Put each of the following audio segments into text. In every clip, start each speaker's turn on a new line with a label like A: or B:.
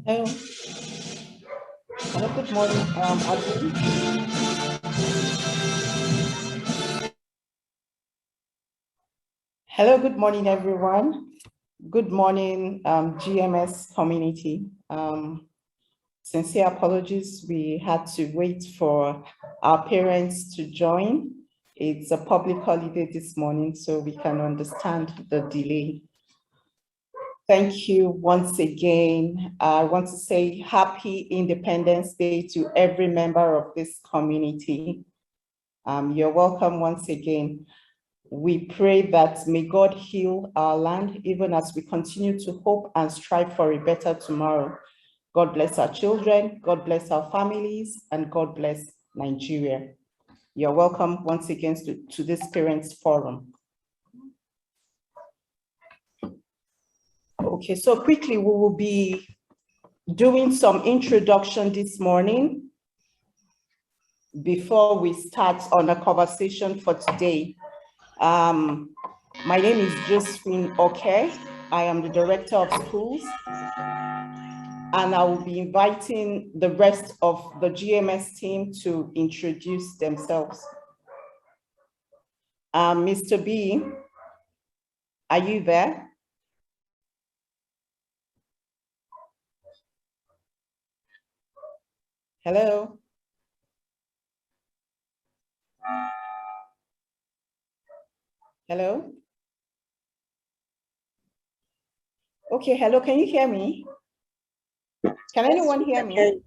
A: Hello. Hello, good morning, Adri. Hello, good morning, everyone. Good morning, GMS community. Sincere apologies, we had to wait for our parents to join. It's a public holiday this morning, so we can understand the delay. Thank you once again. I want to say happy Independence Day to every member of this community. You're welcome once again. We pray that may God heal our land, even as we continue to hope and strive for a better tomorrow. God bless our children, God bless our families, and God bless Nigeria. You're welcome once again to this Parents Forum. Okay, so quickly, we will be doing some introduction this morning before we start on a conversation for today. My name is Josephine Okay. I am the Director of Schools, and I will be inviting the rest of the GMS team to introduce themselves. Mr. B, are you there? Hello? Hello? Okay, hello, can you hear me? Can anyone hear me?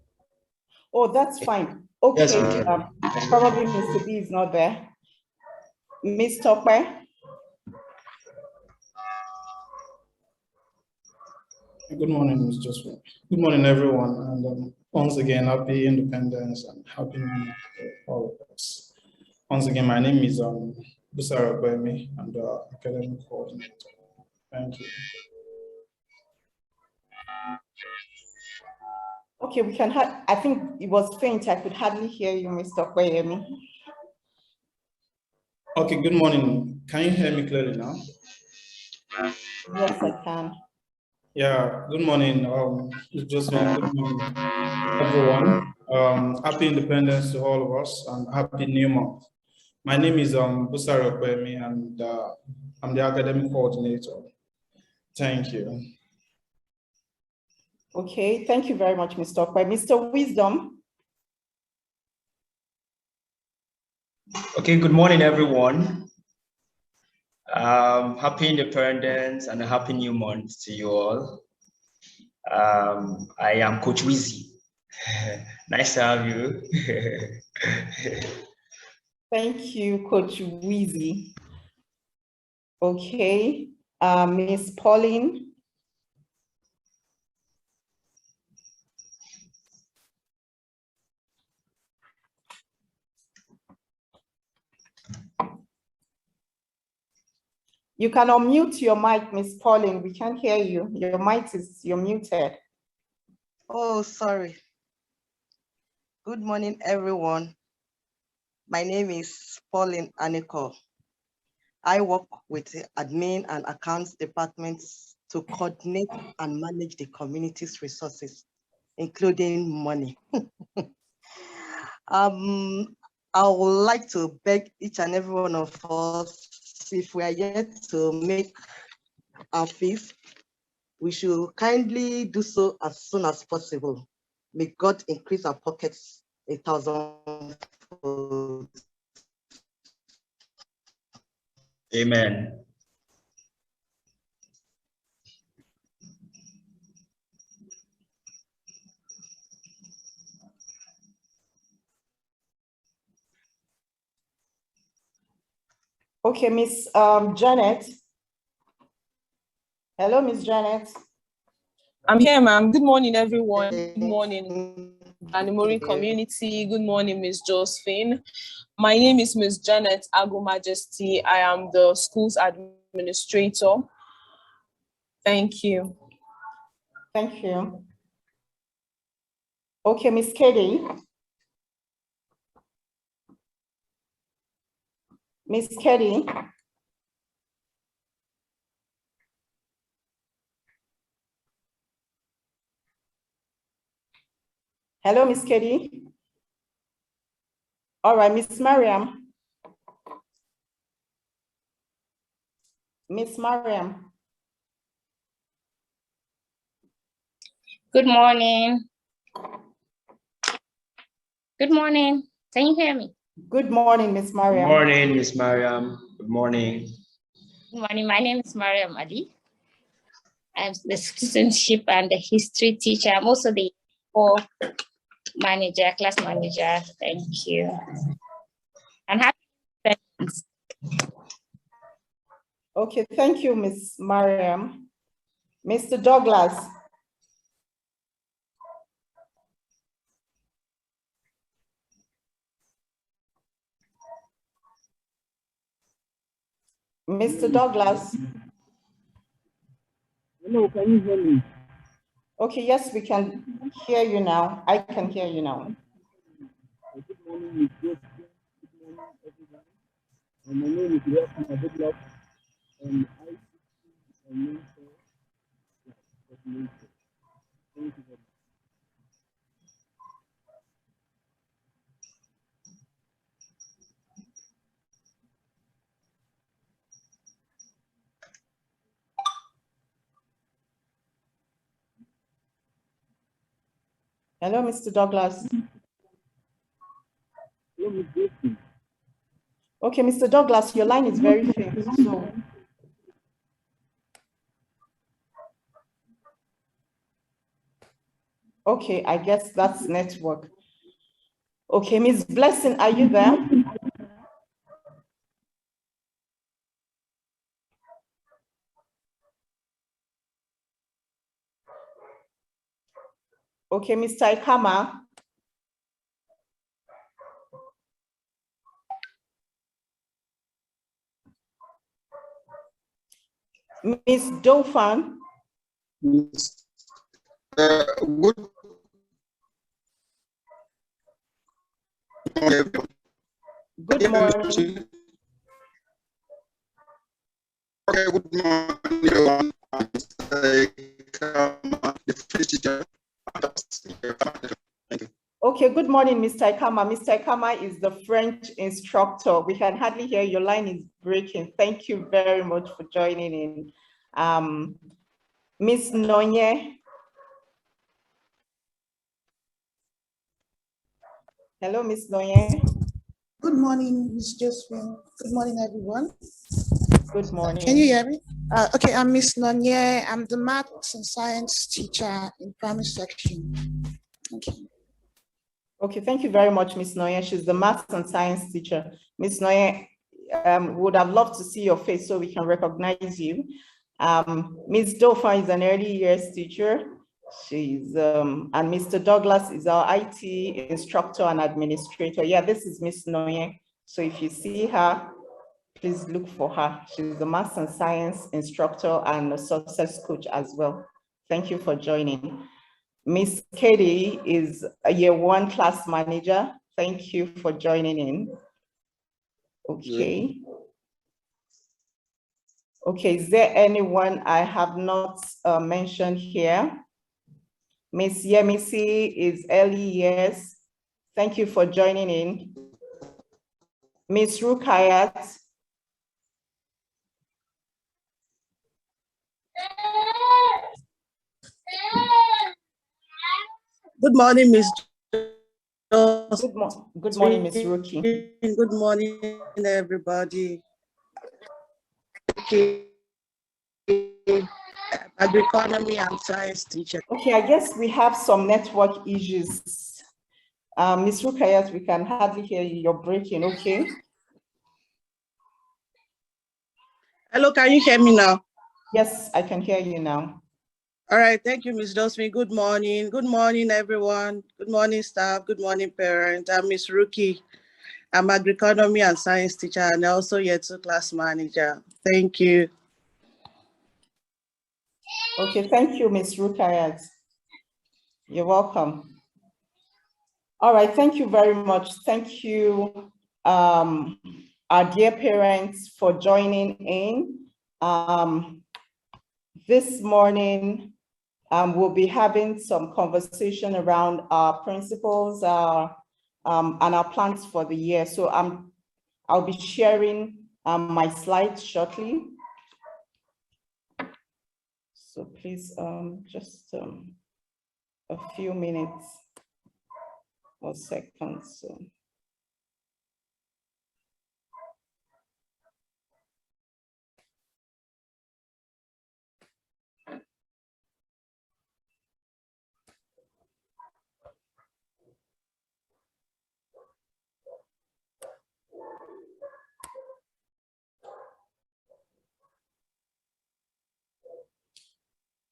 A: Oh, that's fine. Okay, yes, probably Mr. B is not there. Ms. Tokwe?
B: Good morning, Ms. Josephine. Good morning, everyone. And once again, happy Independence and happy New Year to all of us. Once again, my name is Busara Kwemi. I'm the academic coordinator. Thank you.
A: Okay, we can have, I think it was faint. I could hardly hear you, Mr. Kwemi.
B: Okay, good morning. Can you hear me clearly now?
A: Yes, I can.
B: Yeah, good morning. Josephine, good morning, everyone. Happy Independence to all of us and happy New Month. My name is Busara Kwemi, and I'm the academic coordinator. Thank you.
A: Okay, thank you very much, Mr. Okwe. Mr. Wisdom.
C: Okay, good morning, everyone. Happy Independence and a happy new month to you all. I am Coach Wizzy. Nice to have you.
A: Thank you, Coach Wizzy. Okay, Miss Pauline. You can unmute your mic, Miss Pauline. We can't hear you. You're muted.
D: Oh, sorry. Good morning, everyone. My name is Pauline Aniko. I work with the admin and accounts departments to coordinate and manage the community's resources, including money. I would like to beg each and every one of us, if we are yet to make our fees, we should kindly do so as soon as possible. May God increase our pockets 1,000-fold.
C: Amen.
A: Okay, Miss Janet. Hello, Miss Janet.
E: I'm here, ma'am. Good morning, everyone. Good morning, Banimori community. Good morning, Miss Josephine. My name is Miss Janet Ago Majesty. I am the school's administrator. Thank you.
A: Thank you. Okay, Miss Katie. Miss Katie. Hello, Miss Katie. All right, Miss Mariam. Miss Mariam.
F: Good morning. Good morning. Can you hear me?
A: Good morning, Miss
C: Good
A: Mariam.
C: morning, Miss Mariam. Good morning.
F: Good morning. My name is Mariam Ali. I'm the citizenship and the history teacher. I'm also the manager, class manager. Thank you. And happy Independence.
A: Okay, thank you, Miss Mariam. Mr. Douglas. Mr. Douglas.
G: Hello, can you hear me?
A: Okay, yes, we can hear you now. I can hear you now.
G: Good morning, Miss Joseph. Good morning, everyone. My name is Welcome Abdullah, and I am a mentor. Thank you very much.
A: Hello, Mr. Douglas.
G: Hello, Miss Joseph.
A: Okay, Mr. Douglas, your line is very faint, so. Okay, I guess that's network. Okay, Miss Blessing, are you there? Okay, Mr. Ikama. Miss Dauphin. Good morning.
H: Okay, good morning,
A: Okay, good morning, Mr. Ikama. Mr. Ikama is the French instructor. We can hardly hear, your line is breaking. Thank you very much for joining in. Miss Nonye. Hello, Miss Nonye.
I: Good morning, Ms. Josephine. Good morning, everyone.
A: Good morning.
I: Can you hear me? Okay, I'm Miss Nonye. I'm the maths and science teacher in primary section. Thank you.
A: Okay, thank you very much, Miss Nonye. She's the maths and science teacher. Miss Nonye, would have loved to see your face so we can recognize you. Ms. Dauphin is an early years teacher. She's, and Mr. Douglas is our IT instructor and administrator. Yeah, this is Miss Nonye. So if you see her, please look for her. She's the maths and science instructor and a success coach as well. Thank you for joining. Miss Katie is a year one class manager. Thank you for joining in. Okay. Okay, is there anyone I have not mentioned here? Miss Yemisi is early years. Thank you for joining in. Miss Rukayat.
I: Good morning, Ms.
A: Good morning, Miss Ruki.
I: Good morning, everybody. Okay. Agroeconomy and science teacher.
A: Okay, I guess we have some network issues. Miss Rukayat, we can hardly hear you. You're breaking, okay?
I: Hello, can you hear me now?
A: Yes, I can hear you now.
I: All right, thank you, Ms. Dosmi. Good morning. Good morning, everyone. Good morning, staff. Good morning, parents. I'm Miss Ruki. I'm agroeconomy and science teacher and also year 2 class manager. Thank you.
A: Okay, thank you, Ms. Rukayat. You're welcome. All right, thank you very much. Thank you, our dear parents, for joining in. This morning, We'll be having some conversation around our principles and our plans for the year. So I'll be sharing my slides shortly. So please, just a few minutes or seconds. So.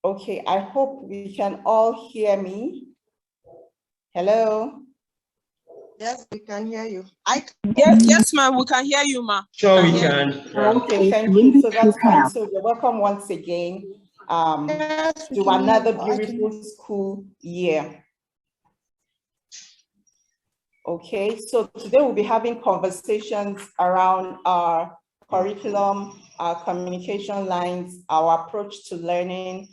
A: Okay, I hope we can all hear me. Hello?
D: Yes, we can hear you.
E: Yes, ma'am, we can hear you, ma.
C: Sure, we can.
A: Okay, thank you. So that's fine. So you're welcome once again to another beautiful school year. Okay, so today we'll be having conversations around our curriculum, our communication lines, our approach to learning,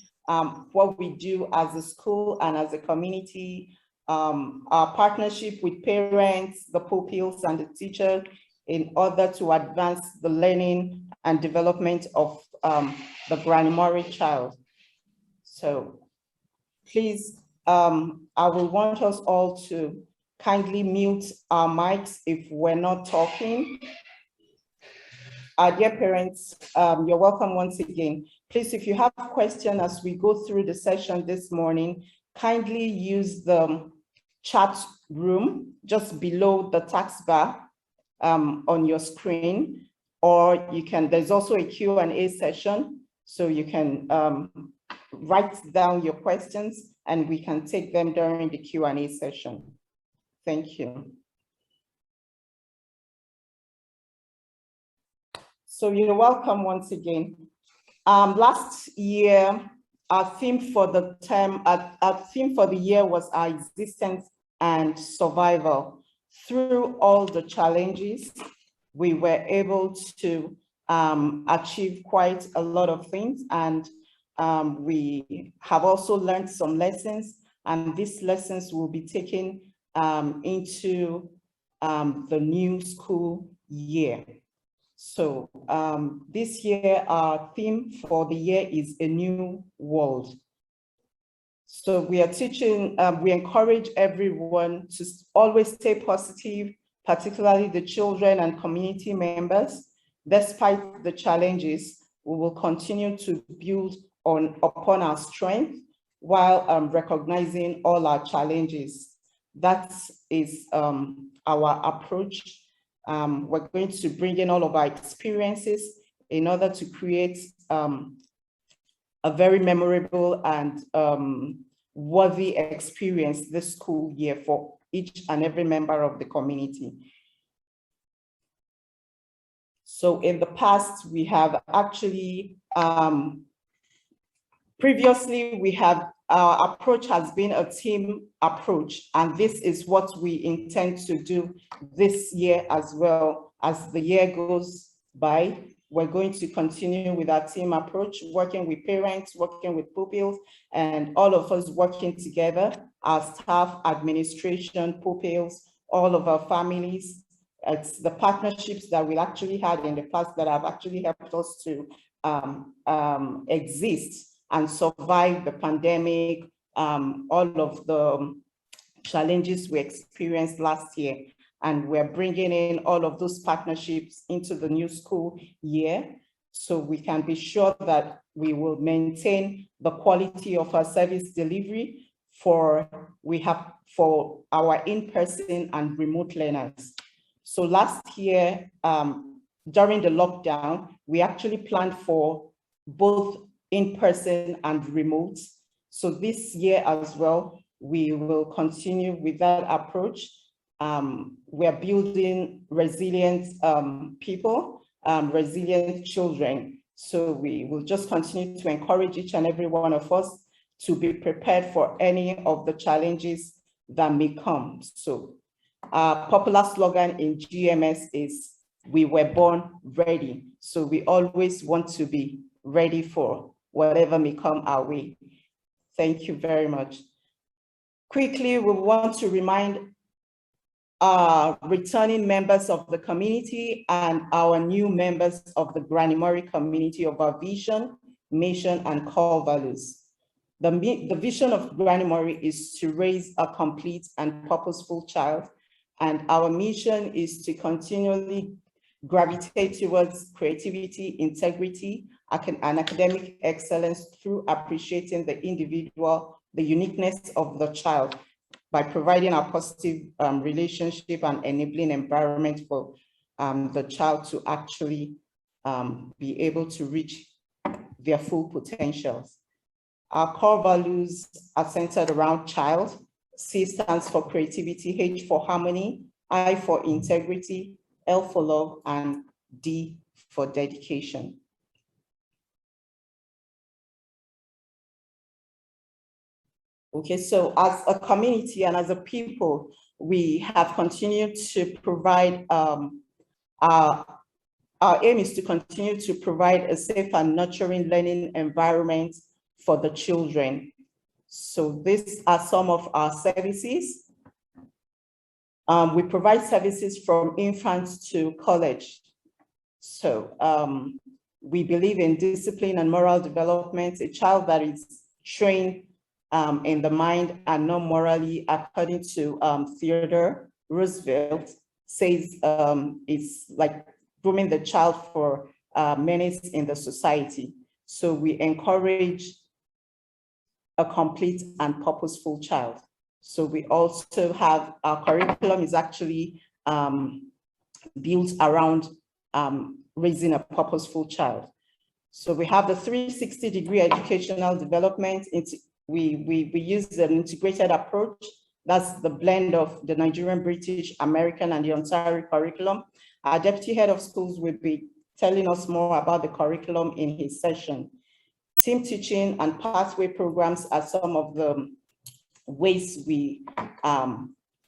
A: what we do as a school and as a community, our partnership with parents, the pupils and the teachers in order to advance the learning and development of the Granimori child. So please, I will want us all to kindly mute our mics if we're not talking. Our dear parents, you're welcome once again. Please, if you have a question as we go through the session this morning, kindly use the chat room just below the taskbar on your screen, or you can, there's also a Q&A session, so you can write down your questions and we can take them during the Q&A session. Thank you. So you're welcome once again. Last year, our theme for the term, our theme for the year was our existence and survival. Through all the challenges, we were able to achieve quite a lot of things, and we have also learned some lessons, and these lessons will be taken into the new school year. So this year, our theme for the year is a new world. So we are teaching, we encourage everyone to always stay positive, particularly the children and community members. Despite the challenges, we will continue to build upon our strength while recognizing all our challenges. That is our approach. We're going to bring in all of our experiences in order to create a very memorable and worthy experience this school year for each and every member of the community. So in the past, we have actually, previously we have, our approach has been a team approach, and this is what we intend to do this year as well. As the year goes by, we're going to continue with our team approach, working with parents, working with pupils, and all of us working together, our staff, administration, pupils, all of our families. It's the partnerships that we actually had in the past that have actually helped us to exist and survive the pandemic, all of the challenges we experienced last year. And we're bringing in all of those partnerships into the new school year, so we can be sure that we will maintain the quality of our service delivery for our in-person and remote learners. So last year, during the lockdown, we actually planned for both in-person and remote. So this year as well, we will continue with that approach. We are building resilient people, resilient children. So we will just continue to encourage each and every one of us to be prepared for any of the challenges that may come. So our popular slogan in GMS is, "We were born ready." So we always want to be ready for whatever may come our way. Thank you very much. Quickly, we want to remind our returning members of the community and our new members of the Granny Murray community of our vision, mission, and core values. The vision of Granny Murray is to raise a complete and purposeful child, and our mission is to continually gravitate towards creativity, integrity, and academic excellence through appreciating the individual, the uniqueness of the child, by providing a positive relationship and enabling environment for the child to actually be able to reach their full potentials. Our core values are centered around child. C stands for creativity, H for harmony, I for integrity, L for love, and D for dedication. Okay, so as a community and as a people, we have continued to provide, our aim is to continue to provide a safe and nurturing learning environment for the children. So these are some of our services. We provide services from infants to college. So we believe in discipline and moral development. A child that is trained in the mind and not morally, according to Theodore Roosevelt, says it's like grooming the child for menace in the society. So we encourage a complete and purposeful child. So we also have, our curriculum is actually built around raising a purposeful child. So we have the 360-degree educational development. We use an integrated approach. That's the blend of the Nigerian, British, American, and the Ontario curriculum. Our deputy head of schools will be telling us more about the curriculum in his session. Team teaching and pathway programs are some of the ways we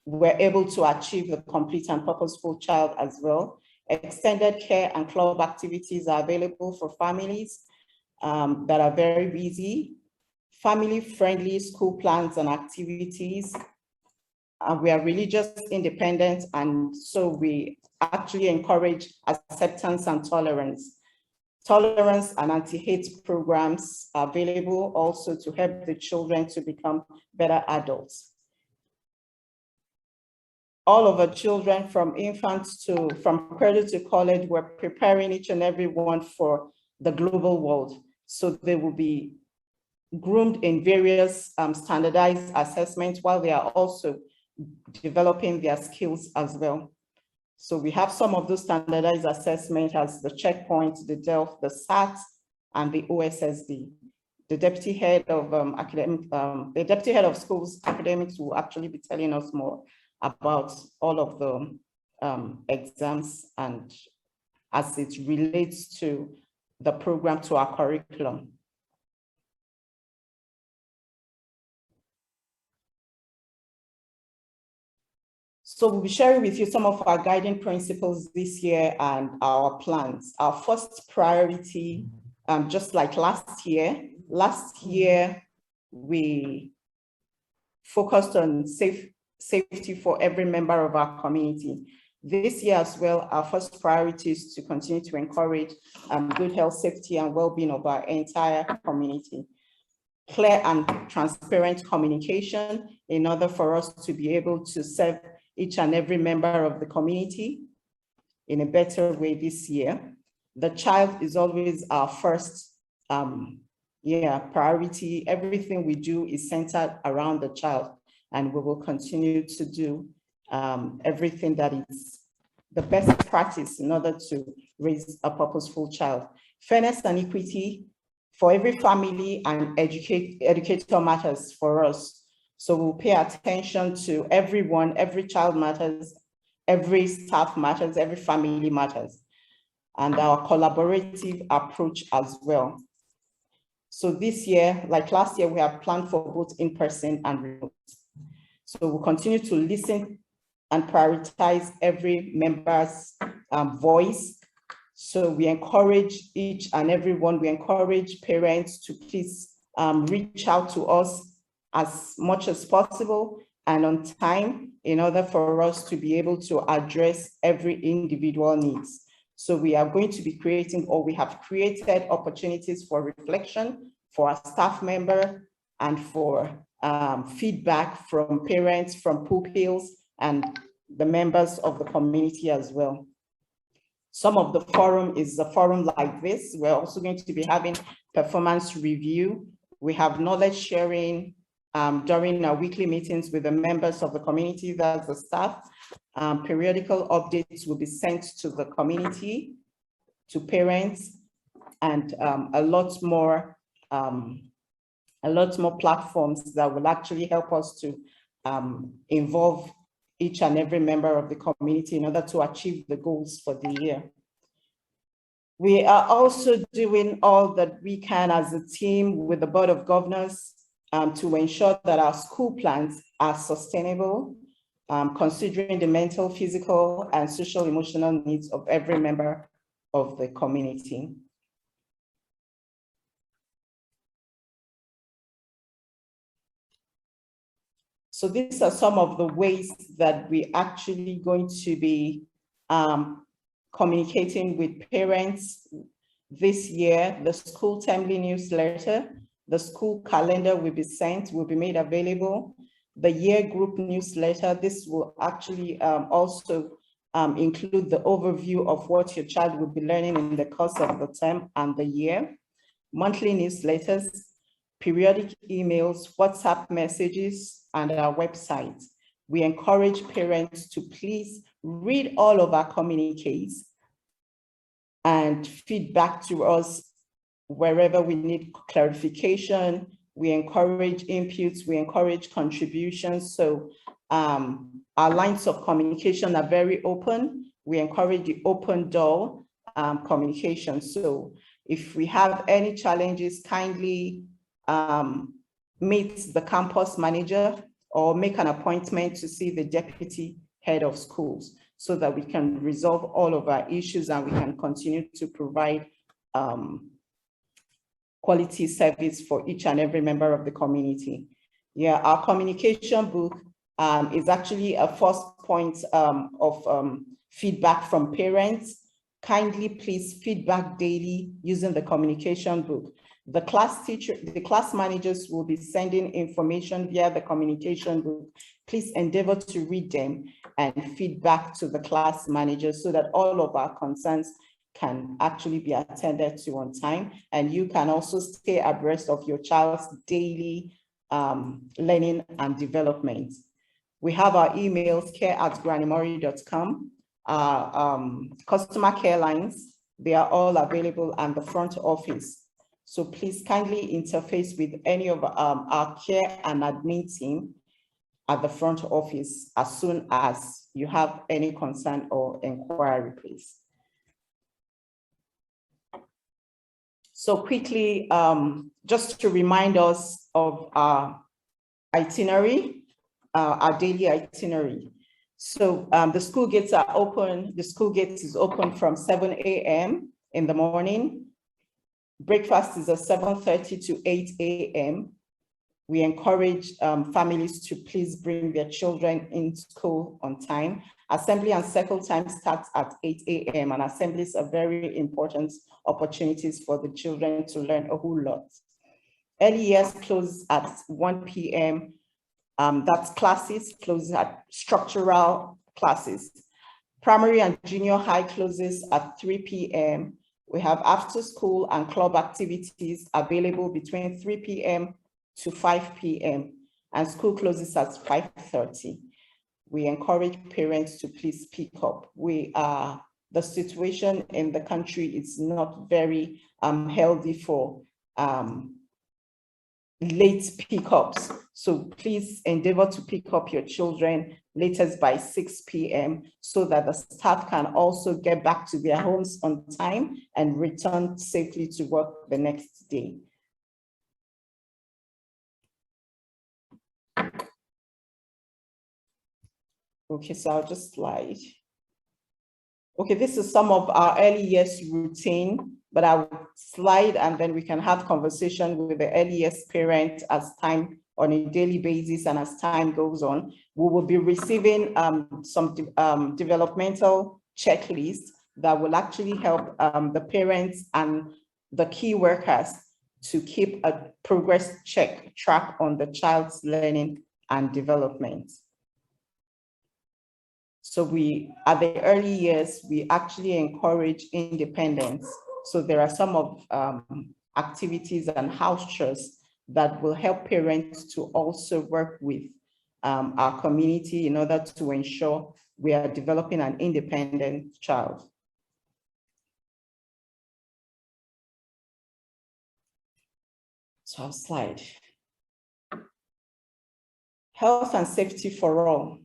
A: were able to achieve the complete and purposeful child as well. Extended care and club activities are available for families that are very busy. Family-friendly school plans and activities. We are religious independent, and so we actually encourage acceptance and tolerance. Tolerance and anti-hate programs are available also to help the children to become better adults. All of our children from infants to, from cradle to college, we're preparing each and every one for the global world. So they will be groomed in various standardized assessments while they are also developing their skills as well. So we have some of those standardized assessments as the checkpoint, the DELF, the SAT, and the OSSD. The deputy head of the deputy head of schools academics will actually be telling us more about all of the exams and as it relates to the program, to our curriculum. So we'll be sharing with you some of our guiding principles this year and our plans. Our first priority, just like last year we focused on safety for every member of our community. This year as well, our first priority is to continue to encourage good health, safety, and well-being of our entire community. Clear and transparent communication in order for us to be able to serve each and every member of the community in a better way this year. The child is always our first priority. Everything we do is centered around the child, and we will continue to do everything that is the best practice in order to raise a purposeful child. Fairness and equity for every family and educator matters for us. So we'll pay attention to everyone, every child matters, every staff matters, every family matters, and our collaborative approach as well. So this year, like last year, we have planned for both in-person and remote. So we'll continue to listen and prioritize every member's voice. So we encourage each and every one, we encourage parents to please reach out to us as much as possible and on time in order for us to be able to address every individual needs. So we are going to be creating, or we have created, opportunities for reflection for our staff member and for feedback from parents, from pupils, and the members of the community as well. Some of the forum is a forum like this. We're also going to be having performance review. We have knowledge sharing during our weekly meetings with the members of the community, that's the staff. Periodical updates will be sent to the community, to parents, and a lot more platforms that will actually help us to involve each and every member of the community in order to achieve the goals for the year. We are also doing all that we can as a team with the Board of Governors to ensure that our school plans are sustainable, considering the mental, physical, and social emotional needs of every member of the community. So these are some of the ways that we're actually going to be communicating with parents this year. The school timely newsletter, the school calendar will be sent, will be made available. The year group newsletter, this will actually also include the overview of what your child will be learning in the course of the term and the year. Monthly newsletters, periodic emails, WhatsApp messages, and our website. We encourage parents to please read all of our communiques and feedback to us wherever we need clarification. We encourage inputs, we encourage contributions. So our lines of communication are very open. We encourage the open door communication. So if we have any challenges, kindly meet the campus manager or make an appointment to see the deputy head of schools so that we can resolve all of our issues and we can continue to provide quality service for each and every member of the community. Yeah, our communication book is actually a first point of feedback from parents. Kindly please feedback daily using the communication book. The class managers will be sending information via the communication book. Please endeavor to read them and feedback to the class managers so that all of our concerns can actually be attended to on time. And you can also stay abreast of your child's daily learning and development. We have our emails, care@granimori.com, customer care lines, they are all available, and the front office. So please kindly interface with any of our care and admin team at the front office as soon as you have any concern or inquiry, please. So quickly, just to remind us of our itinerary, our daily itinerary. So the school gates are open. The school gates is open from 7 a.m. in the morning. Breakfast is at 7:30 to 8 a.m. We encourage families to please bring their children in school on time. Assembly and circle time starts at 8 a.m. and assemblies are very important opportunities for the children to learn a whole lot. Early years close at 1 p.m. That's classes, closes at structural classes. Primary and junior high closes at 3 p.m. We have after school and club activities available between 3 p.m. to 5 p.m. and school closes at 5:30. We encourage parents to please pick up. The situation in the country is not very healthy for late pickups. So please endeavor to pick up your children latest by 6 p.m. so that the staff can also get back to their homes on time and return safely to work the next day. Okay, so I'll just slide. Okay, this is some of our early years routine. but I will slide and then we can have conversation with the early years parent as time on a daily basis and as time goes on. We will be receiving some developmental checklists that will actually help the parents and the key workers to keep a progress track on the child's learning and development. So we, at the early years, we actually encourage independence. So there are some of activities and house chores that will help parents to also work with our community in order to ensure we are developing an independent child. So I'll slide. Health and safety for all.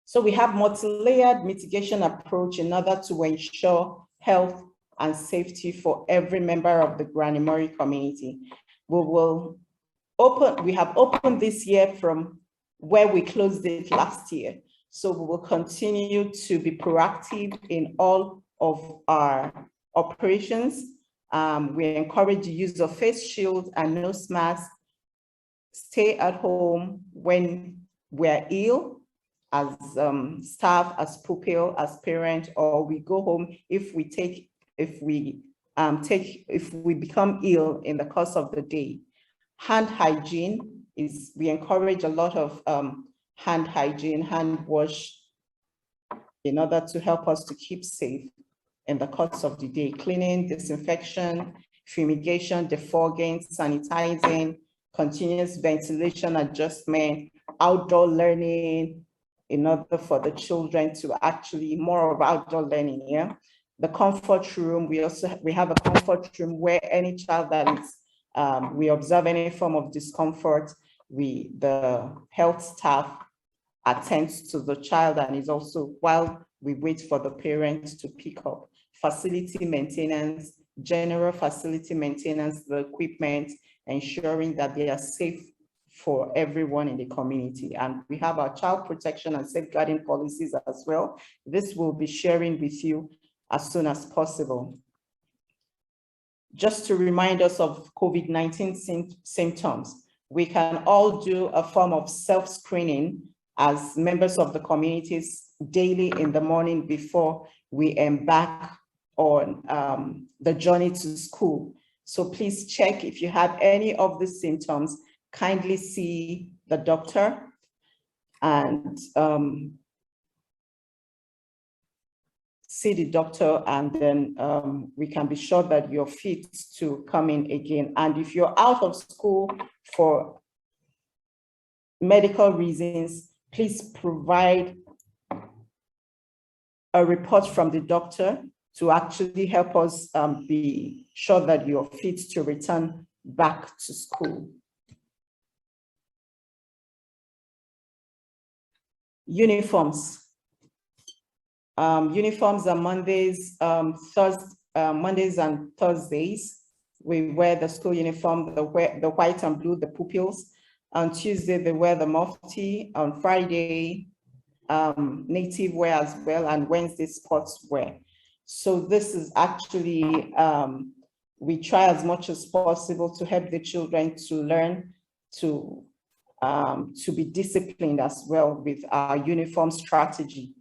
A: So we have multi-layered mitigation approach in order to ensure health and safety for every member of the Granny Murray community. We have opened this year from where we closed it last year. So we will continue to be proactive in all of our operations. We encourage the use of face shields and nose masks. Stay at home when we're ill, as staff, as pupil, as parent, or we go home if we become ill in the course of the day. Hand hygiene is, we encourage a lot of hand hygiene, hand wash, in order to help us to keep safe in the course of the day. Cleaning, disinfection, fumigation, defogging, sanitizing, continuous ventilation adjustment, outdoor learning, in order for the children to actually more of outdoor learning. Yeah, the comfort room. We have a comfort room where any child that is we observe any form of discomfort, the health staff attends to the child, and is also while we wait for the parents to pick up. Facility maintenance, general facility maintenance, the equipment, ensuring that they are safe for everyone in the community. And we have our child protection and safeguarding policies as well. This we'll be sharing with you as soon as possible. Just to remind us of COVID-19 symptoms, we can all do a form of self-screening as members of the communities daily in the morning before we embark on the journey to school. So please check if you have any of the symptoms, kindly see the doctor and and then we can be sure that you're fit to come in again. And if you're out of school for medical reasons, please provide a report from the doctor to actually help us be sure that you're fit to return back to school. Uniforms. Uniforms are Mondays, Mondays and Thursdays. We wear the school uniform, the white and blue, the pupils. On Tuesday, they wear the mufti. On Friday, native wear as well, and Wednesday, sports wear. So this is actually, we try as much as possible to help the children to learn to be disciplined as well with our uniform strategy.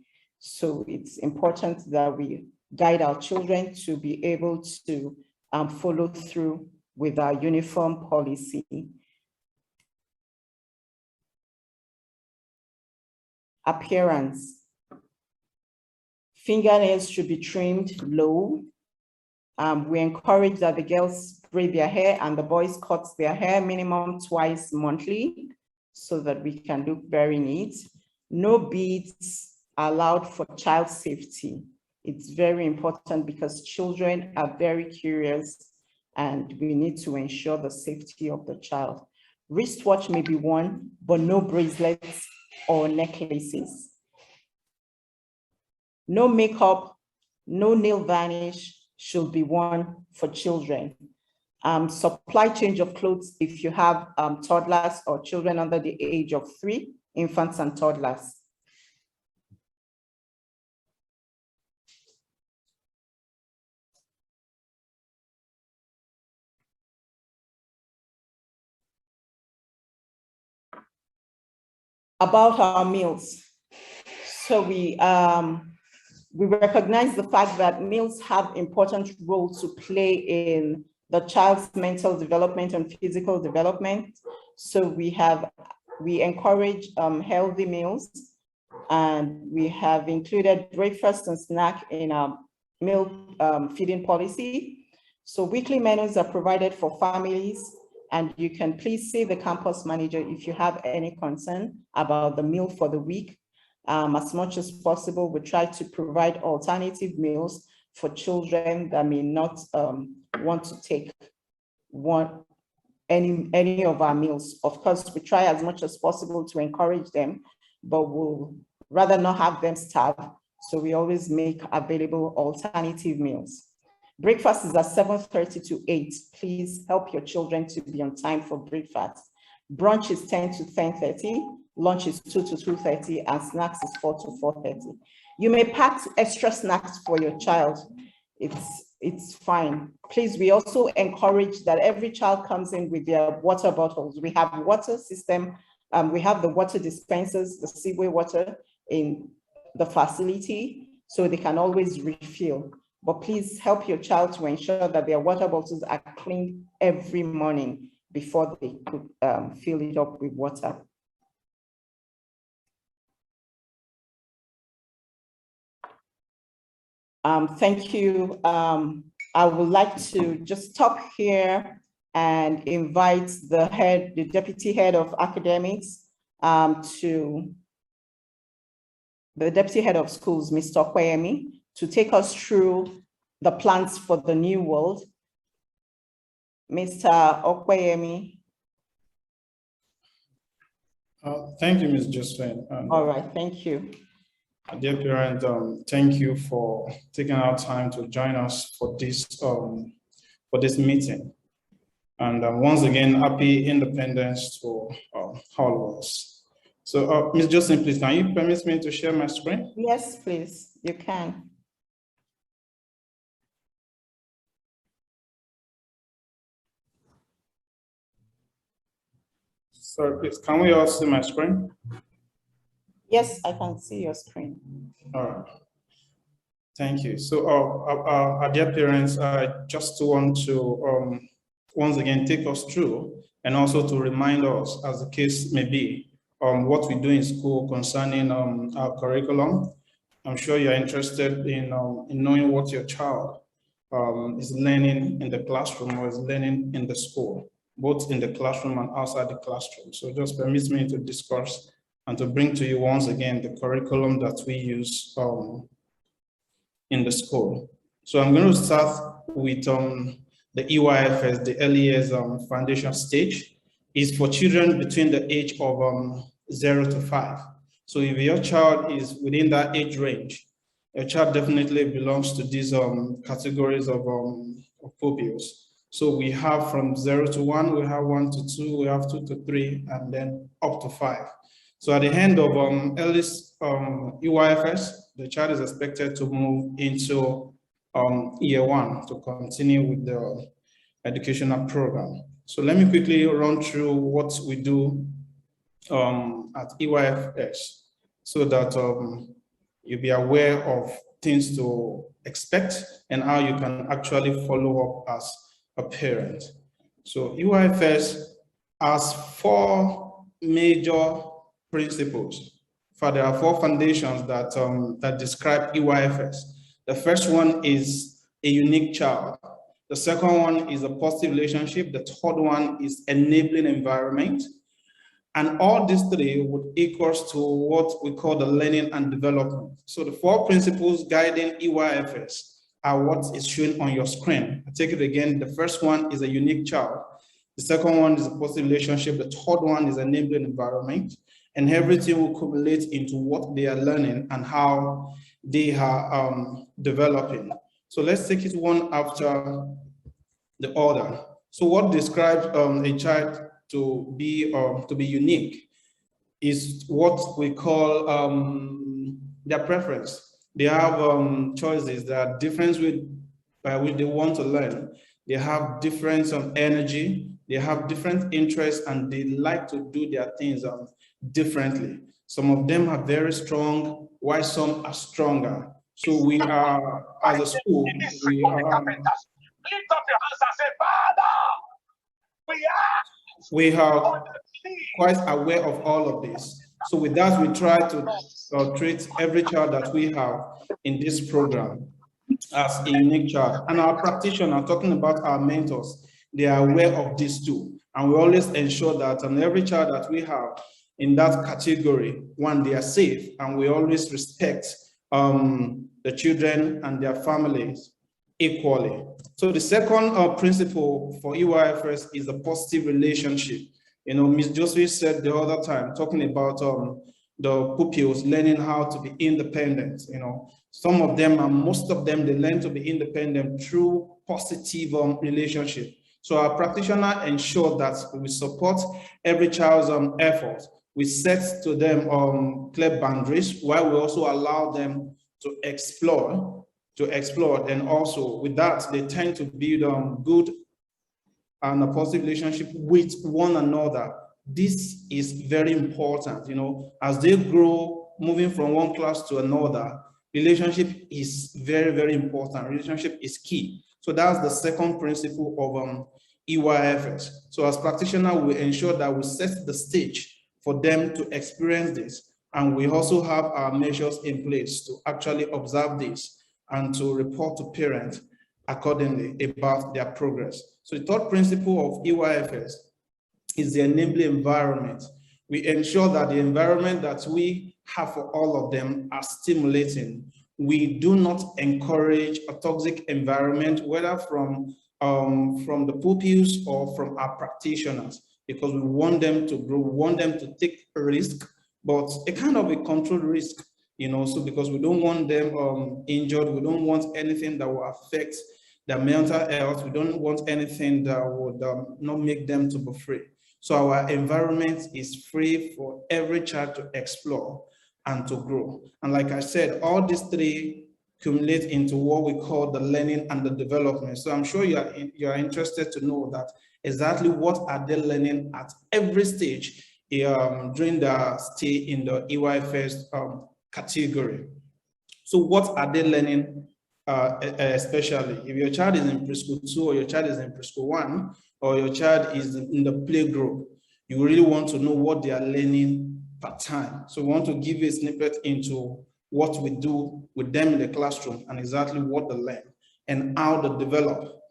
A: So it's important that we guide our children to be able to follow through with our uniform policy. Appearance. Fingernails should be trimmed low. We encourage that the girls braid their hair and the boys cut their hair minimum twice monthly so that we can look very neat. No beads allowed for child safety. It's very important because children are very curious and we need to ensure the safety of the child. Wristwatch may be worn, but no bracelets or necklaces. No makeup, no nail varnish should be worn for children. Supply change of clothes if you have toddlers or children under the age of 3, infants and toddlers. about our meals. So we recognize the fact that meals have important role to play in the child's mental development and physical development. So we encourage healthy meals, and we have included breakfast and snack in our meal feeding policy. So weekly menus are provided for families, and you can please see the campus manager if you have any concern about the meal for the week. As much as possible, we try to provide alternative meals for children that may not want to take any of our meals. Of course, we try as much as possible to encourage them, but we'll rather not have them starve. So we always make available alternative meals. Breakfast is at 7:30 to 8. Please help your children to be on time for breakfast. Brunch is 10 to 10:30. Lunch is 2 to 2:30, and snacks is 4 to 4:30. You may pack extra snacks for your child. It's fine. Please, we also encourage that every child comes in with their water bottles. We have water system. We have the water dispensers, the Seaway water in the facility, so they can always refill. But please help your child to ensure that their water bottles are cleaned every morning before they could fill it up with water. Thank you. I would like to just stop here and invite the deputy head of academics, the deputy head of schools, Mr. Okweyemi, to take us through the plans for the new world. Mr. Okweyemi.
B: Thank you, Ms. Josephine.
A: All right, thank you.
B: Dear parents, thank you for taking our time to join us for this meeting. And once again, happy independence to all of us. So, Ms. Josephine, please, can you permit me to share my screen?
A: Yes, please, you can.
B: Sorry, please, can we all see my screen?
A: Yes, I can see your screen.
B: All right. Thank you. So, our dear parents, I just want to once again take us through, and also to remind us, as the case may be, what we do in school concerning our curriculum. I'm sure you're interested in knowing what your child is learning in the classroom or is learning in the school, both in the classroom and outside the classroom. So just permit me to discuss and to bring to you once again the curriculum that we use in the school. So I'm going to start with the EYFS, the early years foundation stage. Is for children between the age of 0 to 5. So if your child is within that age range, your child definitely belongs to these categories of pupils. So we have from 0 to 1, we have 1 to 2, we have 2 to 3, and then up to 5. So at the end of earliest EYFS, the child is expected to move into year 1 to continue with the educational program. So let me quickly run through what we do at EYFS so that you'll be aware of things to expect and how you can actually follow up as a parent. So EYFS has 4 major principles. There are 4 foundations that, that describe EYFS. The first one is a unique child. The second one is a positive relationship. The third one is enabling environment. And all these 3 would equals to what we call the learning and development. So the 4 principles guiding EYFS are what is shown on your screen. I take it again. The first one is a unique child. The second one is a positive relationship. The third one is enabling environment. And everything will accumulate into what they are learning and how they are developing. So let's take it one after the other. So what describes a child to be unique is what we call their preference. They have choices that are different by which they want to learn. They have different energy. They have different interests, and they like to do their things differently. Some of them are very strong, while some are stronger. So we are, as a school, we are quite aware of all of this. So with that, we try to treat every child that we have in this program as a unique child. And our practitioners, talking about our mentors, they are aware of this too. And we always ensure that on every child that we have in that category, one, they are safe, and we always respect the children and their families equally. So the second principle for EYFS is a positive relationship. You know, Ms. Josephine said the other time, talking about the pupils learning how to be independent. You know, some of them and most of them, they learn to be independent through positive relationship. So our practitioner ensure that we support every child's effort. We set to them clear boundaries, while we also allow them to explore. And also with that, they tend to build good and a positive relationship with one another. This is very important, you know, as they grow, moving from one class to another, relationship is very, very important. Relationship is key. So that's the second principle of EYFS. So as practitioners, we ensure that we set the stage for them to experience this. And we also have our measures in place to actually observe this and to report to parents accordingly about their progress. So the third principle of EYFS is the enabling environment. We ensure that the environment that we have for all of them are stimulating. We do not encourage a toxic environment, whether from the pupils or from our practitioners, because we want them to grow, we want them to take a risk, but a kind of a controlled risk, you know, so because we don't want them injured, we don't want anything that will affect their mental health, we don't want anything that would not make them to be free. So our environment is free for every child to explore and to grow. And like I said, all these three accumulate into what we call the learning and the development. So I'm sure you are interested to know that exactly what are they learning at every stage during the stay in the EYFS category. So what are they learning, especially if your child is in preschool 2 or your child is in preschool 1 or your child is in the play group, you really want to know what they are learning per time. So we want to give you a snippet into what we do with them in the classroom and exactly what they learn and how they develop,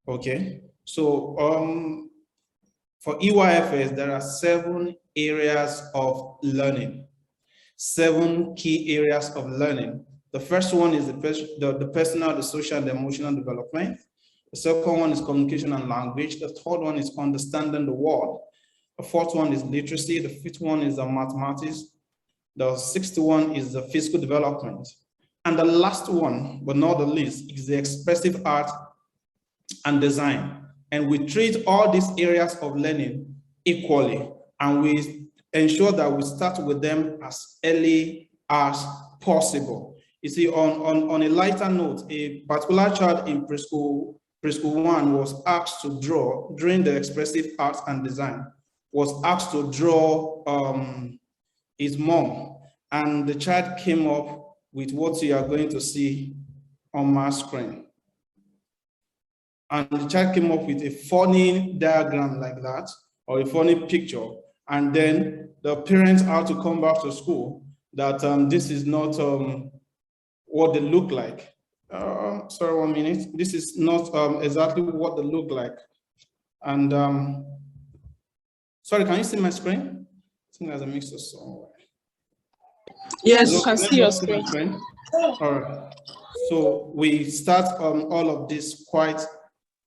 B: okay? So for EYFS, there are 7 areas of learning, 7 key areas of learning. The first one is the personal, the social, and the emotional development. The second one is communication and language. The third one is understanding the world. The fourth one is literacy. The fifth one is the mathematics. The sixth one is the physical development. And the last one, but not the least, is the expressive art and design. And we treat all these areas of learning equally. And we ensure that we start with them as early as possible. You see, on a lighter note, a particular child in preschool 1 was asked to draw during the expressive arts and design, was asked to draw his mom, and the child came up with what you are going to see on my screen. And the child came up with a funny diagram like that, or a funny picture, and then the parents had to come back to school that this is not what they look like. Sorry, 1 minute. This is not exactly what they look like. And sorry, can you see my screen? I think there's a mixer somewhere.
E: Yes, you can see your screen.
B: All right. So we start all of this quite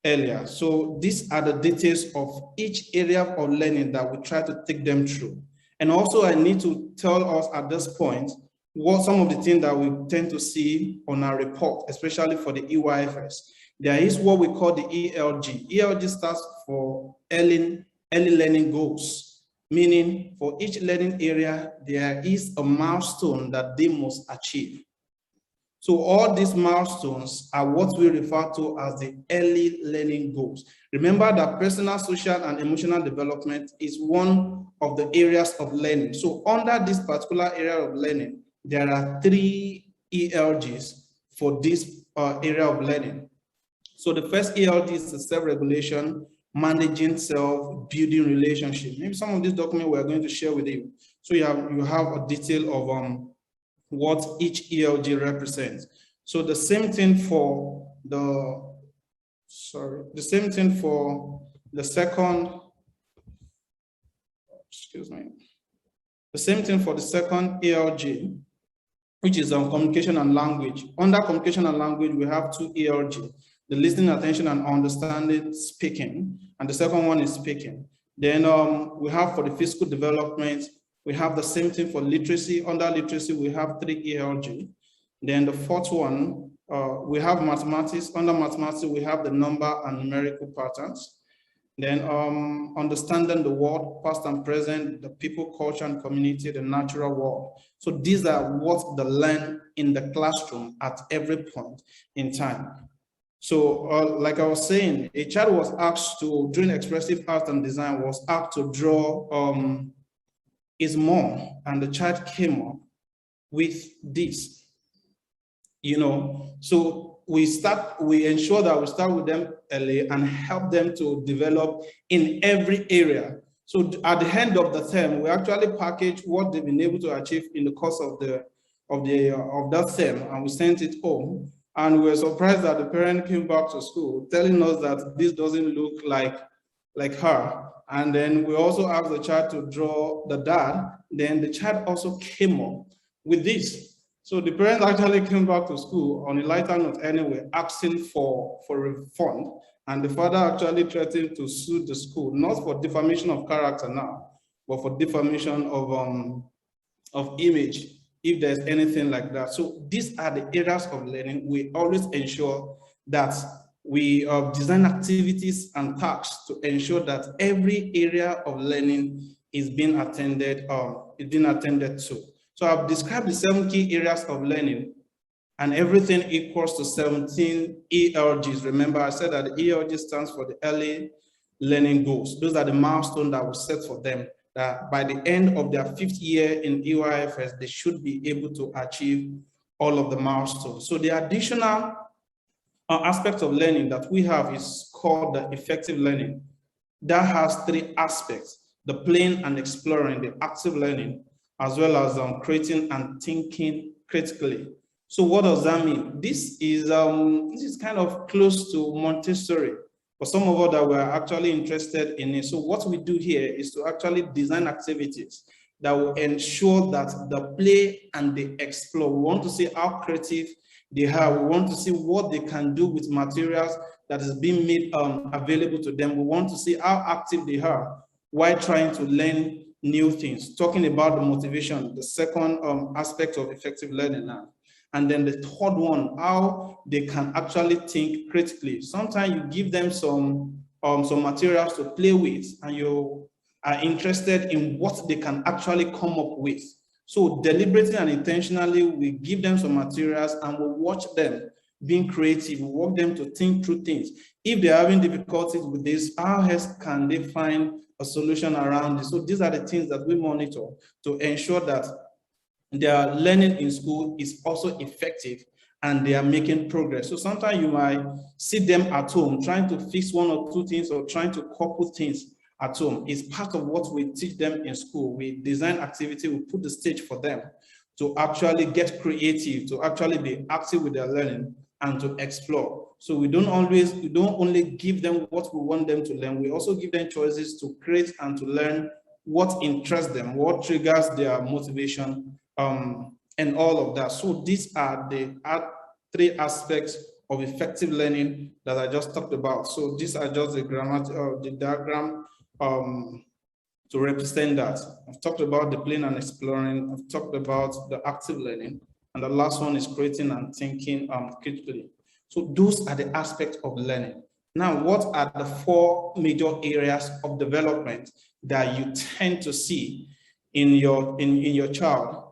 B: earlier. So these are the details of each area of learning that we try to take them through. And also I need to tell us at this point what some of the things that we tend to see on our report, especially for the EYFS. There is what we call the ELG. ELG stands for early learning goals, meaning for each learning area, there is a milestone that they must achieve. So So all these milestones are what we refer to as the early learning goals. Remember that personal, social, and emotional development is one of the areas of learning. So under this particular area of learning, there are 3 ELGs for this area of learning. So the first ELG is the self-regulation, managing self, building relationship. Maybe some of these documents we're going to share with you. So you have a detail of what each ELG represents. So the same thing for the second, excuse me. The same thing for the second ELG, which is on communication and language. Under communication and language, we have 2 ELG, the listening, attention, and understanding, speaking, and the second one is speaking. Then we have for the physical development, we have the same thing for literacy. Under literacy, we have 3 ELG. Then the fourth one, we have mathematics. Under mathematics, we have the number and numerical patterns. Then understanding the world, past and present, the people, culture, and community, the natural world. So these are what they learn in the classroom at every point in time. So like I was saying, a child was asked to, during expressive art and design, was asked to draw his mom, and the child came up with this, so we ensure that we start with them early and help them to develop in every area. So at the end of the term, we actually package what they've been able to achieve in the course of that term, and we sent it home. And we were surprised that the parent came back to school telling us that this doesn't look like her. And then we also asked the child to draw the dad. Then the child also came up with this. So the parents actually came back to school on a lighter note anyway, asking for a refund. And the father actually threatened to sue the school, not for defamation of character now, but for defamation of image, if there's anything like that. So these are the areas of learning. We always ensure that we design activities and tasks to ensure that every area of learning is being attended to. So I've described the 7 key areas of learning, and everything equals to 17 ELGs. Remember, I said that the ELG stands for the early learning goals. Those are the milestones that we set for them, that by the end of their 5th year in EYFS, they should be able to achieve all of the milestones. So the additional aspect of learning that we have is called the effective learning. That has 3 aspects: the playing and exploring, the active learning, as well as creating and thinking critically. So what does that mean? This is kind of close to Montessori for some of us that were actually interested in it. So what we do here is to actually design activities that will ensure that the play and the explore. We want to see how creative they are. We want to see what they can do with materials that is being made available to them. We want to see how active they are while trying to learn new things. Talking about the motivation, the second aspect of effective learning now. And then the third one, how they can actually think critically. Sometimes you give them some materials to play with, and you are interested in what they can actually come up with. So deliberately and intentionally, we give them some materials and we watch them being creative, we want them to think through things. If they're having difficulties with this, how else can they find a solution around this? So these are the things that we monitor to ensure that their learning in school is also effective and they are making progress. So sometimes you might see them at home trying to fix 1 or 2 things or trying to couple things at home. It's part of what we teach them in school. We design activity, we put the stage for them to actually get creative, to actually be active with their learning and to explore. So we don't only give them what we want them to learn, we also give them choices to create and to learn what interests them, what triggers their motivation, and all of that. So these are the 3 aspects of effective learning that I just talked about. So these are just the diagram to represent that. I've talked about the playing and exploring. I've talked about the active learning. And the last one is creating and thinking critically. So those are the aspects of learning. Now, what are the 4 major areas of development that you tend to see in your child?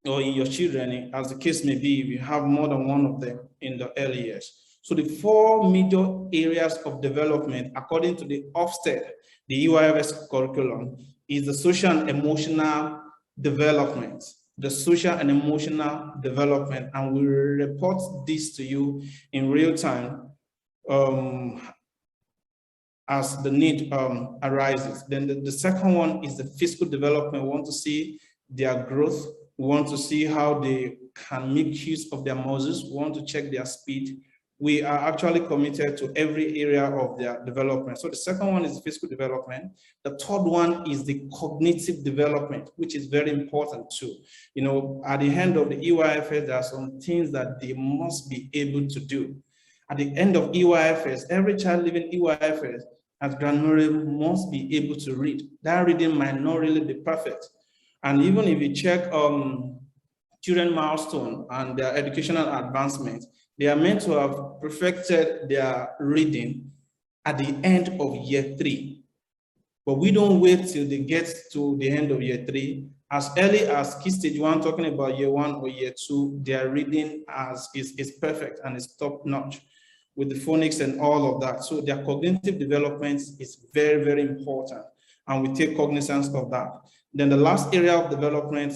B: or in your children, as the case may be, if you have more than one of them in the early years. So the four major areas of development, according to the Ofsted, the EYFS curriculum, is the social and emotional development, and we will report this to you in real time as the need arises. Then the second one is the physical development. We want to see their growth. We want to see how they can make use of their muscles. We want to check their speed. We are actually committed to every area of their development. So the second one is physical development. The third one is the cognitive development, which is very important too. You know, at the end of the EYFS, there are some things that they must be able to do. At the end of EYFS, every child living EYFS as granular must be able to read. That reading might not really be perfect. And even if you check children milestone and their educational advancement, they are meant to have perfected their reading at the end of year 3. But we don't wait till they get to the end of year 3. As early as key stage 1, talking about year 1 or year 2, their reading is perfect and is top notch with the phonics and all of that. So their cognitive development is very, very important. And we take cognizance of that. Then the last area of development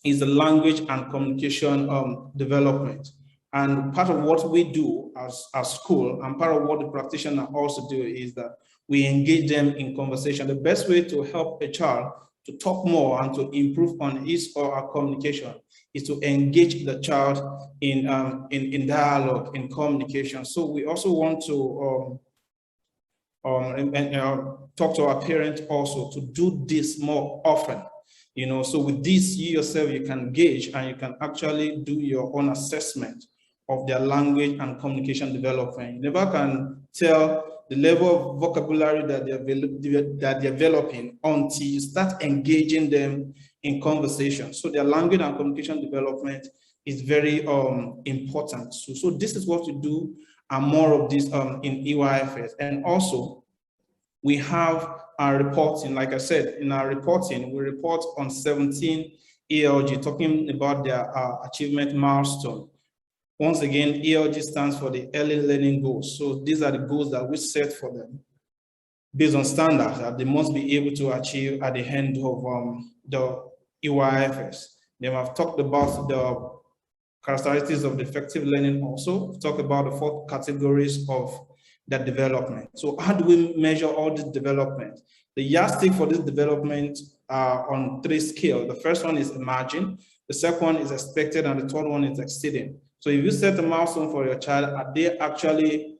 B: is the language and communication development. And part of what we do as school, and part of what the practitioner also do, is that we engage them in conversation. The best way to help a child to talk more and to improve on his or her communication is to engage the child in dialogue, in communication. So we also want to talk to our parents also to do this more often. You know, so with this, you yourself, you can gauge and you can actually do your own assessment of their language and communication development. You never can tell the level of vocabulary that they're developing until you start engaging them in conversation. So their language and communication development is very important. So this is what we do, and more of this in EYFS. And also, we have our reporting. Like I said, in our reporting, we report on 17 ELG, talking about their achievement milestone. Once again, ELG stands for the early learning goals. So these are the goals that we set for them based on standards that they must be able to achieve at the end of the EYFS. Then I've talked about the characteristics of the effective learning also. We've talked about the 4 categories of that development. So how do we measure all this development? The yardstick for this development are on 3 scales. The first one is emerging, the second one is expected, and the third one is exceeding. So if you set a milestone for your child, are they actually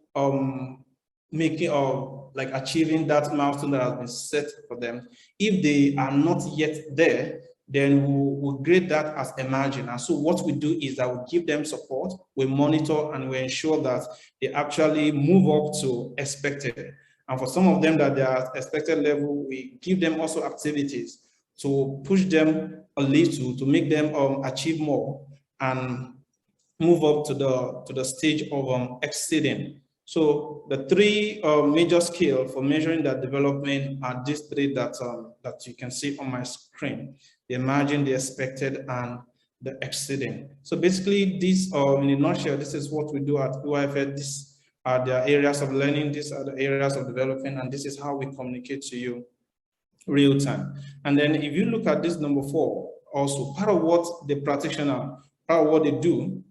B: making or like achieving that milestone that has been set for them? If they are not yet there, then we'll grade that as emerging. And so what we do is that we give them support, we monitor, and we ensure that they actually move up to expected. And for some of them that they are expected level, we give them also activities to push them a little, to make them achieve more and move up to the stage of exceeding. So the 3 major scales for measuring that development are these 3 that you can see on my screen: the emerging, the expected, and the exceeding. So basically, this, in a nutshell, this is what we do at EYFS. These are the areas of learning, these are the areas of development, and this is how we communicate to you real time. And then if you look at this number 4, also part of what the practitioner, part of what they do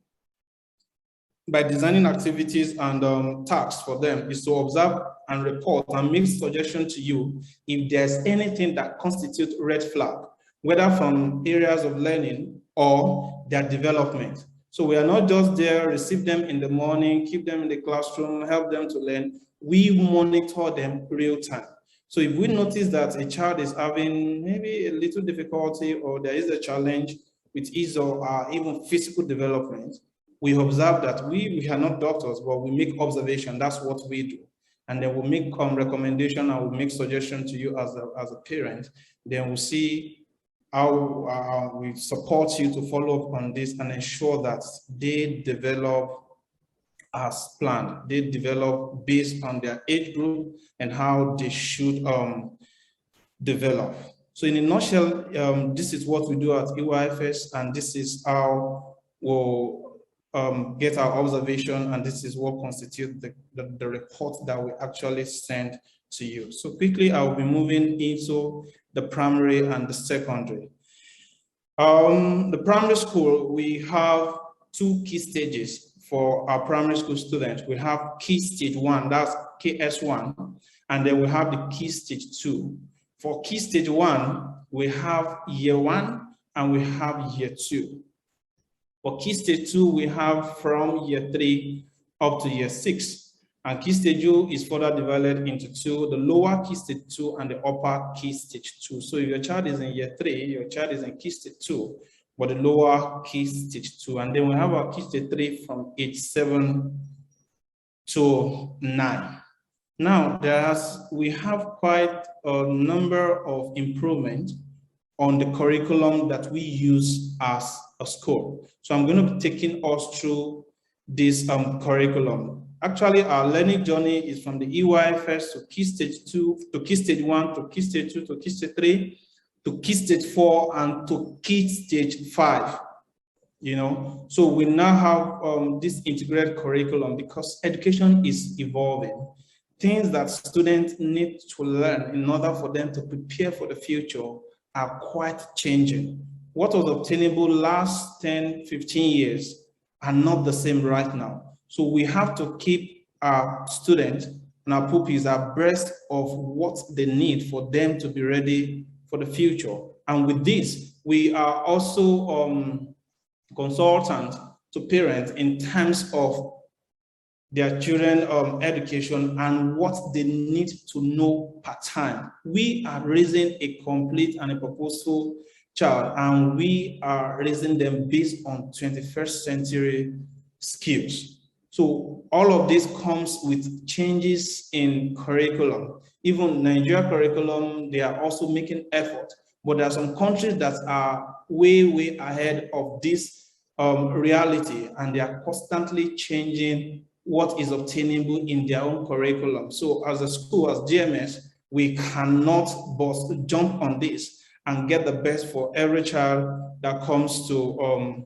B: by designing activities and tasks for them is to observe and report and make suggestions to you if there's anything that constitutes red flag, whether from areas of learning or their development. So we are not just there, receive them in the morning, keep them in the classroom, help them to learn. We monitor them real time. So if we notice that a child is having maybe a little difficulty or there is a challenge with his or even physical development, we observe that. We are not doctors, but we make observation. That's what we do. And then we'll make recommendation and we'll make suggestion to you as a parent. Then we'll see how we support you to follow up on this and ensure that they develop as planned. They develop based on their age group and how they should develop. So in a nutshell, this is what we do at EYFS, and this is how we'll get our observation, and this is what constitutes the report that we actually send to you. So quickly, I'll be moving into the primary and the secondary. The primary school, we have two key stages for our primary school students. We have key stage 1, that's KS1, and then we have the key stage 2. For key stage 1, we have year 1 and we have year 2. For key stage 2, we have from year 3 up to year 6. And key stage 2 is further divided into 2, the lower key stage 2 and the upper key stage 2. So if your child is in year 3, your child is in key stage 2, but the lower key stage 2. And then we have our key stage 3 from age 7 to 9. Now, we have quite a number of improvements on the curriculum that we use as a school. So I'm going to be taking us through this curriculum. Actually, our learning journey is from the EYFS to key stage 2, to key stage 1, to key stage 2, to key stage 3, to key stage 4, and to key stage 5. You know, so we now have this integrated curriculum because education is evolving. Things that students need to learn in order for them to prepare for the future are quite changing. What was obtainable last 10, 15 years are not the same right now. So we have to keep our students and our pupils abreast of what they need for them to be ready for the future. And with this, we are also consultants to parents in terms of their children education and what they need to know part time. We are raising a complete and a purposeful child, and we are raising them based on 21st century skills. So all of this comes with changes in curriculum. Even Nigeria curriculum, they are also making effort, but there are some countries that are way, way ahead of this reality, and they are constantly changing what is obtainable in their own curriculum. So as a school, as GMS, we cannot but jump on this and get the best for every child that comes to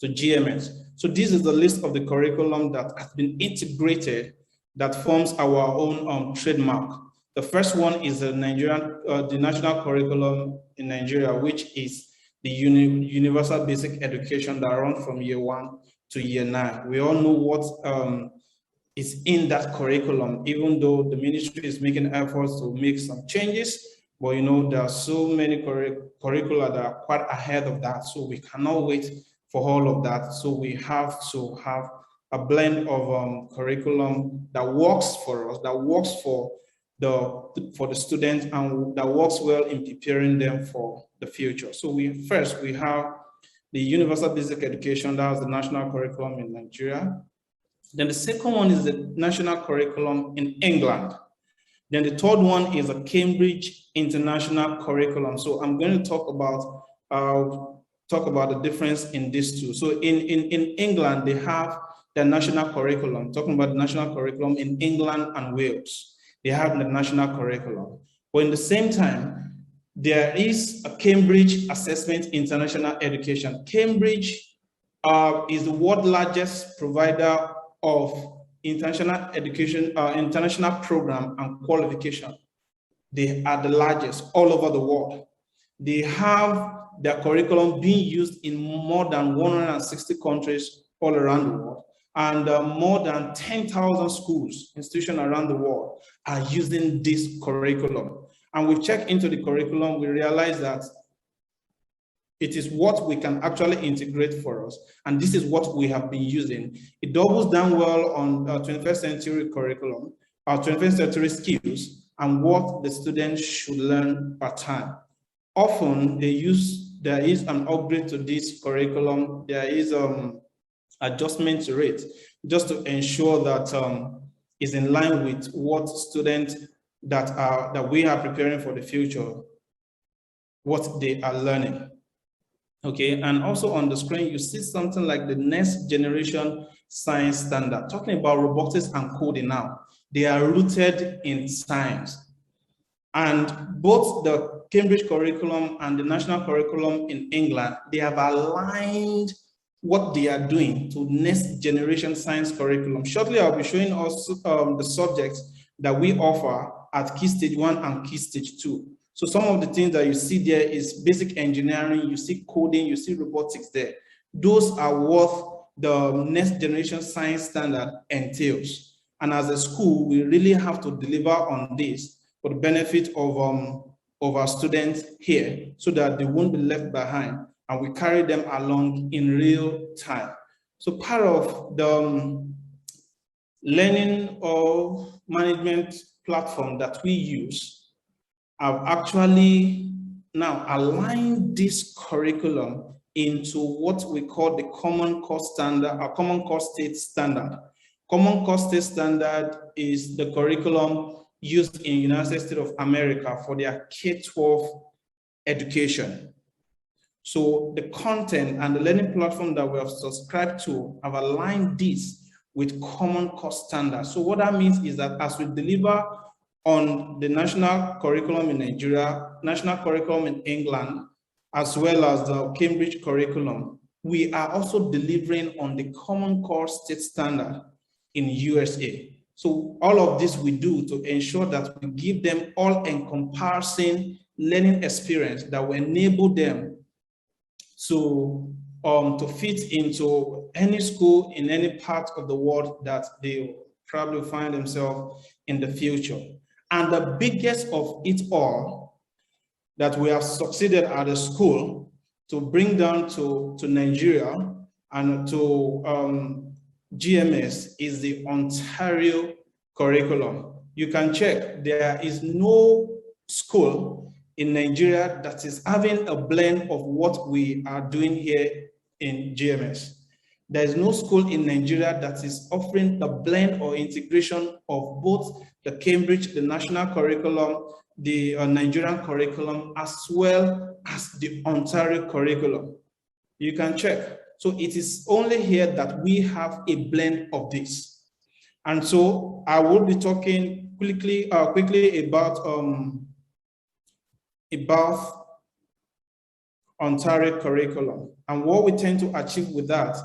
B: GMS. So this is the list of the curriculum that has been integrated that forms our own trademark. The first one is the national curriculum in Nigeria, which is the universal basic education that runs from year 1 to year 9. We all know what is in that curriculum, even though the ministry is making efforts to make some changes. But you know, there are so many curricula that are quite ahead of that, so we cannot wait for all of that. So we have to have a blend of curriculum that works for us, that works for the students, and that works well in preparing them for the future. So we have the universal basic education, that was the national curriculum in Nigeria. Then the second one is the national curriculum in England. Then the third one is a Cambridge International Curriculum. So I'm going to talk about the difference in these two. So in England, they have the national curriculum. Talking about the national curriculum in England and Wales, they have the national curriculum. But in the same time, there is a Cambridge Assessment International Education. Cambridge is the world's largest provider of international education, international program and qualification. They are the largest all over the world. They have their curriculum being used in more than 160 countries all around the world. And more than 10,000 schools, institutions around the world are using this curriculum. And we check into the curriculum, we realize that it is what we can actually integrate for us. And this is what we have been using. It doubles down well on 21st century curriculum, our 21st century skills, and what the students should learn part time. Often there is an upgrade to this curriculum. There is adjustment to it, just to ensure that is in line with what students that we are preparing for the future, what they are learning. Okay, and also on the screen, you see something like the next generation science standard, talking about robotics and coding now. They are rooted in science. And both the Cambridge curriculum and the national curriculum in England, they have aligned what they are doing to next generation science curriculum. Shortly, I'll be showing us the subjects that we offer at Key Stage 1 and Key Stage 2. So some of the things that you see there is basic engineering, you see coding, you see robotics there. Those are what the next generation science standard entails. And as a school, we really have to deliver on this for the benefit of our students here so that they won't be left behind and we carry them along in real time. So part of the learning of management platform that we use, I've actually now aligned this curriculum into what we call the Common Core Standard, or Common Core State Standard. Common Core State Standard is the curriculum used in the United States of America for their K-12 education. So the content and the learning platform that we have subscribed to have aligned this with Common Core Standard. So what that means is that as we deliver on the national curriculum in Nigeria, national curriculum in England, as well as the Cambridge curriculum, we are also delivering on the Common Core State Standard in USA. So all of this we do to ensure that we give them all-encompassing learning experience that will enable them to fit into any school in any part of the world that they probably find themselves in the future. And the biggest of it all that we have succeeded at the school to bring down to Nigeria and to GMS is the Ontario curriculum. You can check, there is no school in Nigeria that is having a blend of what we are doing here in GMS. There is no school in Nigeria that is offering a blend or integration of both the Cambridge, the national curriculum, the Nigerian curriculum, as well as the Ontario curriculum. You can check. So it is only here that we have a blend of this. And so I will be talking quickly about Ontario curriculum. And what we tend to achieve with that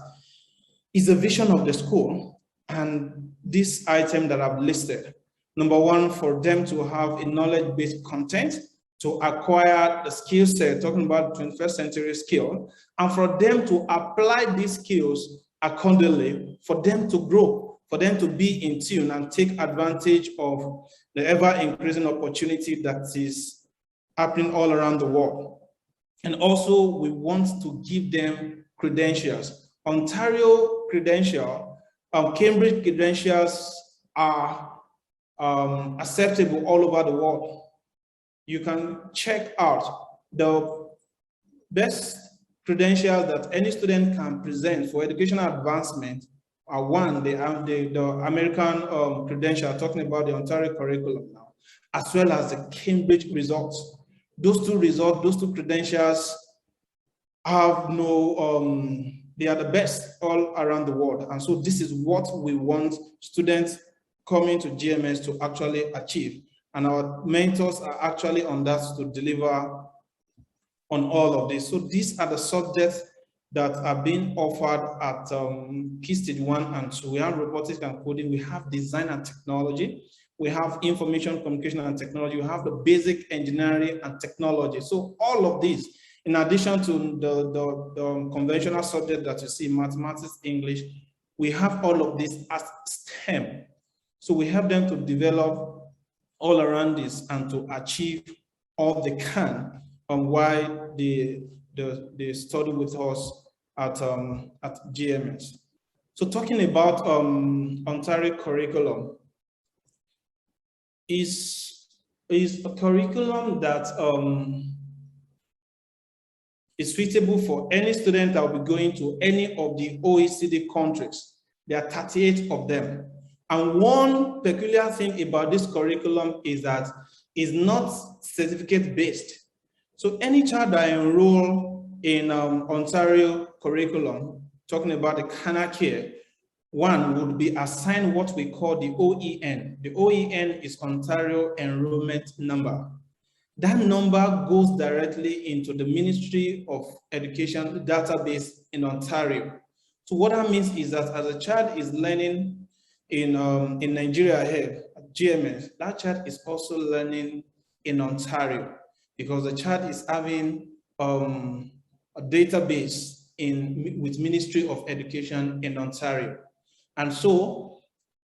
B: is a vision of the school and this item that I've listed. Number one, for them to have a knowledge-based content, to acquire the skill set, talking about 21st century skill, and for them to apply these skills accordingly, for them to grow, for them to be in tune and take advantage of the ever-increasing opportunity that is happening all around the world. And also, we want to give them credentials. Ontario credential, Cambridge credentials are acceptable all over the world. You can check out the best credentials that any student can present for educational advancement. One, they have the American credential, talking about the Ontario curriculum now, as well as the Cambridge results. Those two results, those two credentials have no, they are the best all around the world. And so this is what we want students coming to GMS to actually achieve. And our mentors are actually on that to deliver on all of this. So these are the subjects that are being offered at Key Stage 1 and 2. We have robotics and coding, we have design and technology, we have information, communication and technology, we have the basic engineering and technology. So all of these, in addition to the conventional subject that you see, mathematics, English, we have all of this as STEM. So we help them to develop all around this and to achieve all they can while they study with us at GMS. So talking about Ontario curriculum is a curriculum that is suitable for any student that will be going to any of the OECD countries. There are 38 of them. And one peculiar thing about this curriculum is that it's not certificate-based. So any child that enroll in Ontario curriculum, talking about the Canacare, one would be assigned what we call the OEN. The OEN is Ontario Enrollment Number. that number goes directly into the Ministry of Education database in Ontario. So what that means is that as a child is learning in Nigeria here, at GMS, that child is also learning in Ontario because the child is having a database with Ministry of Education in Ontario. And so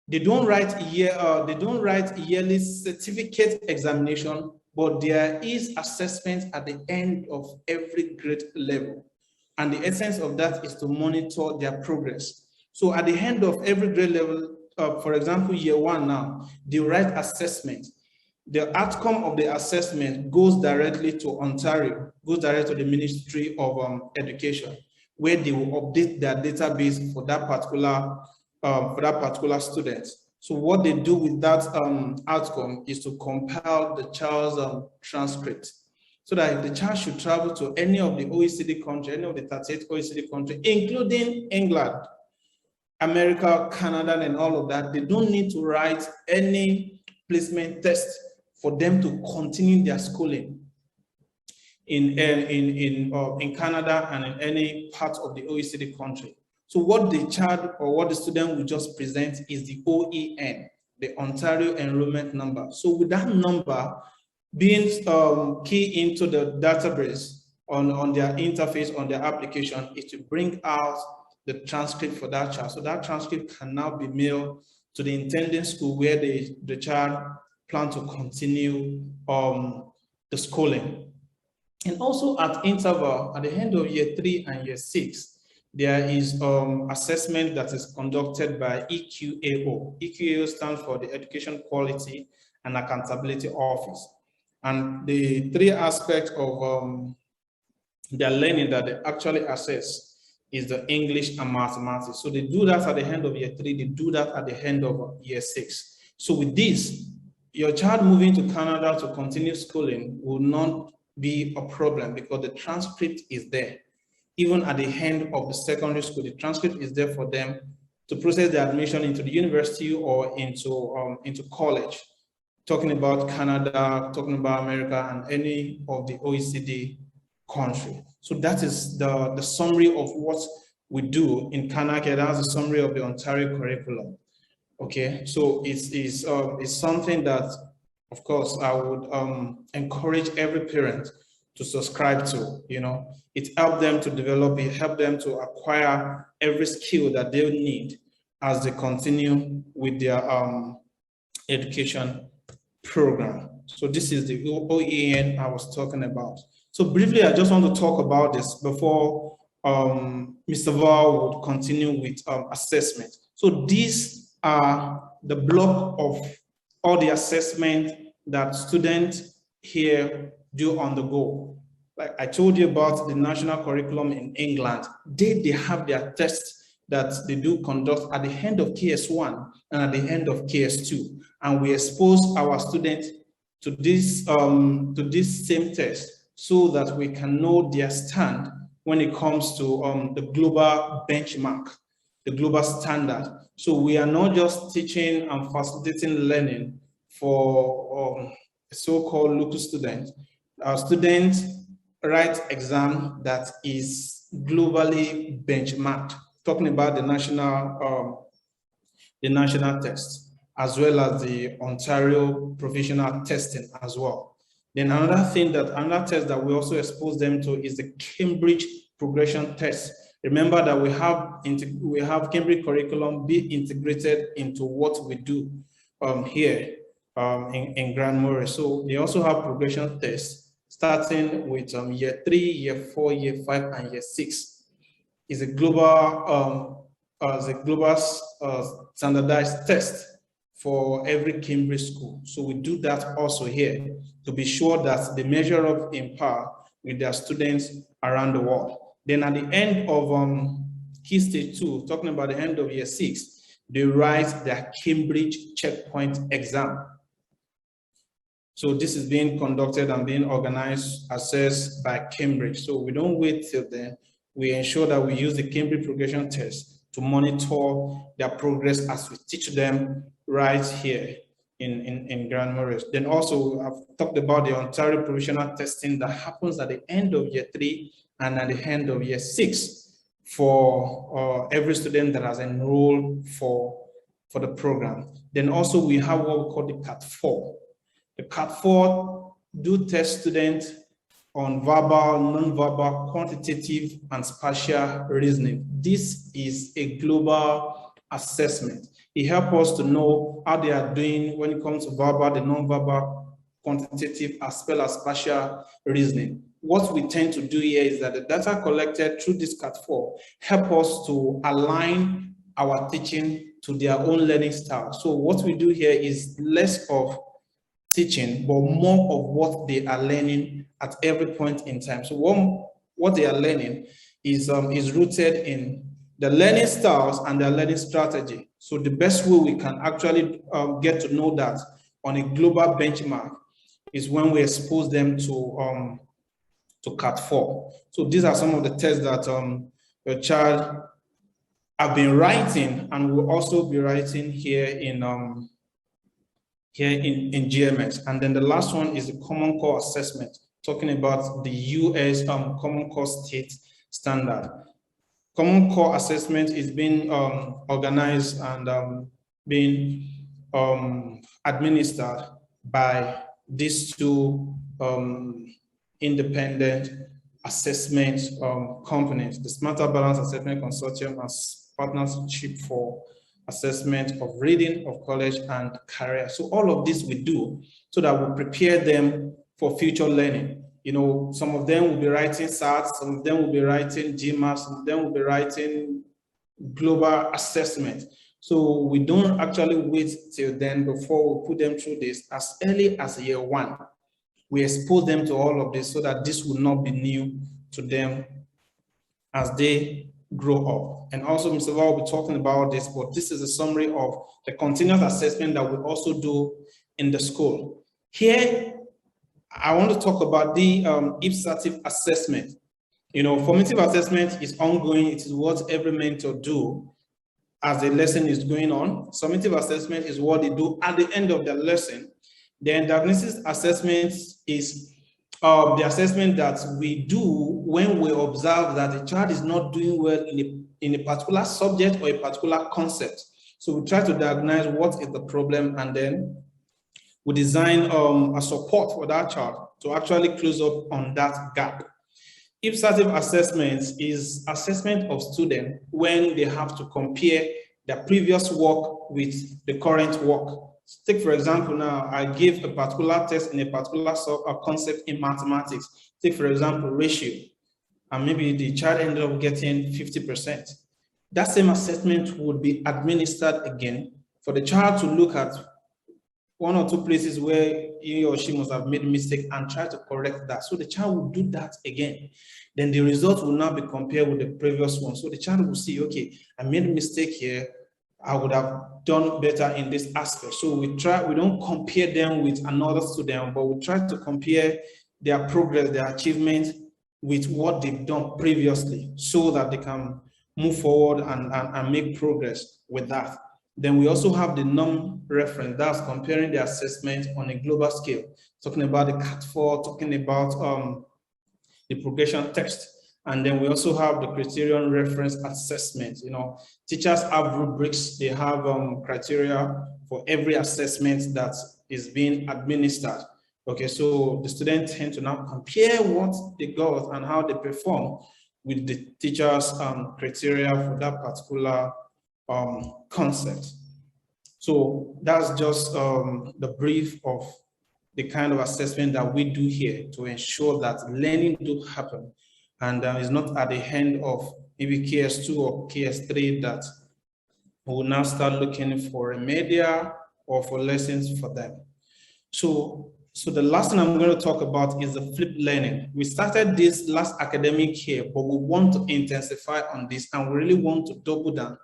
B: they don't write yearly certificate examination, but there is assessment at the end of every grade level. And the essence of that is to monitor their progress. So at the end of every grade level, for example, year 1 now, they write assessment. The outcome of the assessment goes directly to Ontario, goes directly to the Ministry of Education, where they will update their database for that particular student. So what they do with that outcome is to compile the child's transcript, so that if the child should travel to any of the OECD countries, any of the 38 OECD countries, including England, America, Canada, and all of that, they don't need to write any placement test for them to continue their schooling in Canada and in any part of the OECD country. So what the child or what the student will just present is the OEN, the Ontario Enrollment Number. So with that number being key into the database on their interface, on their application, is to bring out the transcript for that child. So that transcript can now be mailed to the intending school where the child plan to continue the schooling. And also at interval, at the end of year 3 and year 6, there is assessment that is conducted by EQAO. EQAO stands for the Education Quality and Accountability Office. And the 3 aspects of their learning that they actually assess is the English and mathematics. So they do that at the end of year 3, they do that at the end of year 6. So with this, your child moving to Canada to continue schooling will not be a problem because the transcript is there. Even at the end of the secondary school, the transcript is there for them to process the admission into the university or into college. Talking about Canada, talking about America, and any of the OECD country. So that is the summary of what we do in Canada. That's a summary of the Ontario curriculum. Okay, so it's something that, of course, I would encourage every parent to subscribe to. You know, it helps them to develop, it helps them to acquire every skill that they need as they continue with their education program. So this is the OEN I was talking about. So briefly, I just want to talk about this before Mr. Val would continue with assessment. So these are the block of all the assessment that students here do on the go. Like I told you about the national curriculum in England, they have their tests that they do conduct at the end of KS1 and at the end of KS2. And we expose our students to this same test so that we can know their stand when it comes to the global benchmark, the global standard. So we are not just teaching and facilitating learning for so-called local students. Our students write exam that is globally benchmarked, talking about the national test, as well as the Ontario provisional testing as well. Then another test that we also expose them to is the Cambridge progression test. Remember that we have Cambridge curriculum be integrated into what we do here in Grand Maurice. So they also have progression tests starting with year 3, year 4, year 5, and year 6. Is a global standardized test for every Cambridge school. So we do that also here to be sure that they measure up in par with their students around the world. Then at the end of Key Stage 2, talking about the end of year 6, they write their Cambridge checkpoint exam. So this is being conducted and being organized, assessed by Cambridge. So we don't wait till then. We ensure that we use the Cambridge progression test to monitor their progress as we teach them right here in granular. Then also I've talked about the Ontario provisional testing that happens at the end of year 3 and at the end of year 6 for every student that has enrolled for the program. Then also we have what we call the CAT4. The CAT4 do test students on verbal, non-verbal, quantitative, and spatial reasoning. This is a global assessment. It helps us to know how they are doing when it comes to verbal, the non-verbal, quantitative, as well as spatial reasoning. What we tend to do here is that the data collected through this CAT4 help us to align our teaching to their own learning style. So what we do here is less of teaching, but more of what they are learning at every point in time. So what they are learning is rooted in the learning styles and their learning strategy. So the best way we can actually get to know that on a global benchmark is when we expose them to CAT4. So these are some of the tests that your child have been writing and will also be writing here in GMS. And then the last one is the Common Core Assessment, talking about the US Common Core State Standard. Common Core Assessment is being organized and being administered by these two independent assessment companies, the Smarter Balance Assessment Consortium and Partnership for Assessment of Reading, of College, and Career. So all of this we do so that we prepare them for future learning. You know, some of them will be writing SAT, some of them will be writing GMS, some of them will be writing global assessment. So we don't actually wait till then before we put them through this. As early as year 1, we expose them to all of this so that this will not be new to them as they grow up. And also, Mr. Val will be talking about this, but this is a summary of the continuous assessment that we also do in the school. Here, I want to talk about the ipsative assessment. You know, formative assessment is ongoing. It is what every mentor do as the lesson is going on. Summative assessment is what they do at the end of the lesson. Then diagnosis assessment is the assessment that we do when we observe that the child is not doing well in a particular subject or a particular concept. So we try to diagnose what is the problem, and then we design a support for that child to actually close up on that gap. Ipsative assessment is assessment of students when they have to compare their previous work with the current work. Take, for example, now I give a particular test in a particular concept in mathematics. Take, for example, ratio, and maybe the child ended up getting 50%. That same assessment would be administered again for the child to look at 1 or 2 places where he or she must have made a mistake and try to correct that. So the child will do that again. Then the result will now be compared with the previous one. So the child will see, okay, I made a mistake here. I would have done better in this aspect. So we don't compare them with another student, but we try to compare their progress, their achievement with what they've done previously so that they can move forward and make progress with that. Then we also have the non-reference, that's comparing the assessment on a global scale, talking about the CAT4, talking about the progression text. And then we also have the criterion reference assessment. You know, teachers have rubrics, they have criteria for every assessment that is being administered. Okay, so the students tend to now compare what they got and how they perform with the teacher's criteria for that particular concept. So that's just the brief of the kind of assessment that we do here to ensure that learning do happen. And it's not at the end of maybe KS2 or KS3 that we will now start looking for remedial or for lessons for them. So the last thing I'm going to talk about is the flipped learning. We started this last academic year, but we want to intensify on this and we really want to double down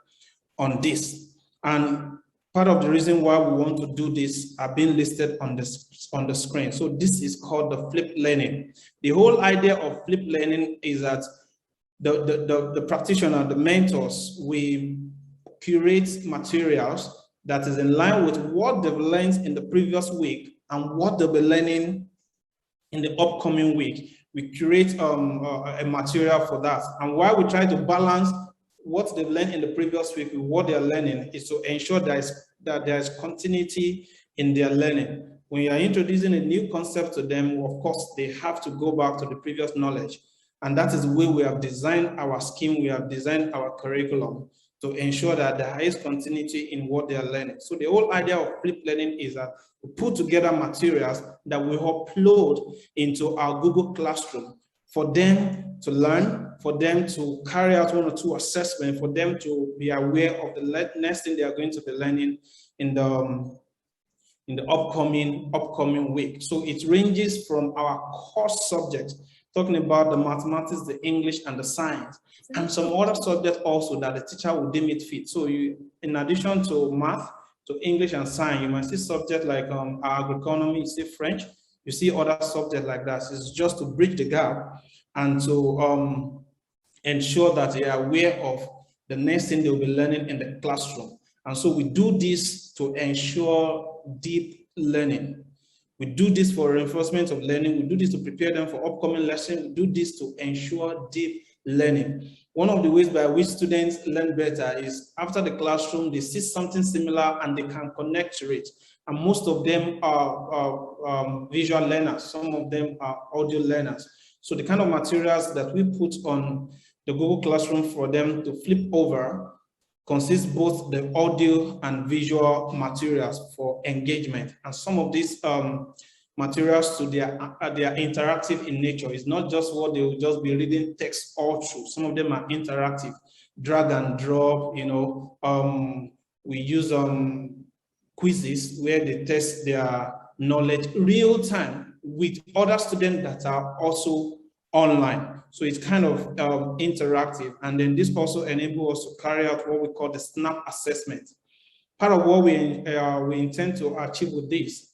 B: on this. And part of the reason why we want to do this are being listed on the screen. So this is called the flipped learning. The whole idea of flipped learning is that the practitioner, the mentors, we curate materials that is in line with what they've learned in the previous week and what they'll be learning in the upcoming week. We create a material for that. And while we try to balance what they've learned in the previous week with what they're learning, is to ensure that there is continuity in their learning. When you are introducing a new concept to them, of course, they have to go back to the previous knowledge. And that is the way we have designed our scheme, we have designed our curriculum to ensure that there is continuity in what they are learning. So the whole idea of flipped learning is that we put together materials that we upload into our Google Classroom for them to learn, for them to carry out 1 or 2 assessments, for them to be aware of the next thing they are going to be learning in the upcoming week. So it ranges from our core subjects, talking about the mathematics, the English, and the science, and some other subjects also that the teacher will deem it fit. So you, in addition to math, to English and science, you might see subjects like agroeconomy, you see French, you see other subjects like that. So it's just to bridge the gap and to ensure that they are aware of the next thing they'll be learning in the classroom. And so we do this to ensure deep learning. We do this for reinforcement of learning. We do this to prepare them for upcoming lessons. We do this to ensure deep learning. One of the ways by which students learn better is after the classroom, they see something similar and they can connect to it. And most of them are visual learners. Some of them are audio learners. So the kind of materials that we put on the Google Classroom for them to flip over consists both the audio and visual materials for engagement. And some of these materials, to they are interactive in nature. It's not just what they will just be reading text all through. Some of them are interactive, drag and drop, you know. We use quizzes where they test their knowledge real time with other students that are also online. So it's kind of interactive. And then this also enables us to carry out what we call the SNAP assessment. Part of what we intend to achieve with this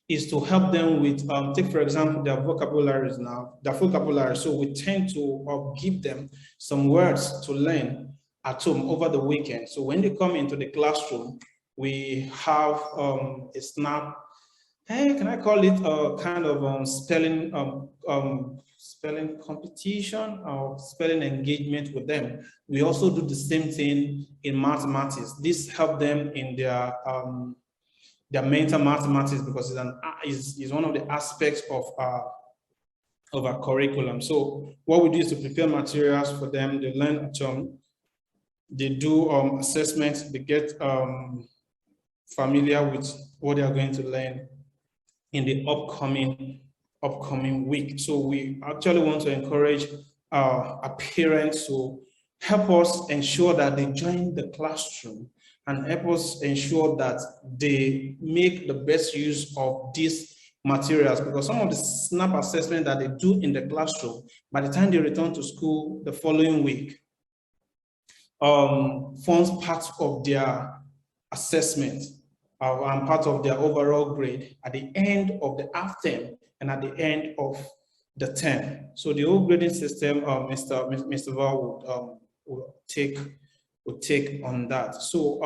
B: is to help them with, take for example, their vocabularies now, their vocabulary. So we tend to give them some words to learn at home over the weekend. So when they come into the classroom, we have a SNAP, can I call it a kind of spelling competition or spelling engagement with them. We also do the same thing in mathematics. This helps them in their mental mathematics because it's one of the aspects of our curriculum. So what we do is to prepare materials for them. They learn at home. They do assessments. They get familiar with what they are going to learn in the upcoming week. So we actually want to encourage our parents to help us ensure that they join the classroom and help us ensure that they make the best use of these materials, because some of the SNAP assessment that they do in the classroom, by the time they return to school the following week, forms part of their assessment and part of their overall grade at the end of the half term and at the end of the term. So the whole grading system, Mr. Val would take on that. So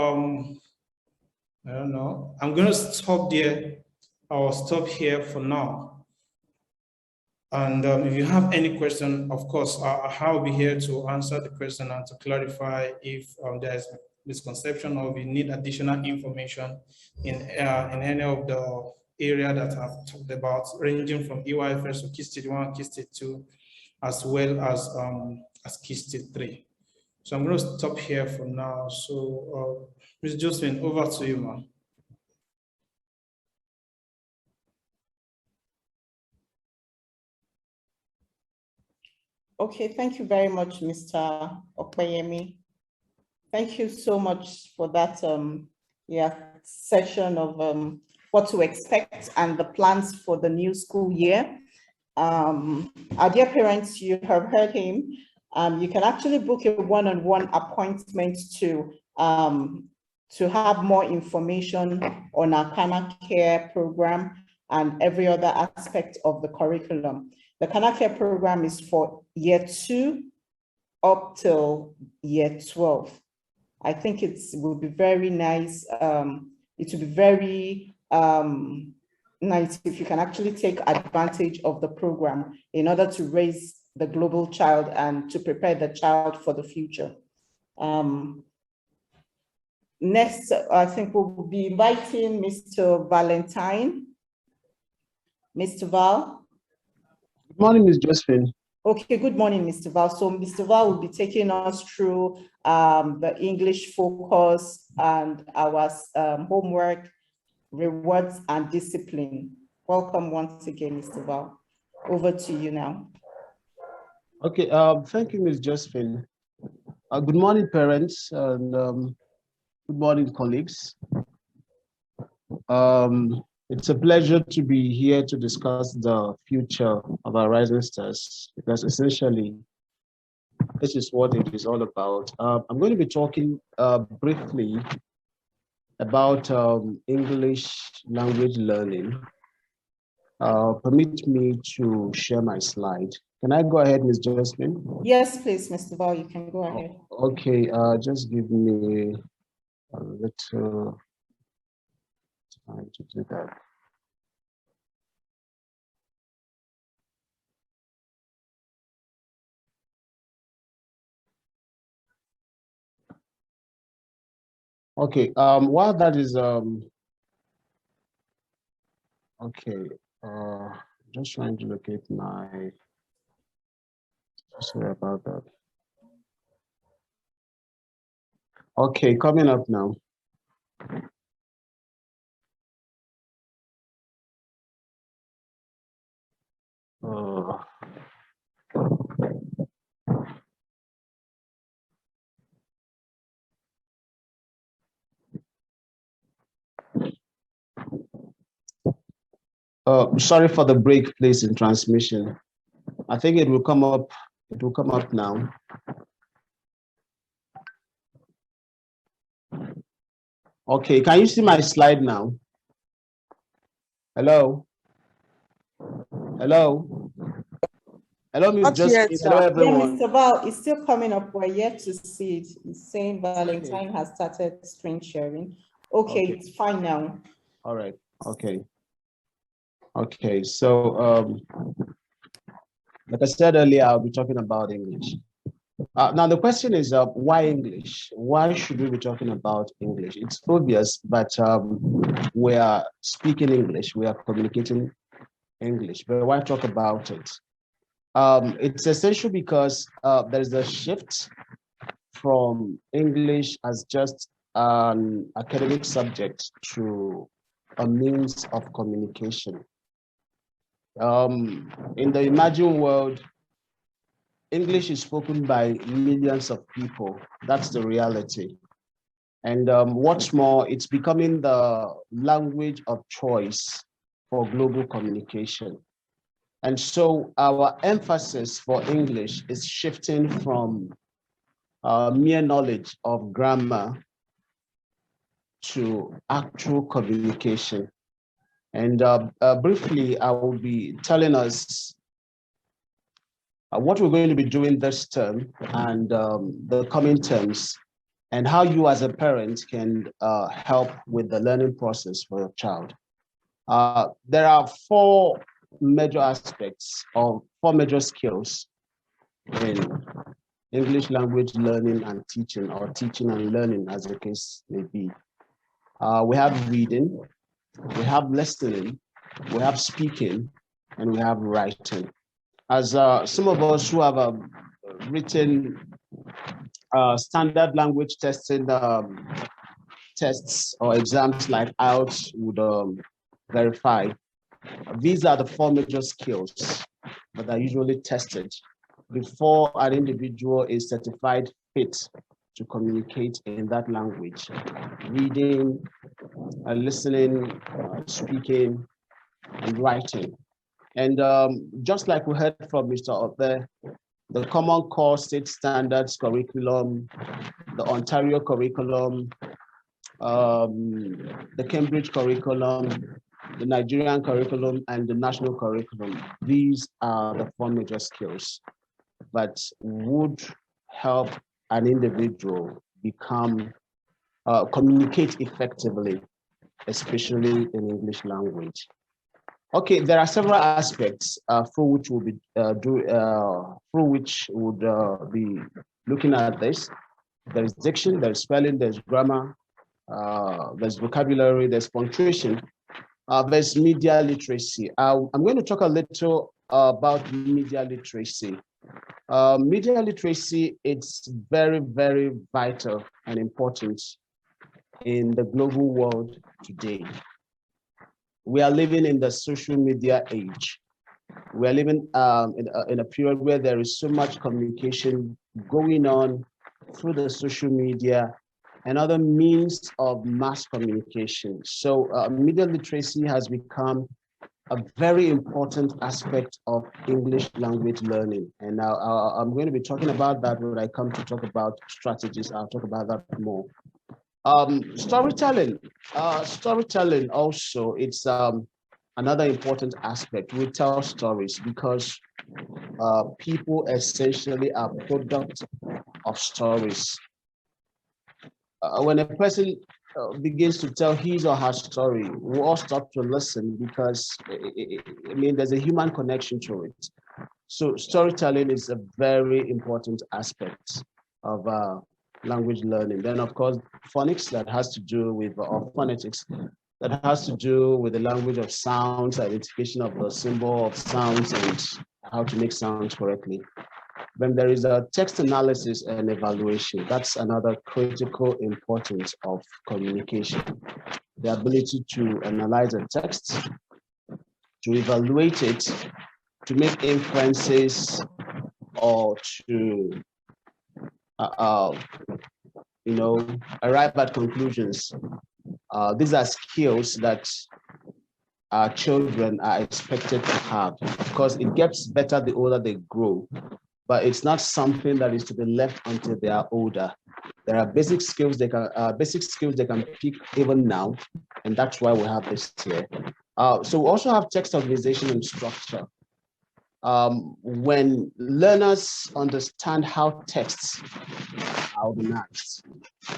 B: I don't know. I'm going to stop there. I'll stop here for now. And if you have any question, of course, I'll be here to answer the question and to clarify if there's misconception or if you need additional information in any of the area that I've talked about, ranging from EYFS to Key Stage 1, Key Stage 2, as well as Key Stage 3. So I'm going to stop here for now. So Ms. Josephine, over to you, ma'am.
A: Okay, thank you very much, Mr. Okoyemi. Thank you so much for that session of what to expect and the plans for the new school year. Our dear parents, you have heard him. You can actually book a one-on-one appointment to have more information on our Kana Care program and every other aspect of the curriculum. The Kana Care program is for year 2 up till year 12. I think it will be very nice. It will be very nice if you can actually take advantage of the program in order to raise the global child and to prepare the child for the future. Next, I think we'll be inviting Mr. Valentine. Mr. Val.
G: Good morning, Ms. Josephine.
A: Okay, good morning, Mr. Val. So Mr. Val will be taking us through the English focus and our homework, rewards, and discipline. Welcome once again, Mr. Val. Over to you now.
G: Okay, thank you, Ms. Josephine. Good morning, parents, and good morning, colleagues. It's a pleasure to be here to discuss the future of our rising stars, because essentially, this is what it is all about. I'm going to be talking briefly about English language learning. Permit me to share my slide. Can I go ahead, Ms. Josephine?
A: Yes, please, Mr. Val, you can go ahead.
G: Okay, just give me a little time to do that. Okay, while that is okay, just trying to locate my, sorry about that. Okay, coming up now. Sorry for the break, please, in transmission. I think it will come up. It will come up now. Okay, can you see my slide now? Hello? Hello? Hello, Ms. Josephine. Hello, everyone.
A: Yeah, Mr. Val, it's still coming up. We're yet to see it. It's saying Valentine has started screen sharing. Okay, it's fine now.
G: All right. Okay. Okay. So, like I said earlier, I'll be talking about English. Now, the question is, why English? Why should we be talking about English? It's obvious, but we are speaking English. We are communicating English, but why talk about it? It's essential because there is a shift from English as just an academic subject to a means of communication. In the imagined world, English is spoken by millions of people. That's the reality. And what's more, it's becoming the language of choice for global communication. And so our emphasis for English is shifting from mere knowledge of grammar to actual communication. And briefly, I will be telling us what we're going to be doing this term and the coming terms, and how you as a parent can help with the learning process for your child. There are four major aspects or four major skills in English language learning and teaching, or teaching and learning as the case may be. We have reading, we have listening, we have speaking, and we have writing. As some of us who have written standard language testing tests or exams like IELTS would verify, these are the four major skills that are usually tested before an individual is certified fit to communicate in that language: reading, listening, speaking, and writing. And just like we heard from Mr. Obe, the Common Core State Standards curriculum, the Ontario curriculum, the Cambridge curriculum, the Nigerian curriculum, and the national curriculum. These are the four major skills that would help an individual become communicate effectively, especially in English language. Okay, there are several aspects through which we'll be be looking at this. There is diction, there's spelling, there's grammar, there's vocabulary, there's punctuation, there's media literacy. I'm going to talk a little about media literacy. Media literacy, it's very, very vital and important in the global world today. We are living in the social media age. We are living in a period where there is so much communication going on through the social media and other means of mass communication. So media literacy has become a very important aspect of English language learning. And now I'm going to be talking about that when I come to talk about strategies. I'll talk about that more. Storytelling also, it's another important aspect. We tell stories because people essentially are product of stories. When a person begins to tell his or her story, we all stop to listen because I mean there's a human connection to it. So storytelling is a very important aspect of language learning. Then of course phonics, that has to do with or phonetics, that has to do with the language of sounds, identification of the symbol of sounds and how to make sounds correctly. Then there is a text analysis and evaluation. That's another critical importance of communication. The ability to analyze a text, to evaluate it, to make inferences, or to arrive at conclusions. These are skills that our children are expected to have because it gets better the older they grow. But it's not something that is to be left until they are older. There are basic skills they can pick even now, and that's why we have this here. So we also have text organization and structure. When learners understand how texts are organized,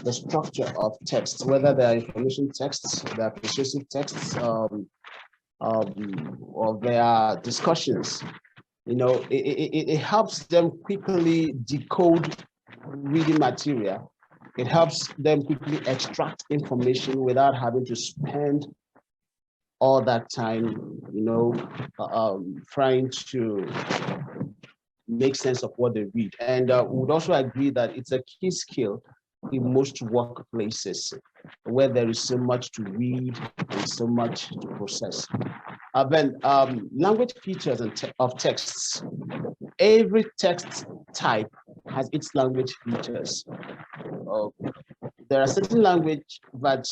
G: the structure of text, whether they are information texts, they are persuasive texts, or they are discussions, it helps them quickly decode reading material. It helps them quickly extract information without having to spend all that time, trying to make sense of what they read. And would also agree that it's a key skill in most workplaces where there is so much to read and so much to process. Then language features of texts. Every text type has its language features. There are certain language that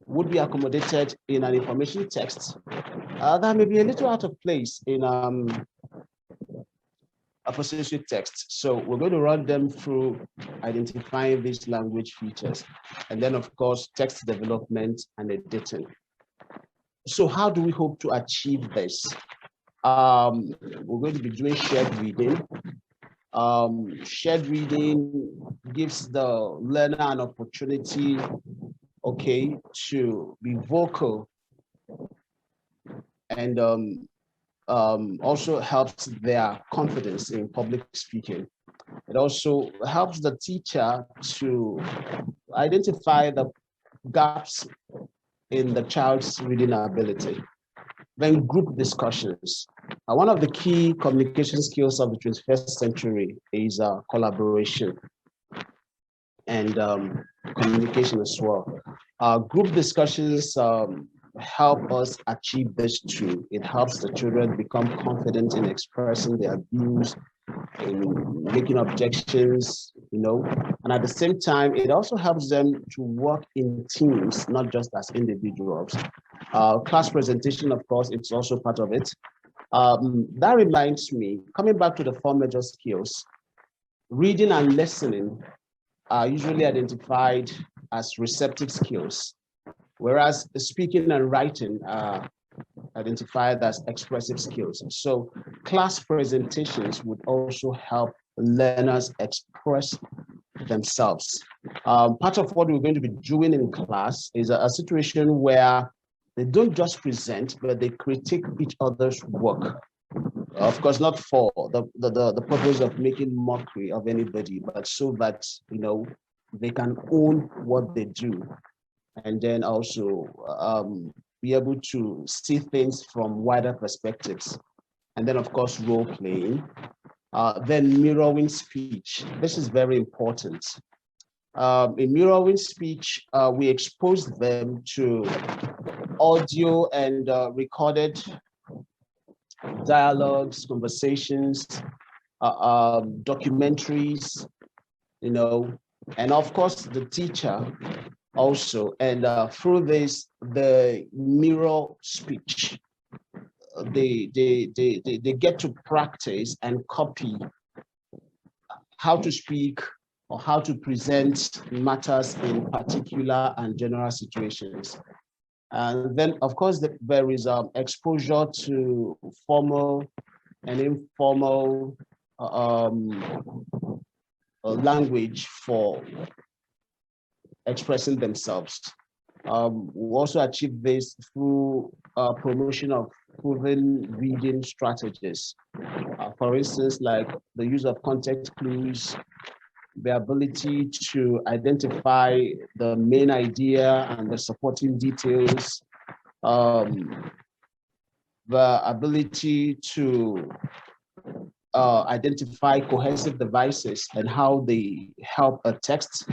G: would be accommodated in an information text that may be a little out of place in a persuasive text. So we're going to run them through identifying these language features. And then of course, text development and editing. So how do we hope to achieve this? We're going to be doing shared reading. Shared reading gives the learner an opportunity, to be vocal and also helps their confidence in public speaking. It also helps the teacher to identify the gaps in the child's reading ability. Then group discussions. One of the key communication skills of the 21st century is collaboration and communication as well. Group discussions help us achieve this too. It helps the children become confident in expressing their views, in making objections, and at the same time, it also helps them to work in teams, not just as individuals. Class presentation, of course, it's also part of it. That reminds me, coming back to the four major skills, reading and listening are usually identified as receptive skills, whereas speaking and writing are identified as expressive skills. So class presentations would also help learners express themselves. Part of what we're going to be doing in class is a situation where they don't just present, but they critique each other's work. Of course, not for the purpose of making mockery of anybody, but so that, you know, they can own what they do, and then also be able to see things from wider perspectives. And then, of course, role playing. Then mirroring speech. This is very important. In mirroring speech, we expose them to audio and recorded dialogues, conversations, documentaries, you know, and of course the teacher also. And through this, the mirror speech, they get to practice and copy how to speak or how to present matters in particular and general situations. And then, of course, there is exposure to formal and informal language for expressing themselves. We also achieve this through promotion of proven reading strategies. For instance, like the use of context clues, the ability to identify the main idea and the supporting details, the ability to identify cohesive devices and how they help a text,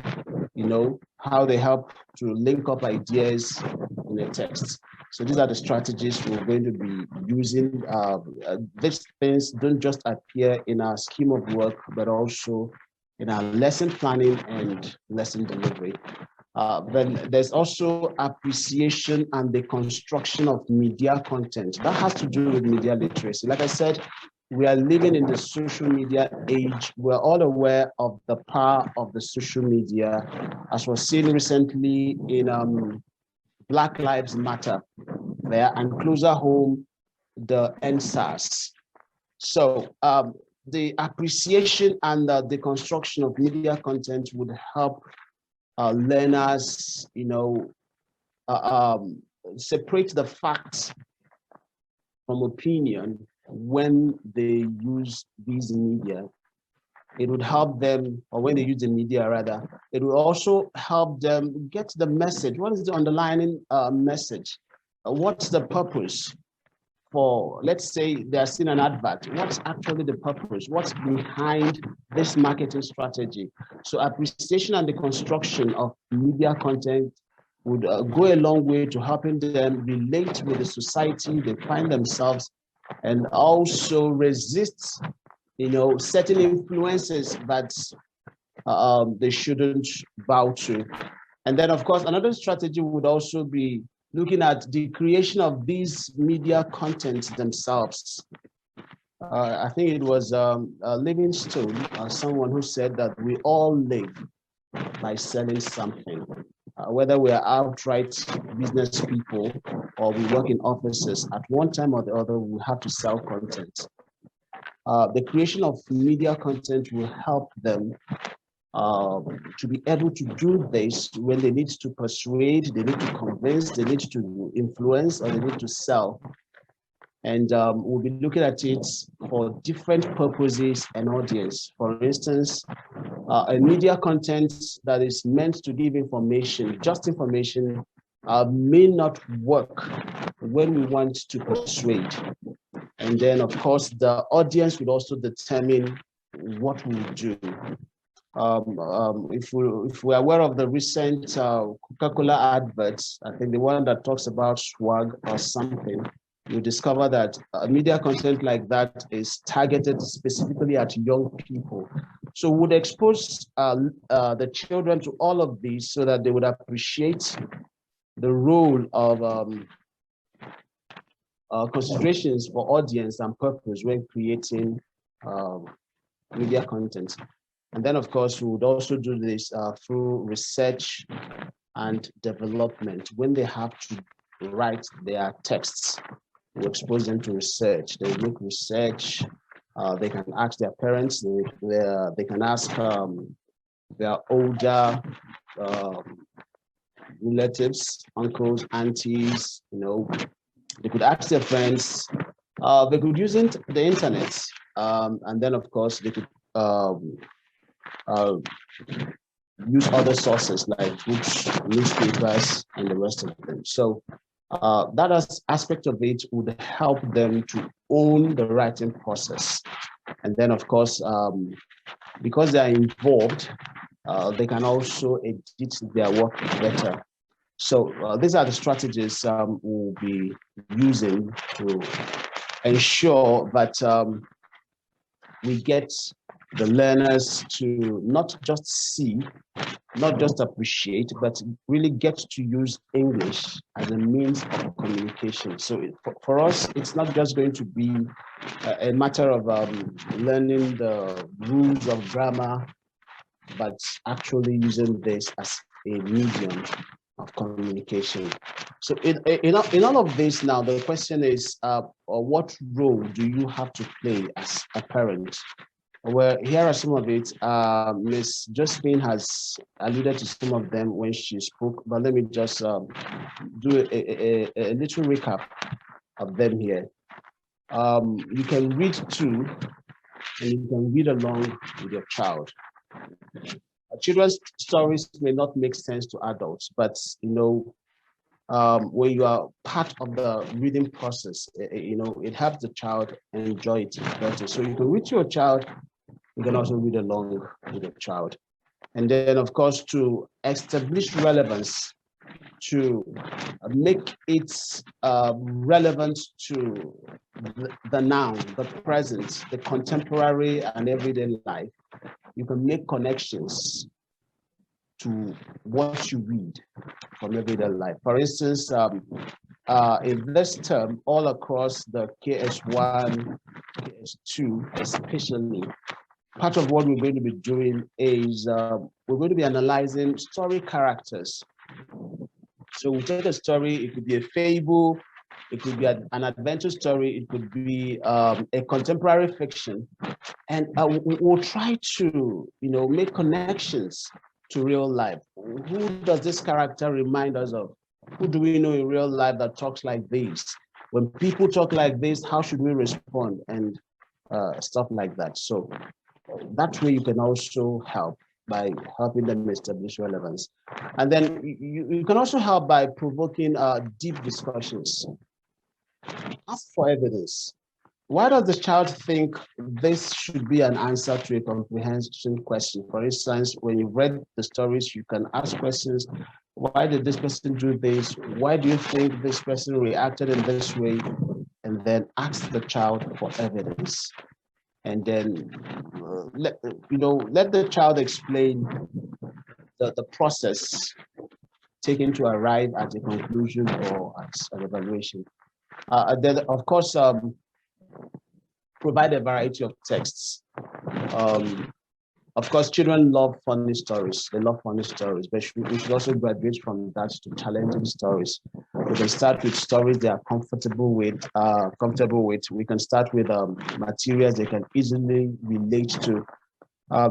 G: you know, how they help to link up ideas in a text. So these are the strategies we're going to be using. These things don't just appear in our scheme of work, but also in our lesson planning and lesson delivery. Then there's also appreciation and the construction of media content. That has to do with media literacy. Like I said, we are living in the social media age. We're all aware of the power of the social media, as was seen recently in Black Lives Matter there, and closer home, the NSAS. So the appreciation and the construction of media content would help learners, you know, separate the facts from opinion when they use these media. It would help them, or when they use the media rather, it will also help them get the message. What is the underlying message? What's the purpose? For, let's say they're seeing an advert, what's actually the purpose? What's behind this marketing strategy? So appreciation and the construction of media content would go a long way to helping them relate with the society they find themselves, and also resist, you know, certain influences that they shouldn't bow to. And then, of course, another strategy would also be looking at the creation of these media contents themselves. I think it was Livingstone, someone who said that we all live by selling something. Whether we are outright business people or we work in offices, at one time or the other, we have to sell content. The creation of media content will help them to be able to do this when they need to persuade, they need to convince, they need to influence, or they need to sell. And we'll be looking at it for different purposes and audience. For instance, a media content that is meant to give information, just information, may not work when we want to persuade. And then, of course, the audience will also determine what we do. If we're aware of the recent Coca-Cola adverts, I think the one that talks about swag or something, you discover that media content like that is targeted specifically at young people. So we would expose the children to all of these so that they would appreciate the role of considerations for audience and purpose when creating media content. And then, of course, we would also do this through research and development. When they have to write their texts, we expose them to research. They make research. They can ask their parents. They can ask their older relatives, uncles, aunties, they could ask their friends. They could use the internet, and then of course they could uh, use other sources like books, newspapers, and the rest of them. So that aspect of it would help them to own the writing process. And then, of course, because they are involved, they can also edit their work better. So these are the strategies we'll be using to ensure that we get the learners to not just see, not just appreciate, but really get to use English as a means of communication. So for us, it's not just going to be a matter of learning the rules of grammar, but actually using this as a medium of communication. So in all of this now, the question is, what role do you have to play as a parent? Well, here are some of it. Ms. Josephine has alluded to some of them when she spoke, but let me just do a little recap of them here. You can read too, and you can read along with your child. Children's stories may not make sense to adults, but when you are part of the reading process, it helps the child enjoy it better. So you can read to your child, you can also read along with your child. And then, of course, to establish relevance, to make it relevant to the now, the present, the contemporary and everyday life, you can make connections to what you read from everyday life. For instance, in this term, all across the KS1, KS2 especially, part of what we're going to be doing is we're going to be analyzing story characters. So we take a story, it could be a fable, it could be an adventure story, it could be a contemporary fiction, and we'll try to make connections to real life. Who does this character remind us of? Who do we know in real life that talks like this? When people talk like this, how should we respond? And stuff like that. So that way you can also help by helping them establish relevance. And then you can also help by provoking deep discussions. Ask for evidence. Why does the child think this should be an answer to a comprehension question? For instance, when you've read the stories, you can ask questions. Why did this person do this? Why do you think this person reacted in this way? And then ask the child for evidence. And then let the child explain the process taken to arrive at a conclusion or at an evaluation. Then, of course, provide a variety of texts. Of course, children love funny stories. They love funny stories, but we should also graduate from that to challenging stories. We can start with stories they are comfortable with. We can start with materials they can easily relate to.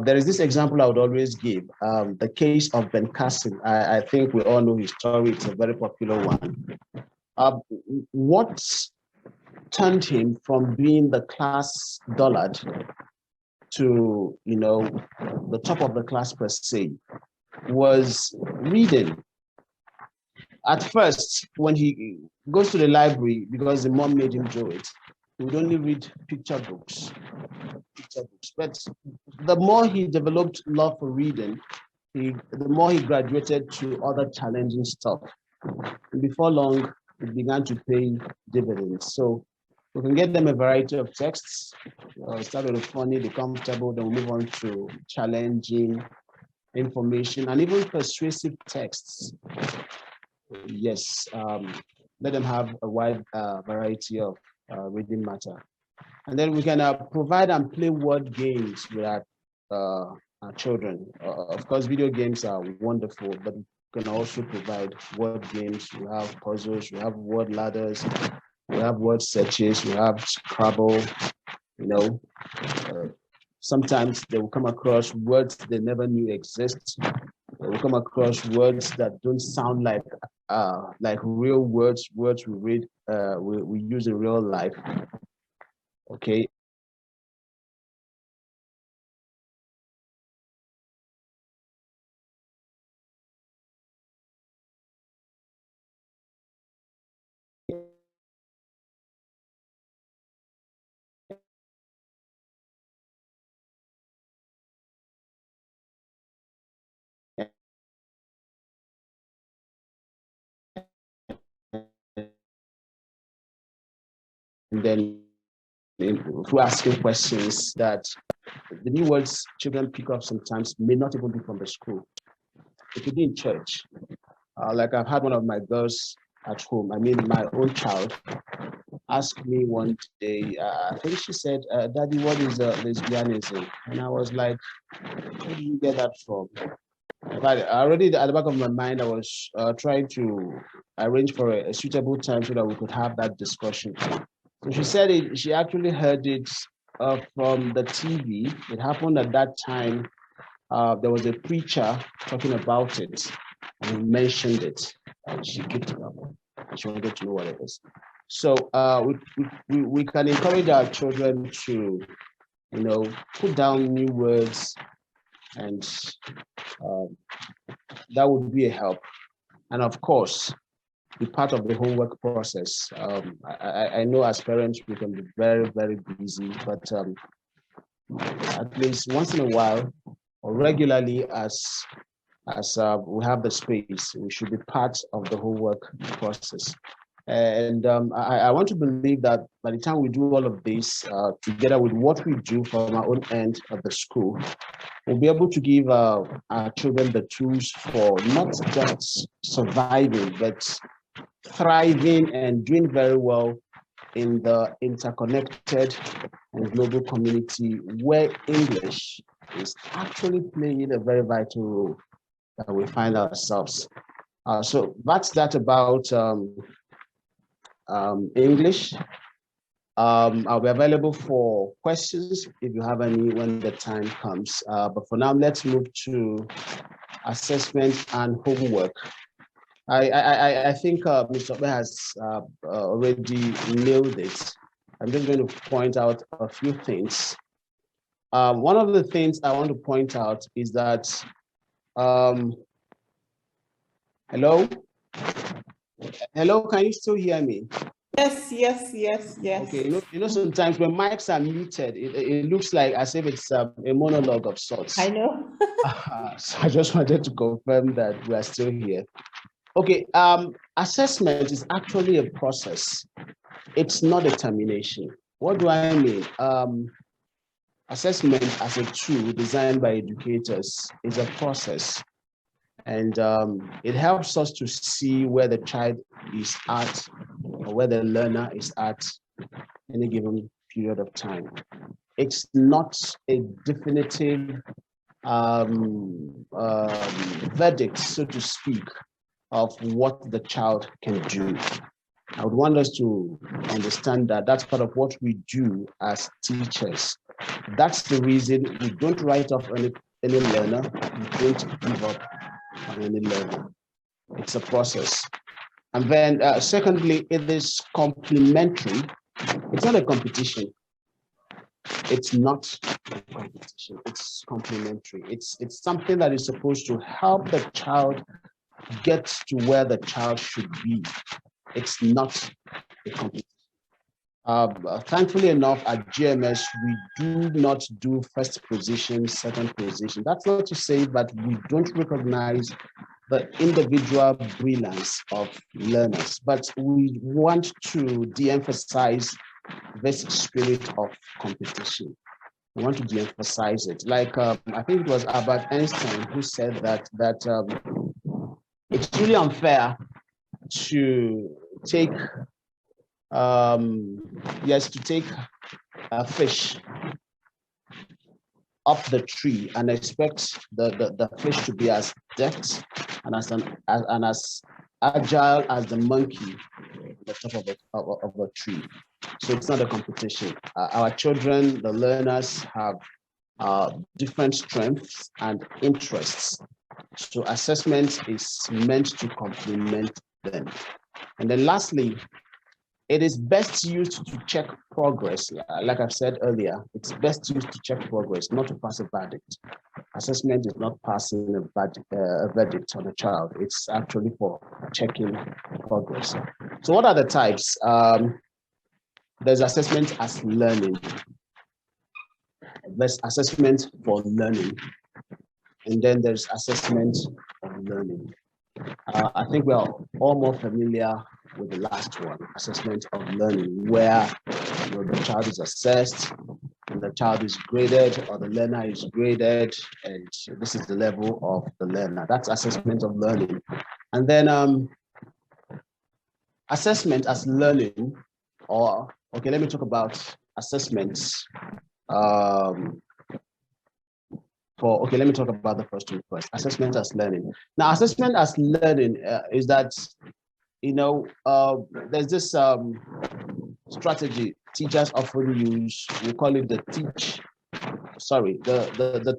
G: There is this example I would always give, the case of Ben Carson. I think we all know his story. It's a very popular one. What turned him from being the class dullard to the top of the class per se was reading. At first, when he goes to the library, because the mom made him do it, he would only read picture books. But the more he developed love for reading, the more he graduated to other challenging stuff. And before long, it began to pay dividends. So we can get them a variety of texts. Start with the funny, the comfortable, then we'll move on to challenging information and even persuasive texts. Yes, let them have a wide variety of reading matter. And then we can provide and play word games with our children. Of course, video games are wonderful, but we can also provide word games. We have puzzles, we have word ladders, we have word searches, we have Scrabble, Sometimes they will come across words they never knew exist. They will come across words that don't sound like real words we read, we use in real life. Okay. And then through asking questions that the new words children pick up sometimes may not even be from the school. It could be in church. Like I've had one of my girls at home, I mean my own child, ask me one day, I think she said, Daddy, what is lesbianism? And I was like, where do you get that from? But already at the back of my mind, I was trying to arrange for a suitable time so that we could have that discussion. So she said she actually heard it from the TV. It happened at that time. There was a preacher talking about it, and he mentioned it, and she picked it up. She wanted to know what it is. So we can encourage our children to, put down new words, and that would be a help. And of course, be part of the homework process. I know as parents we can be very, very busy, but at least once in a while or regularly, as we have the space, we should be part of the homework process. And I want to believe that by the time we do all of this, together with what we do from our own end of the school, we'll be able to give our children the tools for not just surviving, but thriving and doing very well in the interconnected and global community where English is actually playing a very vital role that we find ourselves. So that's that about English. I'll be available for questions if you have any when the time comes. But for now, let's move to assessment and homework. I think Mr. Obe has already nailed it. I'm just going to point out a few things. One of the things I want to point out is that, hello? Hello, can you still hear me?
A: Yes.
G: Okay, sometimes when mics are muted, it looks like as if it's a monologue of sorts.
A: I know.
G: So I just wanted to confirm that we are still here. Okay, assessment is actually a process. It's not a termination. What do I mean? Assessment as a tool designed by educators is a process. And it helps us to see where the child is at or where the learner is at in a given period of time. It's not a definitive verdict, so to speak, of what the child can do. I would want us to understand that that's part of what we do as teachers. That's the reason we don't write off any learner, we don't give up on any learner. It's a process. And then secondly, it is complementary. It's not a competition. It's not a competition, it's complementary. It's something that is supposed to help the child get to where the child should be. It's not a competition. Thankfully enough, at GMS, we do not do first position, second position. That's not to say that we don't recognize the individual brilliance of learners, but we want to de-emphasize this spirit of competition. We want to de-emphasize it. Like I think it was Albert Einstein who said that it's really unfair to take a fish up the tree and expect the fish to be as deft and as agile as the monkey at the top of a tree. So it's not a competition. Our children, the learners, have different strengths and interests. So assessment is meant to complement them. And then lastly, it is best used to check progress. Like I've said earlier, it's best used to check progress, not to pass a verdict. Assessment is not passing a verdict on a child. It's actually for checking progress. So what are the types? There's assessment as learning. There's assessment for learning. And then there's assessment of learning. I think we are all more familiar with the last one, assessment of learning, where the child is assessed and the child is graded or the learner is graded, and this is the level of the learner. That's assessment of learning. And then assessment as learning, or okay, let me talk about assessments. Let me talk about the first one first. Assessment as learning. Now, assessment as learning is that, there's this strategy teachers often use. We call it the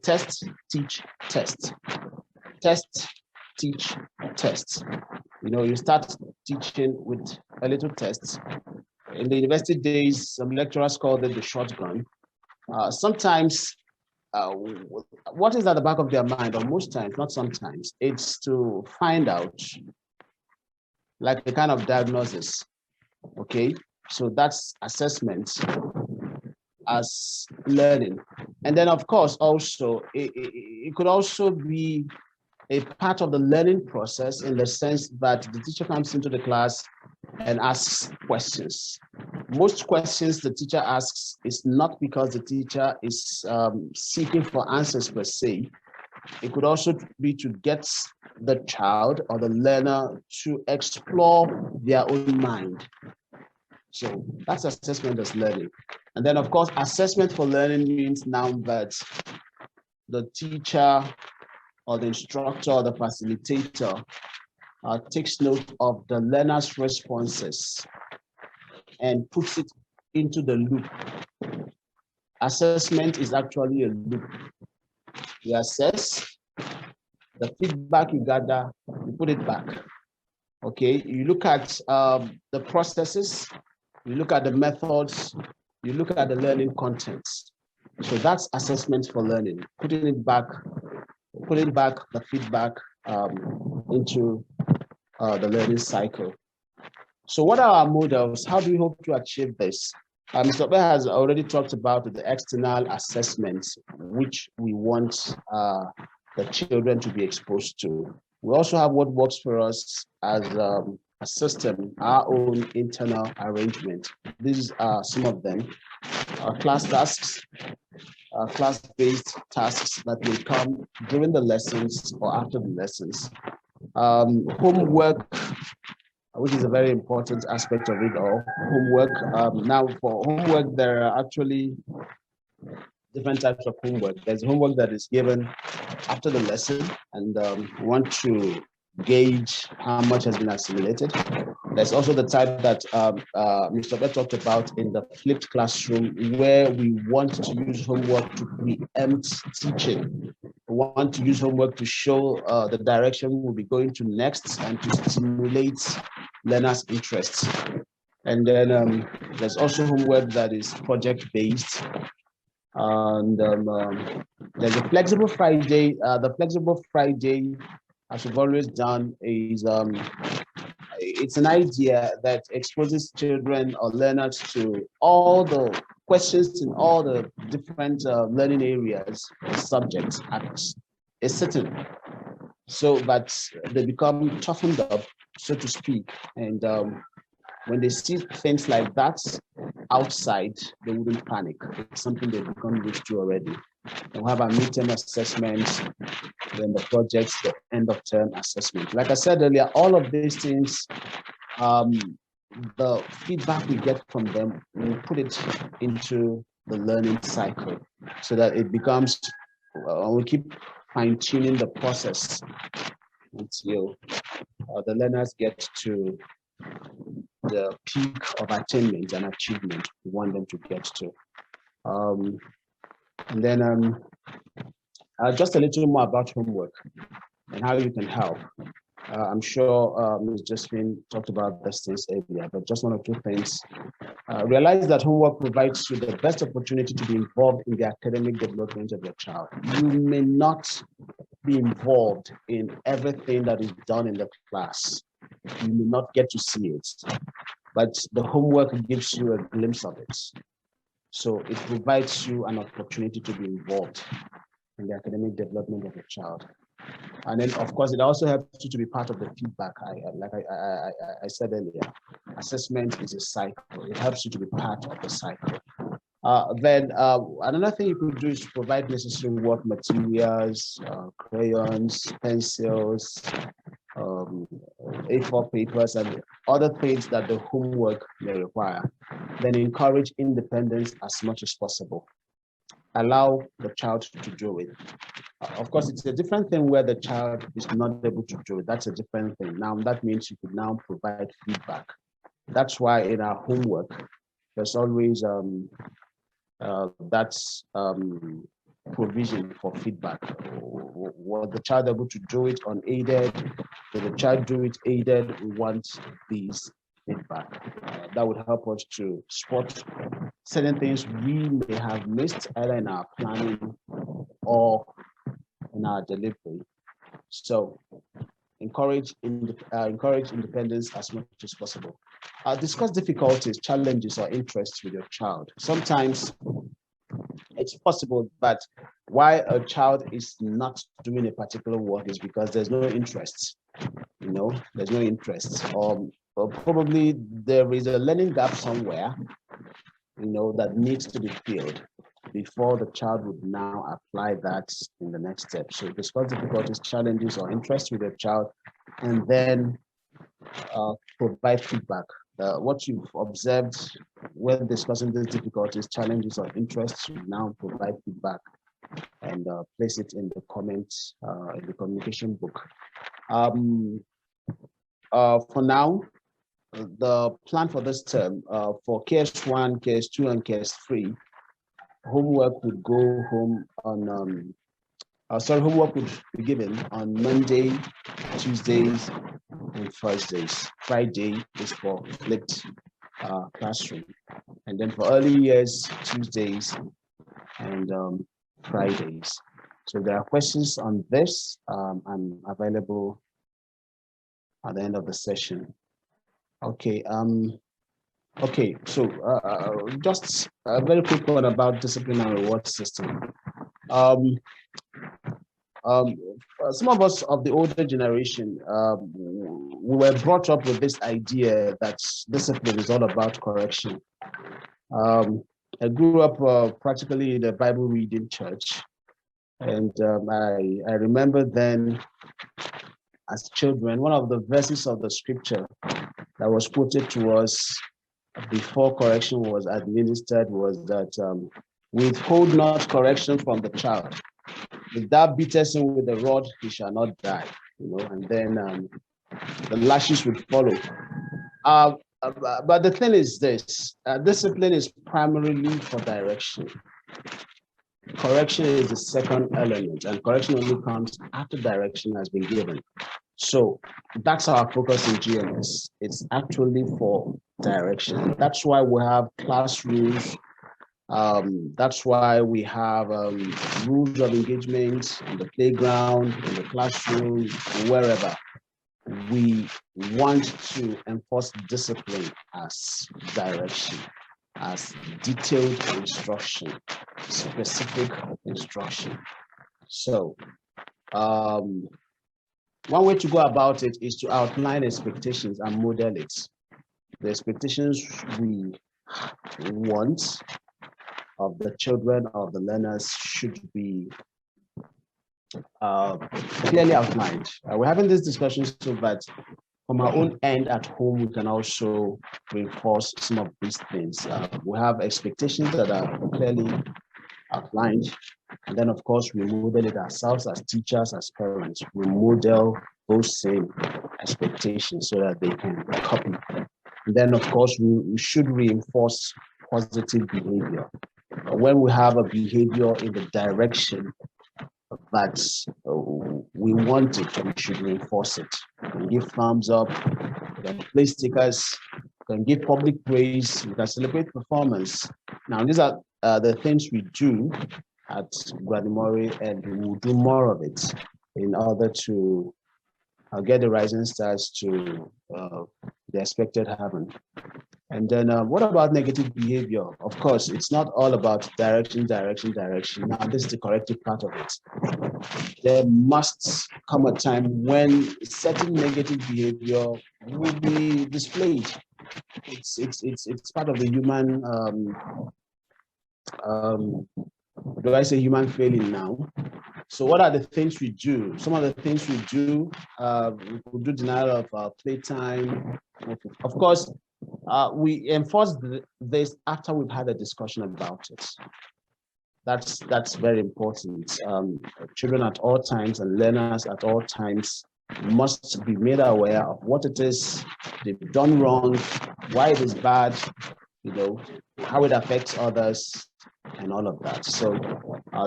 G: test, teach, test. Test, teach, test. You start teaching with a little test. In the university days, some lecturers called it the shotgun. Sometimes, what is at the back of their mind, or most times, not sometimes, it's to find out, like the kind of diagnosis. Okay, so that's assessment as learning. And then, of course, also, it could also be a part of the learning process, in the sense that the teacher comes into the class and asks questions. Most questions the teacher asks is not because the teacher is seeking for answers per se. It could also be to get the child or the learner to explore their own mind. So that's assessment as learning. And then, of course, assessment for learning means now that the teacher or the instructor or the facilitator takes note of the learner's responses and puts it into the loop. Assessment is actually a loop. You assess, the feedback you gather, you put it back. Okay, you look at the processes, you look at the methods, you look at the learning contents. So that's assessment for learning, putting back the feedback into the learning cycle. So what are our models? How do we hope to achieve this? Mr. Obe has already talked about the external assessments, which we want the children to be exposed to. We also have what works for us as a system, our own internal arrangement. These are some of them. Class tasks, class-based tasks that will come during the lessons or after the lessons. Homework, which is a very important aspect of it all. Homework. Now, for homework, there are actually different types of homework. There's homework that is given after the lesson, and we want to gauge how much has been assimilated. There's also the type that Mr. Obe talked about in the flipped classroom, where we want to use homework to preempt teaching. We want to use homework to show the direction we'll be going to next and to stimulate learners' interests. And then there's also homework that is project-based. And there's a flexible Friday. The flexible Friday, as we've always done, is it's an idea that exposes children or learners to all the questions in all the different learning areas, subjects at a sitting, so that they become toughened up, so to speak. And when they see things like that outside, they wouldn't panic. It's something they've become used to already. We'll have our midterm assessments, then the projects, the end of term assessment. Like I said earlier, all of these things, the feedback we get from them, we put it into the learning cycle so that it becomes, we keep fine-tuning the process until the learners get to the peak of attainment and achievement we want them to get to. And then Just a little more about homework and how you can help. I'm sure Ms. Josephine talked about these things earlier, but just one or two things. Realize that homework provides you the best opportunity to be involved in the academic development of your child. You may not be involved in everything that is done in the class. You may not get to see it, but the homework gives you a glimpse of it. So it provides you an opportunity to be involved in the academic development of your child. And then, of course, it also helps you to be part of the feedback. Like I said earlier, assessment is a cycle. It helps you to be part of the cycle. Then another thing you could do is provide necessary work materials, crayons, pencils, A4 papers, and other things that the homework may require. Then encourage independence as much as possible. Allow the child to do it. Of course, it's a different thing where the child is not able to do it. That's a different thing. Now, that means you could now provide feedback. That's why in our homework, there's always provision for feedback. Was the child able to do it unaided? Did the child do it aided? We want these feedback. That would help us to spot certain things we may have missed either in our planning or in our delivery. So encourage independence as much as possible. Discuss difficulties, challenges, or interests with your child. Sometimes it's possible that why a child is not doing a particular work is because there's no interest. There's no interest, or probably there is a learning gap somewhere, that needs to be filled before the child would now apply that in the next step. So discuss difficulties, challenges, or interests with your child, and then provide feedback. What you've observed when discussing these difficulties, challenges, or interests, you now provide feedback and place it in the comments in the communication book. For now, the plan for this term for KS1, KS2, and KS3, homework would go home on homework would be given on Monday, Tuesdays, and Thursdays. Friday is for flipped classroom. And then for early years, Tuesdays and Fridays. So if there are questions on this, I'm available at the end of the session. Okay. Okay, so just a very quick one about discipline and reward system. Some of us of the older generation, we were brought up with this idea that discipline is all about correction. I grew up practically in a Bible reading church, and I remember then, as children, one of the verses of the scripture that was quoted to us before correction was administered was that withhold not correction from the child. If thou beatest him with the rod, he shall not die. And then the lashes would follow. But the thing is this: discipline is primarily for direction. Correction is the second element, and correction only comes after direction has been given. So that's our focus in GMS. It's actually for direction. That's why we have class rules. That's why we have rules of engagement in the playground, in the classroom, wherever. We want to enforce discipline as direction, as detailed instruction, specific instruction. So one way to go about it is to outline expectations and model it. The expectations we want of the children, of the learners, should be clearly outlined. We're having this discussion so that from our own end at home, we can also reinforce some of these things. We have expectations that are clearly outlined. And then, of course, we model it ourselves as teachers, as parents. We model those same expectations so that they can copy. And then, of course, we should reinforce positive behavior. when we have a behavior in the direction that we want it, we should reinforce it. We can give thumbs up, we can place stickers, we can give public praise, we can celebrate performance. Now, these are the things we do at Gradimori, and we'll do more of it in order to get the rising stars to the expected heaven. And then what about negative behavior? Of course, it's not all about direction. Now, this is the corrective part of it. There must come a time when certain negative behavior will be displayed. It's part of the human, do I say human failing now? So what are the things we do? Some of the things we do, we could do denial of playtime. Of course, we enforce this after we've had a discussion about it. That's very important. Children at all times and learners at all times must be made aware of what it is they've done wrong, why it is bad, how it affects others, and all of that. So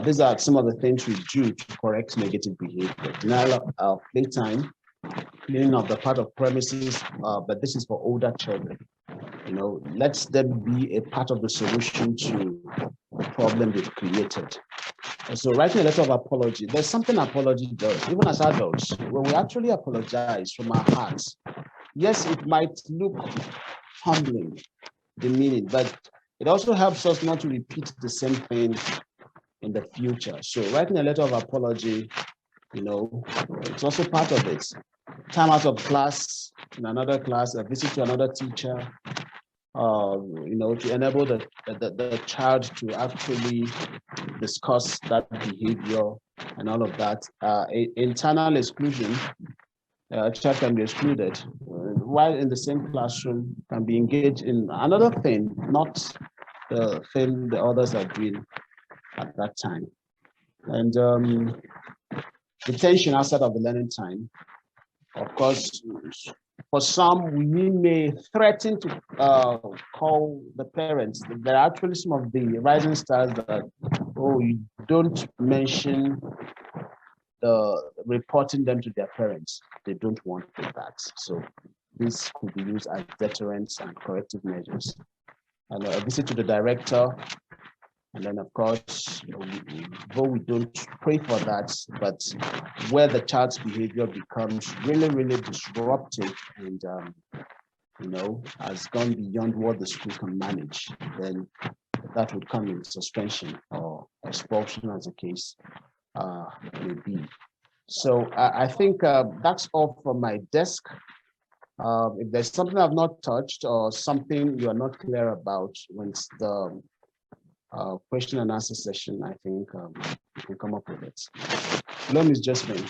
G: these are some of the things we do to correct negative behavior. Denial of playtime, cleaning of the part of premises, but this is for older children. Let them be a part of the solution to the problem they've created. And so writing a letter of apology, there's something apology does, even as adults, when we actually apologize from our hearts. Yes, it might look humbling, the meaning, but it also helps us not to repeat the same thing in the future. So writing a letter of apology, it's also part of it. Time out of class, in another class, a visit to another teacher, to enable the child to actually discuss that behavior and all of that. Internal exclusion, a child can be excluded while in the same classroom, can be engaged in another thing, not the thing the others are doing at that time. And detention outside of the learning time. Of course, for some, we may threaten to call the parents. There are actually some of the rising stars that, you don't mention reporting them to their parents. They don't want that. So this could be used as deterrents and corrective measures. And a visit to the director. And then, of course, though we don't pray for that, but where the child's behavior becomes really, really disruptive and, has gone beyond what the school can manage, then that would come in suspension or expulsion, as the case may be. So I think that's all from my desk. If there's something I've not touched or something you are not clear about when it's the question and answer session, I think you can come up with it. Hello, Ms. Josephine.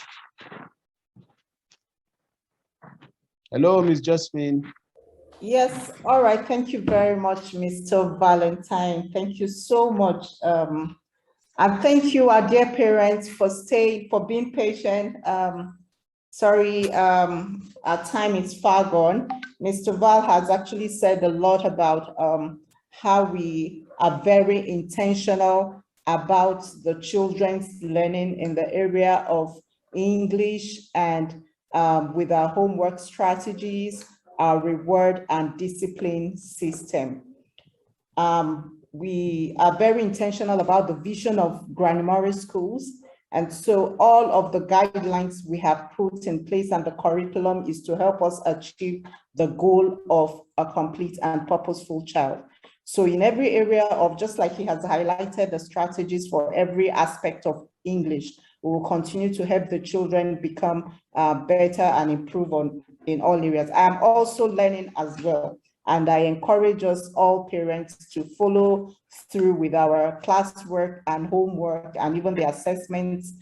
G: Hello, Ms. Josephine.
A: Yes, all right. Thank you very much, Mr. Valentine. Thank you so much. And thank you, our dear parents, for being patient. Sorry, our time is far gone. Mr. Val has actually said a lot about how we are very intentional about the children's learning in the area of English and with our homework strategies, our reward and discipline system. We are very intentional about the vision of Granimori schools. And so all of the guidelines we have put in place and the curriculum is to help us achieve the goal of a complete and purposeful child. So in every area of, just like he has highlighted the strategies for every aspect of English, we will continue to help the children become better and improve in all areas. I am also learning as well. And I encourage us all parents to follow through with our classwork and homework and even the assessments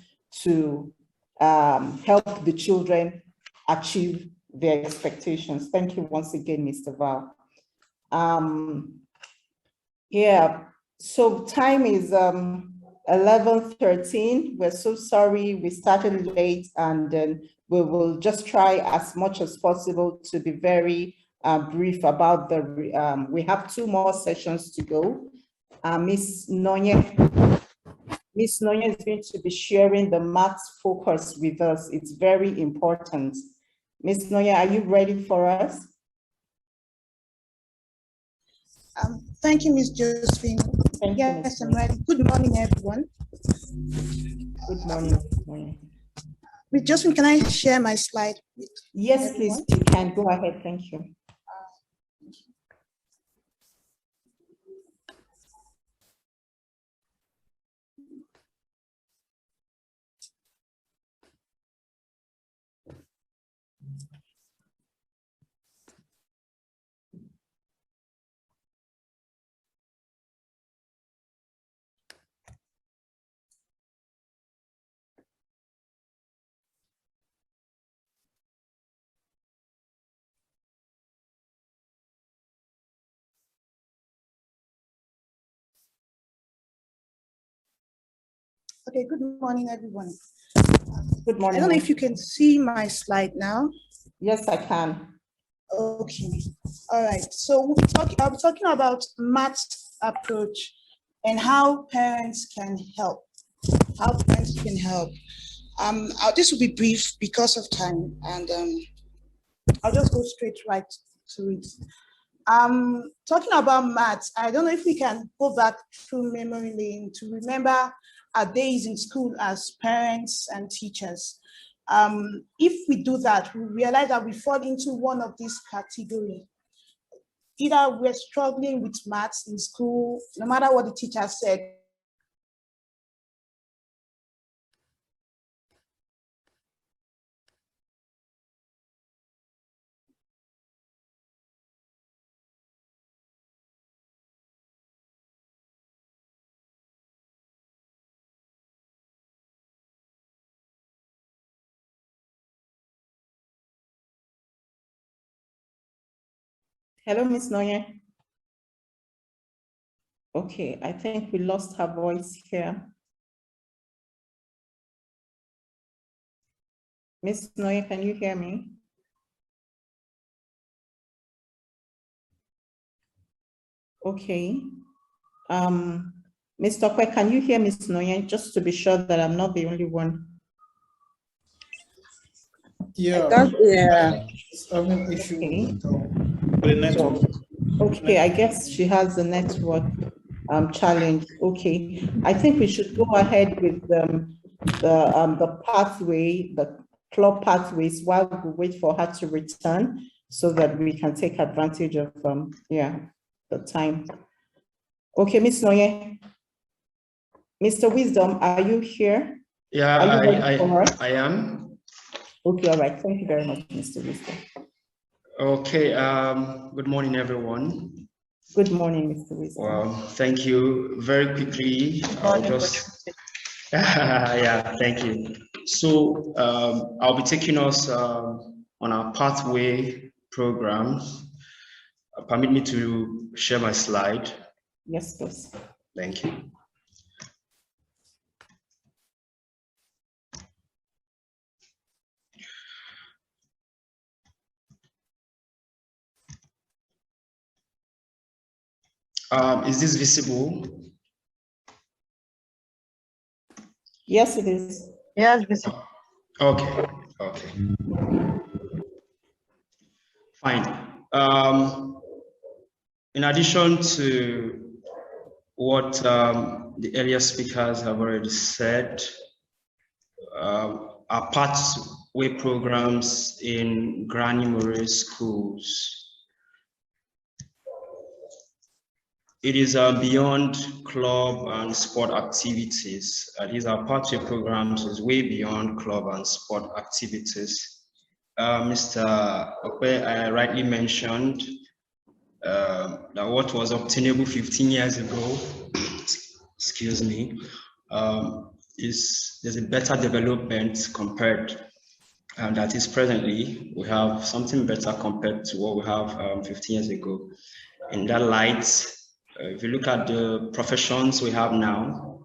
A: to help the children achieve their expectations. Thank you once again, Mr. Val. Yeah, so time is 11:13. We're so sorry we started late, and then we will just try as much as possible to be very brief about we have 2 more sessions to go. Miss Nonye. Miss Nonye is going to be sharing the maths focus with us. It's very important. Miss Nonye, are you ready for us?
J: Thank you, Ms. Josephine. Yes, I'm ready. Good morning, everyone.
A: Good morning.
J: Ms. Josephine, can I share my slide?
A: Yes, everyone? Please, you can. Go ahead. Thank you.
J: Okay, good morning, everyone.
A: Good morning.
J: I don't know if you can see my slide now.
A: Yes, I can.
J: Okay, all right. So I'll be talking about maths approach and how parents can help. This will be brief because of time, and I'll just go straight right to it. Talking about maths, I don't know if we can go back through memory lane to remember our days in school as parents and teachers. If we do that, we realize that we fall into one of these categories. Either we're struggling with maths in school, no matter what the teacher said.
A: Hello, Miss Noye. Okay, I think we lost her voice here. Miss Noye, can you hear me? Okay. Mr. Kwe, can you hear Miss Noye, just to be sure that I'm not the only one?
B: Yeah. Having issue with the network.
A: Okay, I guess she has the network challenge. Okay, I think we should go ahead with the pathway, the club pathways, while we wait for her to return, so that we can take advantage of the time. Okay, Miss Noye. Mr. Wisdom, are you here?
C: Yeah, I am.
A: Okay, all right. Thank you very much, Mr. Wisdom.
C: Okay, good morning, everyone.
A: Good morning, Mr. Wisdom.
C: Well, thank you. Very quickly, I'll just, yeah, thank you. So I'll be taking us on our pathway programs. Permit me to share my slide.
A: Yes, please.
C: Thank you. Is this visible?
A: Yes, it is.
D: Yes, visible.
C: Okay, okay. Fine. In addition to what the earlier speakers have already said, our pathway programs in Granny Murray schools. It is beyond club and sport activities. These are pathway programs is way beyond club and sport activities. Mr. Okwe rightly mentioned that what was obtainable 15 years ago, excuse me, there's a better development compared, and that is presently we have something better compared to what we have 15 years ago. In that light, if you look at the professions we have now,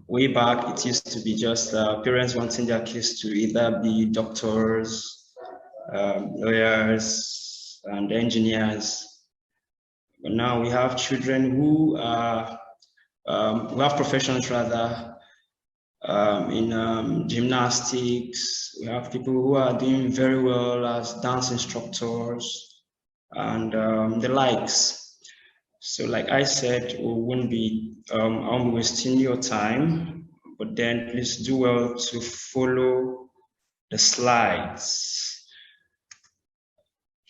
C: way back it used to be just parents wanting their kids to either be doctors, lawyers, and engineers. But now we have children who are, we have professions rather, in gymnastics. We have people who are doing very well as dance instructors and the likes. So like I said, we won't be, I won't be wasting your time, but then please do well to follow the slides.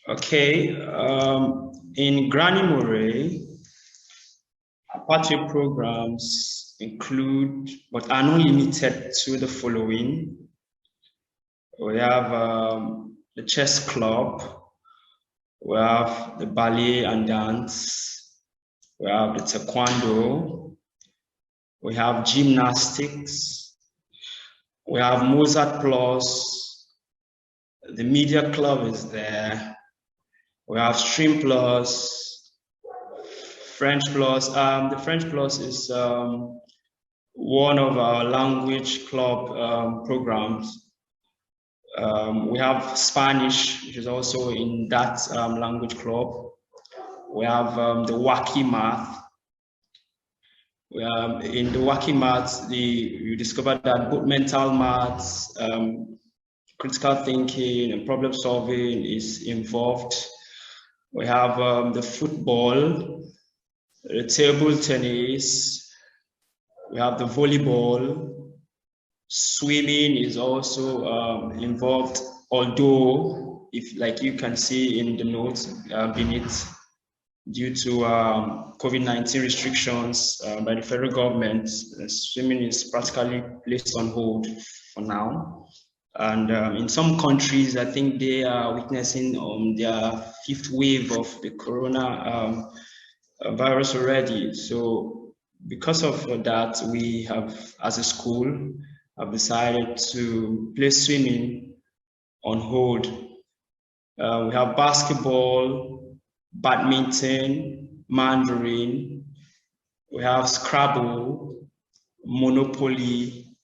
C: Okay, in Granny Moray, pathway programs include, but are not limited to the following. We have the chess club, we have the ballet and dance, we have the taekwondo, we have gymnastics, we have Mozart Plus, the media club is there, we have Stream Plus, French Plus. The French Plus is one of our language club programs. We have Spanish, which is also in that language club. We have the Wacky Math. In the Wacky Math, you discovered that both mental maths, critical thinking, and problem solving is involved. We have the football, the table tennis, we have the volleyball, swimming is also involved, although if like you can see in the notes beneath, due to COVID-19 restrictions by the federal government, swimming is practically placed on hold for now. And in some countries, I think they are witnessing their 5th wave of the corona virus already. So because of that, we have, as a school, have decided to place swimming on hold. We have basketball, badminton, Mandarin, we have Scrabble, Monopoly,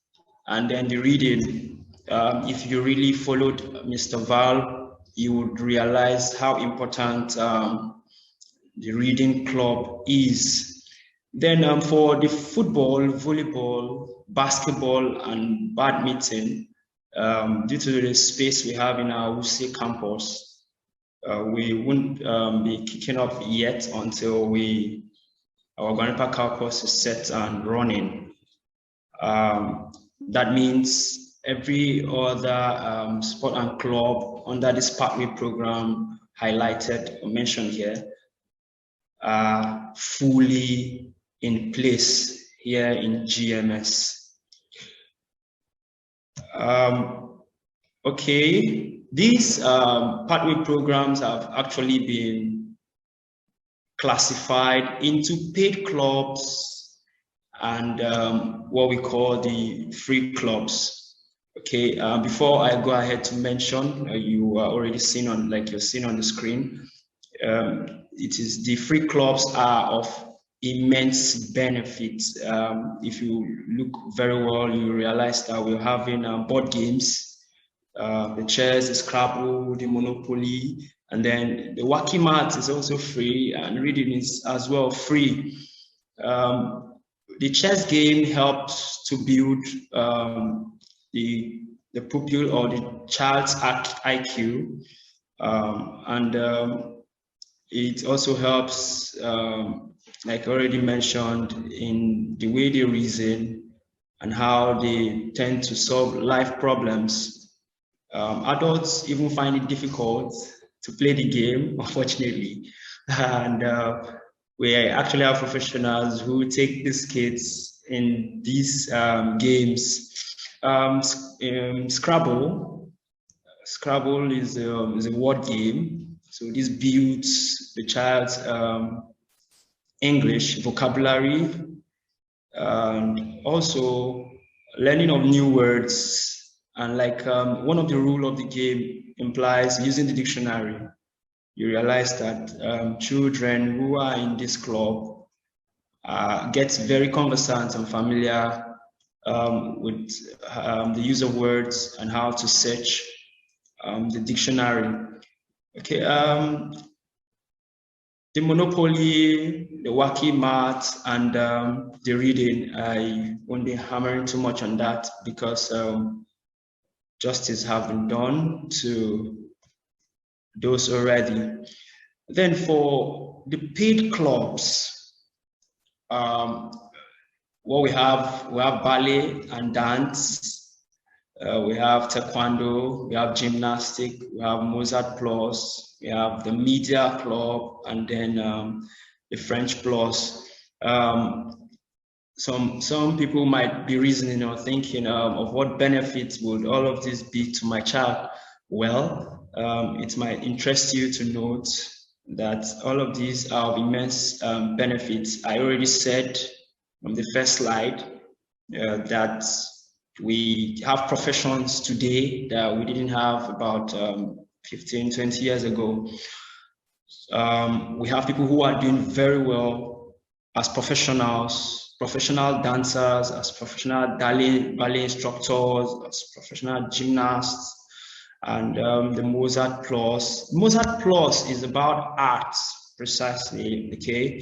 C: and then the reading. If you really followed Mr. Val, you would realize how important the reading club is. Then for the football, volleyball, basketball, and badminton, due to the space we have in our Wuse campus, we won't be kicking off yet until our Guanipa campus is set and running. That means every other sport and club under this pathway program highlighted or mentioned here are fully in place here in GMS. Okay, these pathway programs have actually been classified into paid clubs and what we call the free clubs. Okay, before I go ahead to mention, you are already seen on, like you're seeing on the screen, it is the free clubs are of immense benefit. If you look very well, you realize that we're having board games, the chess, the Scrabble, the Monopoly, and then the Wacky Mat is also free, and reading is as well free. The chess game helps to build the pupil or the child's IQ, and it also helps, like I already mentioned, in the way they reason and how they tend to solve life problems. Adults even find it difficult to play the game, unfortunately, and we actually have professionals who take these kids in these games. Scrabble is a word game, so this builds the child's English vocabulary and also learning of new words. And like one of the rules of the game implies using the dictionary. You realize that children who are in this club get very conversant and familiar with the use of words and how to search the dictionary. Okay, the the Monopoly, the wacky math, and the reading, I won't be hammering too much on that because justice have been done to those already. Then for the paid clubs, what we have ballet and dance, we have taekwondo, we have gymnastic, we have Mozart Plus, we have the media club, and then the French Plus. Some people might be reasoning or thinking of what benefits would all of this be to my child. Well, it might interest you to note that all of these are of immense benefits. I already said on the first slide that we have professions today that we didn't have about 15, 20 years ago. We have people who are doing very well as professionals, professional dancers, as professional ballet instructors, as professional gymnasts, and the Mozart Plus. Mozart Plus is about arts, precisely, okay?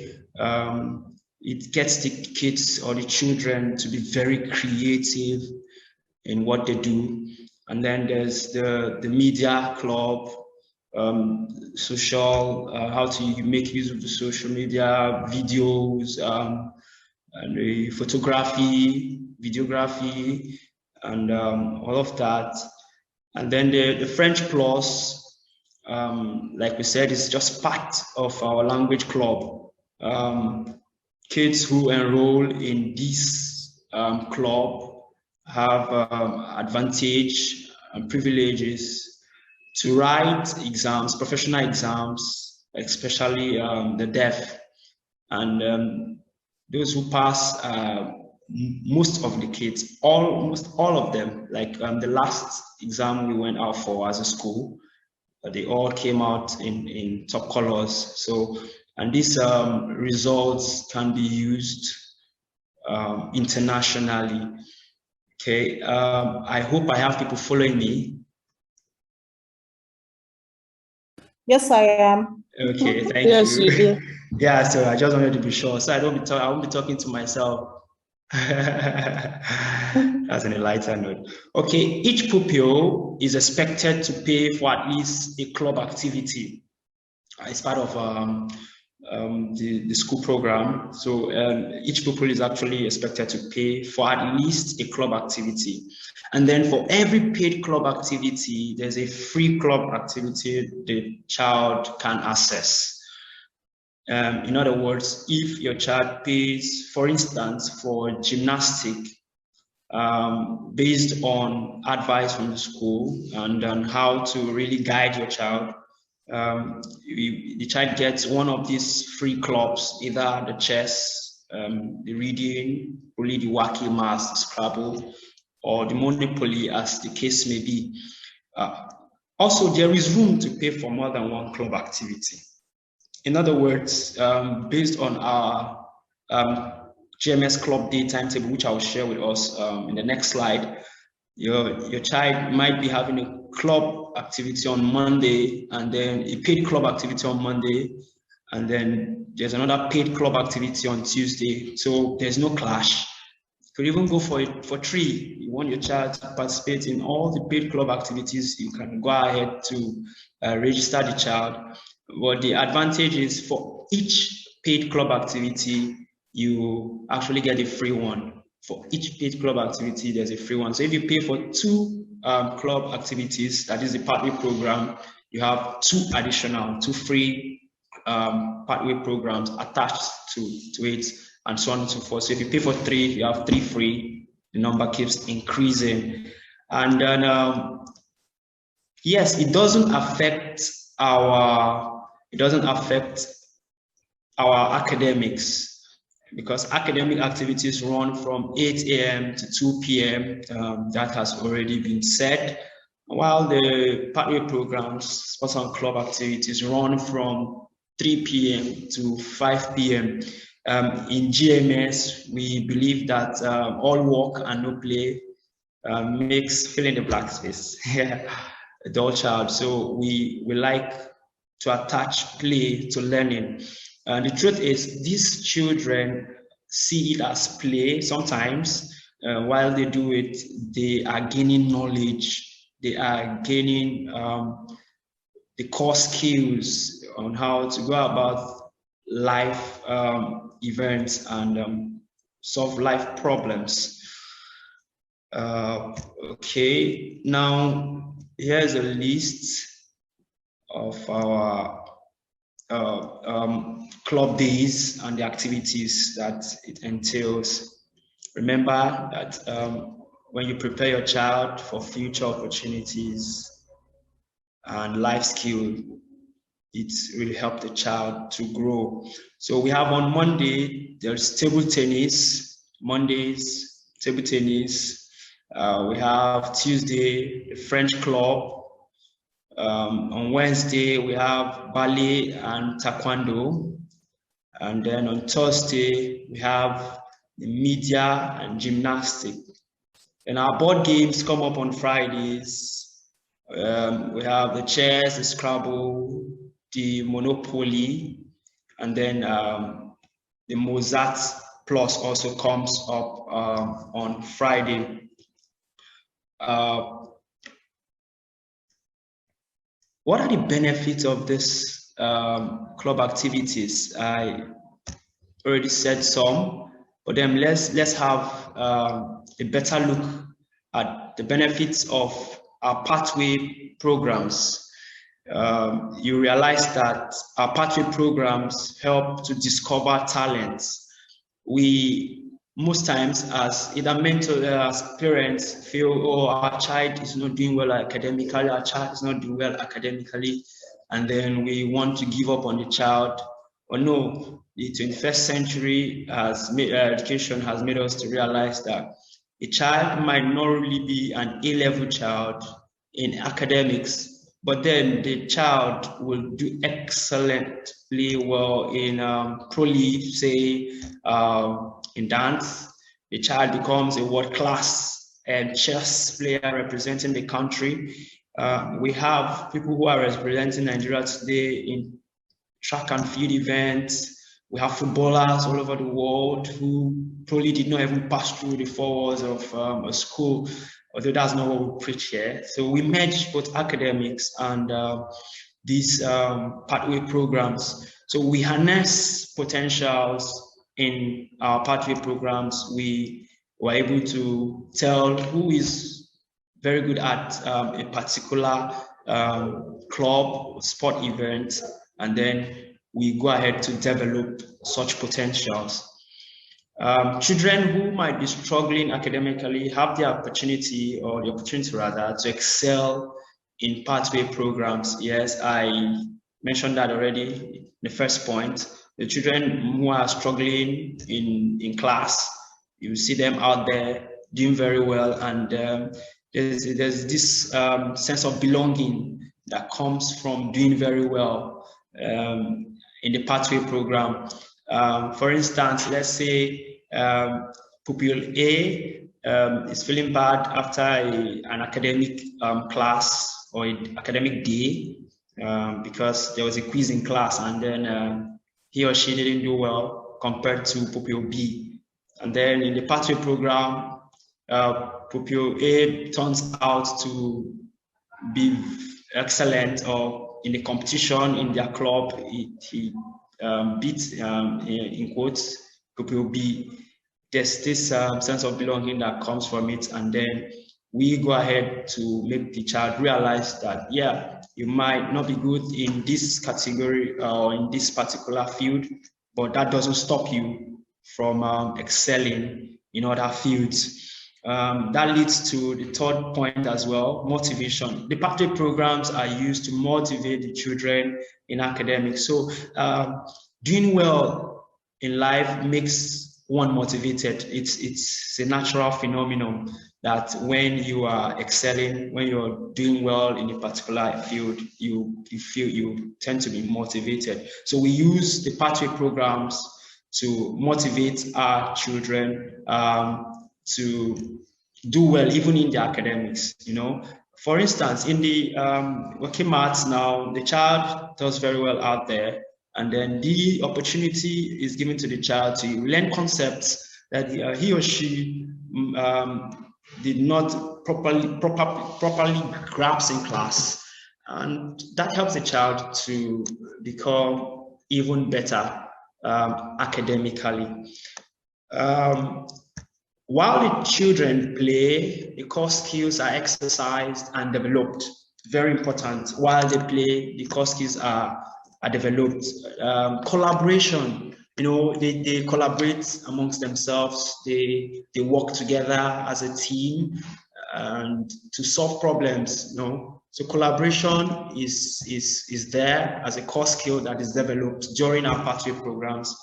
C: It gets the kids or the children to be very creative in what they do. And then there's the media club, social, how to make use of the social media, videos, and the photography, videography, and all of that. And then the French Plus, like we said, is just part of our language club. Kids who enroll in this club have advantage and privileges to write exams, professional exams, especially the deaf. And those who pass, most of the kids, almost all of them, like the last exam we went out for as a school, they all came out in top colors. So, and these results can be used internationally. Okay, I hope I have people following me.
A: Yes, I am.
C: Okay, thank
E: Yes,
C: you.
E: you do.
C: Yeah, so I just wanted to be sure, so I won't be talking to myself. That's on a lighter note. Okay, each pupil is expected to pay for at least a club activity as part of the school program. So each pupil is actually expected to pay for at least a club activity. And then for every paid club activity, there's a free club activity the child can access. In other words, if your child pays, for instance, for gymnastic, based on advice from the school and on how to really guide your child, the child gets one of these free clubs, either the chess, the reading, only the wacky math, Scrabble, or the Monopoly, as the case may be. Also, there is room to pay for more than one club activity. In other words, based on our GMS Club Day timetable, which I will share with us in the next slide, your child might be having a club activity on Monday, and then a paid club activity on Monday, and then there's another paid club activity on Tuesday. So there's no clash. You could even go for 3. You want your child to participate in all the paid club activities, you can go ahead to register the child. But the advantage is for each paid club activity, you actually get a free one. For each paid club activity, there's a free one. So if you pay for 2 club activities, that is the pathway program, you have 2 free pathway programs attached to it, and so on and so forth. So if you pay for 3, you have 3 free. The number keeps increasing. And then, yes, it doesn't affect our academics, because academic activities run from 8 a.m. to 2 p.m. That has already been said, while the pathway programs, sports and club activities, run from 3 p.m. to 5 p.m. In GMS, we believe that all work and no play makes fill in the black space. A dull child. So we like to attach play to learning. And the truth is, these children see it as play sometimes. While they do it, they are gaining knowledge, they are gaining the core skills on how to go about life events and solve life problems. Okay, now here's a list of our club days and the activities that it entails. Remember that when you prepare your child for future opportunities and life skill, it will help the child to grow. So we have on Monday, there's table tennis, Mondays, table tennis. We have Tuesday, the French club. On Wednesday, we have ballet and taekwondo. And then on Thursday, we have the media and gymnastics. And our board games come up on Fridays. We have the chess, the Scrabble, the Monopoly, and then the Mozart Plus also comes up on Friday. What are the benefits of this club activities? I already said some, but then let's have a better look at the benefits of our pathway programs. You realize that our pathway programs help to discover talents. We most times, as either mental as parents, feel, oh, our child is not doing well academically, our child is not doing well academically, and then we want to give up on the child. Or no, the 21st century education has made us to realize that a child might not really be an A-level child in academics, but then the child will do excellently well in pro-league, say, in dance. The child becomes a world-class chess player representing the country. We have people who are representing Nigeria today in track and field events. We have footballers all over the world who probably did not even pass through the 4 walls of a school, although that's not what we preach here. So we merge both academics and these pathway programs. So we harness potentials in our pathway programs. We were able to tell who is very good at a particular club, sport event, and then we go ahead to develop such potentials. Children who might be struggling academically have the opportunity to excel in pathway programs. Yes, I mentioned that already in the first point. The children who are struggling in class, you see them out there doing very well, and there's this sense of belonging that comes from doing very well in the pathway program. For instance, let's say pupil A is feeling bad after an academic class or an academic day because there was a quiz in class, and then he or she didn't do well compared to pupil B. And then in the pathway program, pupil A turns out to be excellent, or in the competition in their club, he beats, in quotes, pupil B. There's this sense of belonging that comes from it, and then we go ahead to make the child realize that, yeah, you might not be good in this category or in this particular field, but that doesn't stop you from excelling in other fields. That leads to the third point as well, motivation. The pathway programs are used to motivate the children in academics. So doing well in life makes one motivated. It's a natural phenomenon that when you are excelling, when you're doing well in a particular field, you tend to be motivated. So we use the pathway programs to motivate our children to do well even in the academics. You know, for instance, in the working maths now, the child does very well out there, and then the opportunity is given to the child to learn concepts that he or she did not properly grasp in class, and that helps the child to become even better academically. While the children play, the core skills are exercised and developed. Very important. While they play, the core skills are developed. Collaboration, they collaborate amongst themselves. They work together as a team and to solve problems. So collaboration is there as a core skill that is developed during our pathway programs.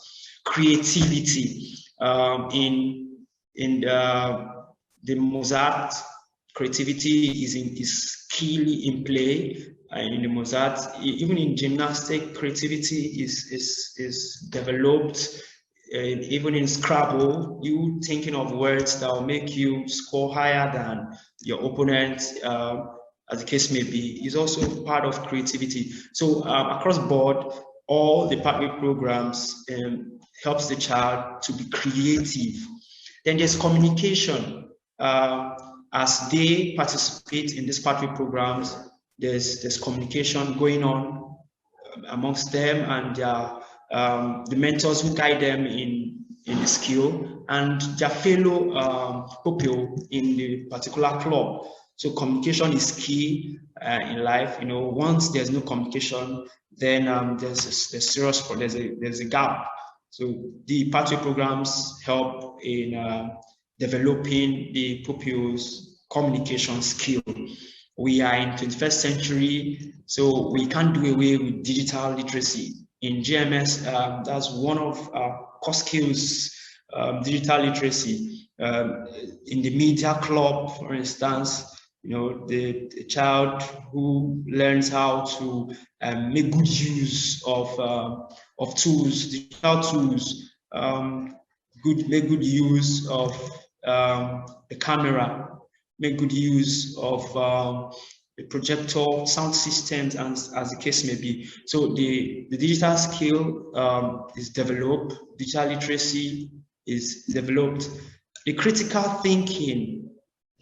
C: Creativity in the Mozart, creativity is keenly in play in the Mozart. Even in gymnastic, creativity is developed. Even in Scrabble, you thinking of words that will make you score higher than your opponent, as the case may be, is also part of creativity. So across board, all the pathway programs helps the child to be creative. Then there's communication. As they participate in these pathway programs, there's communication going on amongst them and the mentors who guide them in the skill and their fellow pupil in the particular club. So communication is key in life. Once there's no communication, then there's a gap. So the pathway programs help in developing the pupils' communication skill. We are in 21st century, so we can't do away with digital literacy. In GMS, that's one of our core skills, digital literacy. In the media club, for instance, the child who learns how to make good use of tools, digital tools, make good use of the camera, make good use of the projector, sound systems, and as the case may be. So the digital skill is developed, digital literacy is developed. The critical thinking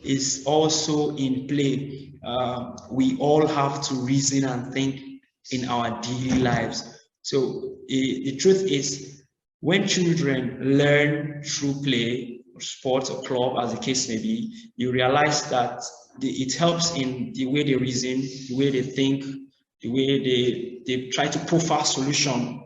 C: is also in play. We all have to reason and think in our daily lives. So the truth is, when children learn through play, or sports or club, as the case may be, you realize that it helps in the way they reason, the way they think, the way they try to profile solution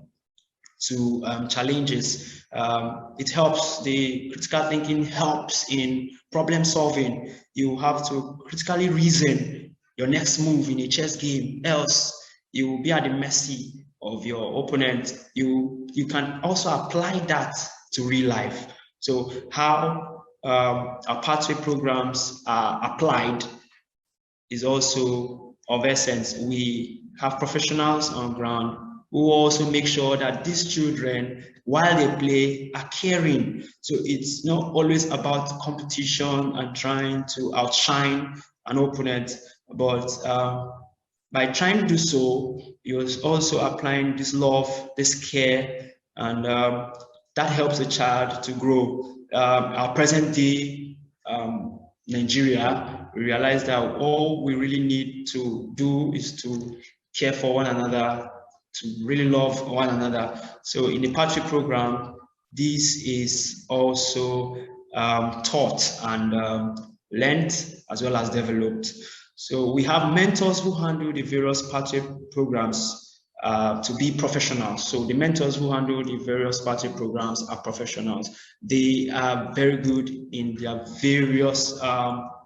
C: to challenges. It helps, the critical thinking helps in problem solving. You have to critically reason your next move in a chess game, else you will be at the mercy of your opponent. You can also apply that to real life. So how our pathway programs are applied is also of essence. We have professionals on ground who also make sure that these children, while they play, are caring. So it's not always about competition and trying to outshine an opponent, but by trying to do so, you're also applying this love, this care, and that helps the child to grow. Our present day Nigeria, we realize that all we really need to do is to care for one another, to really love one another. So in the pathway program, this is also taught and learned as well as developed. So we have mentors who handle the various pathway programs to be professionals. So the mentors who handle the various pathway programs are professionals. They are very good in their various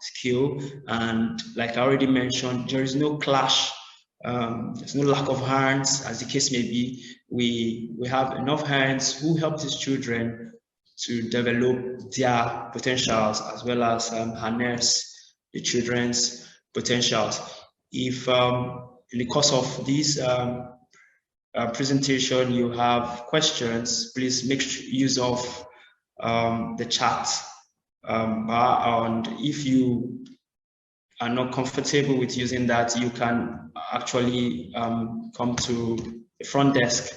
C: skill, and like I already mentioned, there is no clash. There's no lack of hands, as the case may be. We have enough hands who help these children to develop their potentials as well as harness the children's potentials. If in the course of this presentation you have questions, please make use of the chat bar, and if you are not comfortable with using that, you can actually come to the front desk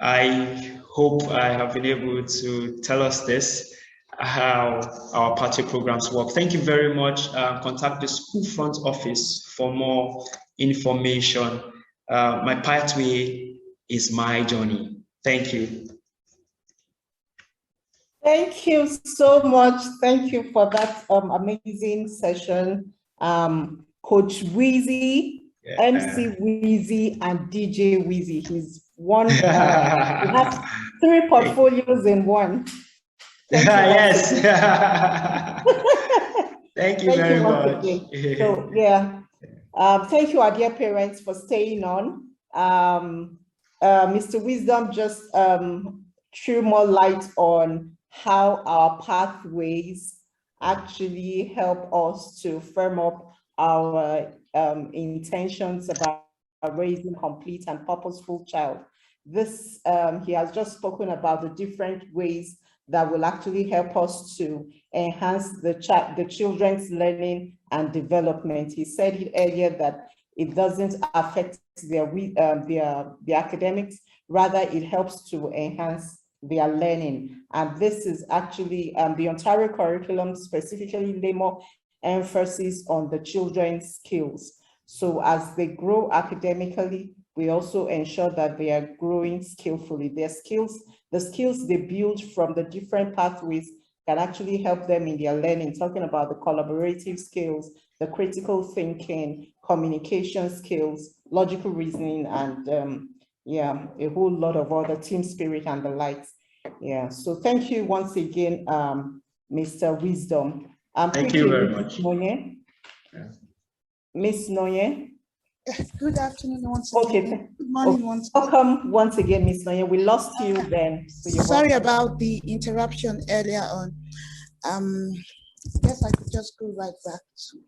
C: I hope I have been able to tell us this, how our party programs work. Thank you very much. Contact the school front office for more information. My pathway is my journey. Thank you.
A: Thank you so much. Thank you for that amazing session. Coach Wheezy,
C: Yeah.
A: MC Wheezy, and DJ Wheezy. He's one, he has 3 portfolios in one. Thank you.
C: Yes. Thank you very much.
A: So yeah, thank you, our dear parents, for staying on. Mr. Wisdom just threw more light on how our pathways actually help us to firm up our intentions about raising complete and purposeful child. This, he has just spoken about the different ways that will actually help us to enhance the children's learning and development. He said it earlier that it doesn't affect their academics, rather it helps to enhance their learning. And this is actually the Ontario curriculum specifically lay more emphasis on the children's skills. So as they grow academically, we also ensure that they are growing skillfully. Their skills, the skills they build from the different pathways can actually help them in their learning, talking about the collaborative skills, the critical thinking, communication skills, logical reasoning, and yeah, a whole lot of other team spirit and the likes. Yeah, so thank you once again, Mr. Wisdom.
C: Thank you very much.
A: Miss Noye.
J: Good afternoon once again.
A: Okay.
J: Good morning once again.
A: Welcome once again, Miss Noye. We lost you then. So
J: sorry about the interruption earlier on. Guess I could just go right back to.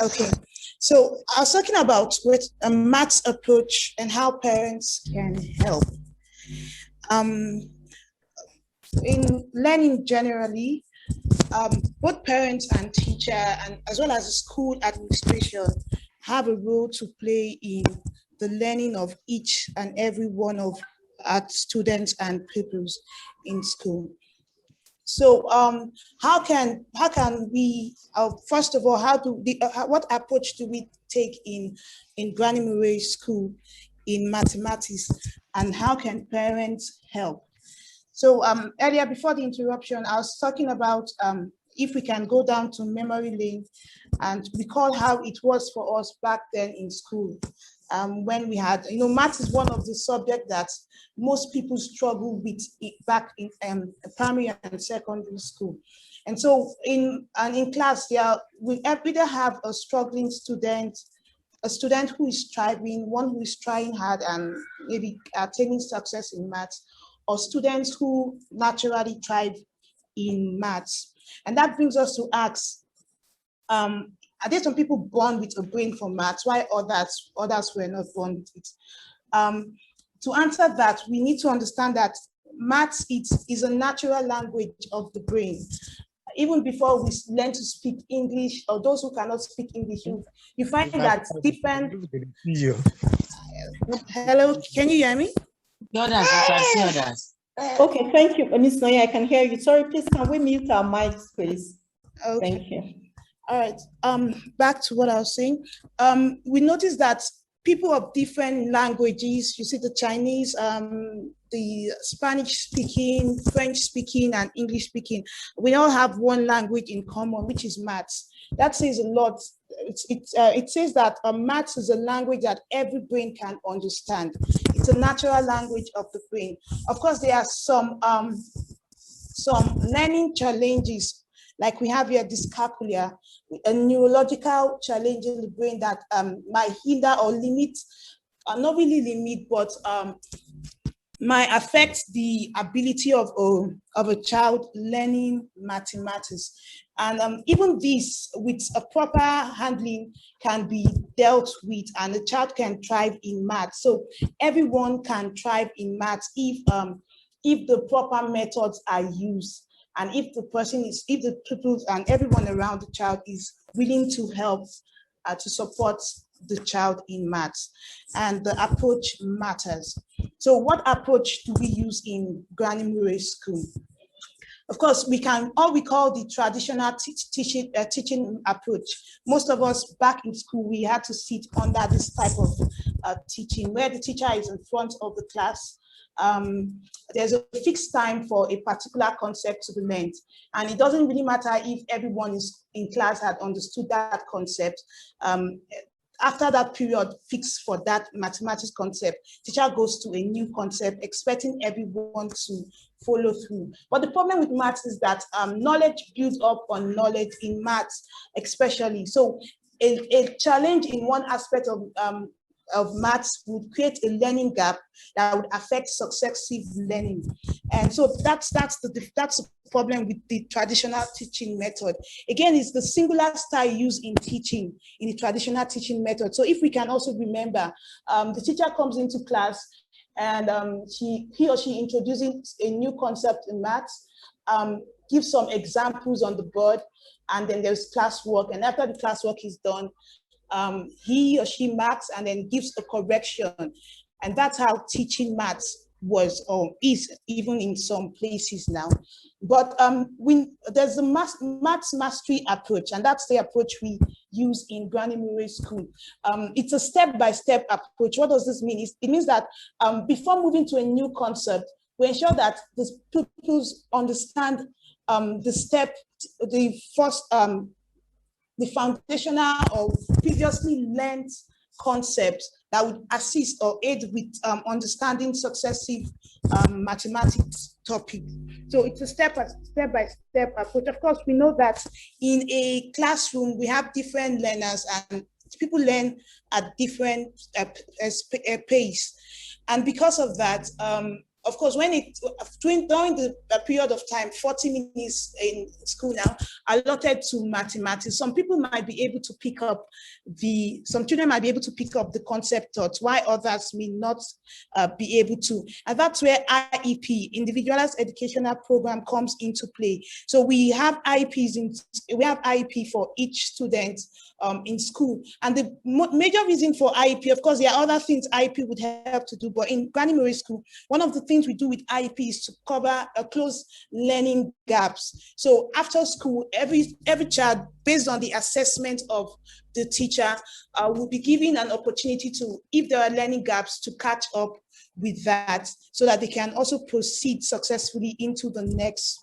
J: Okay, so I was talking about with a maths approach and how parents can help. In learning generally, both parents and teacher, and as well as the school administration, have a role to play in the learning of each and every one of our students and pupils in school. So how can we, first of all, what approach do we take in Granny Murray School in mathematics, and how can parents help? So earlier, before the interruption, I was talking about if we can go down to memory lane and recall how it was for us back then in school. When we had, maths is one of the subjects that most people struggle with back in primary and secondary school. And so in class, we either have a struggling student, a student who is striving, one who is trying hard and maybe attaining success in maths, or students who naturally thrive in maths. And that brings us to ask, are there some people born with a brain for maths, while others were not born with it? To answer that, we need to understand that maths is a natural language of the brain. Even before we learn to speak English, or those who cannot speak English, you find that different. Hello, can you hear me?
K: Others, you can see others.
A: Okay, thank you, Ms. Noye, I can hear you. Sorry, please, can we mute our mics, please? Okay. Thank you.
J: All right, back to what I was saying. We noticed that people of different languages, you see the Chinese, the Spanish speaking, French speaking, and English speaking, we all have one language in common, which is maths. That says a lot. It says that maths is a language that every brain can understand. It's a natural language of the brain. Of course, there are some learning challenges, like we have here dyscalculia, a neurological challenge in the brain that might hinder or limit, not really limit, but might affect the ability of a child learning mathematics. And even this, with a proper handling, can be dealt with, and the child can thrive in math. So everyone can thrive in math if the proper methods are used. and if the people and everyone around the child is willing to help to support the child in maths, and the approach matters. So what approach do we use in Granny Murray School? Of course, we can all we call the traditional teaching approach. Most of us back in school, we had to sit under this type of teaching where the teacher is in front of the class. There's a fixed time for a particular concept to be learned. And it doesn't really matter if everyone is in class had understood that concept. After that period fixed for that mathematics concept, teacher goes to a new concept, expecting everyone to follow through. But the problem with maths is that knowledge builds up on knowledge in maths, especially. So a challenge in one aspect of maths would create a learning gap that would affect successive learning. And so that's the problem with the traditional teaching method. Again, it's the singular style used in teaching in the traditional teaching method. So if we can also remember, the teacher comes into class and he or she introduces a new concept in maths, gives some examples on the board, and then there's classwork. And after the classwork is done, he or she marks and then gives a correction. And that's how teaching maths was or is, even in some places now. But there's a maths mastery approach, and that's the approach we use in Granny Murray School. It's a step-by-step approach. What does this mean? It means that before moving to a new concept, we ensure that the pupils understand the foundational or previously learned concepts that would assist or aid with understanding successive mathematics topic. So it's a step-by-step approach. Of course, we know that in a classroom, we have different learners and people learn at different pace. And because of that, of course, during the period of time, 40 minutes in school now, allotted to mathematics, some children might be able to pick up the concept taught, while others may not be able to. And that's where IEP, Individualized Educational Program, comes into play. So we have IEP for each student in school. And the major reason for IEP, of course, there are other things IEP would help to do, but in Granny Murray School, one of the things we do with IEP is to cover close learning gaps. So after school, every child, based on the assessment of the teacher, will be given an opportunity to, if there are learning gaps, to catch up with that so that they can also proceed successfully into the next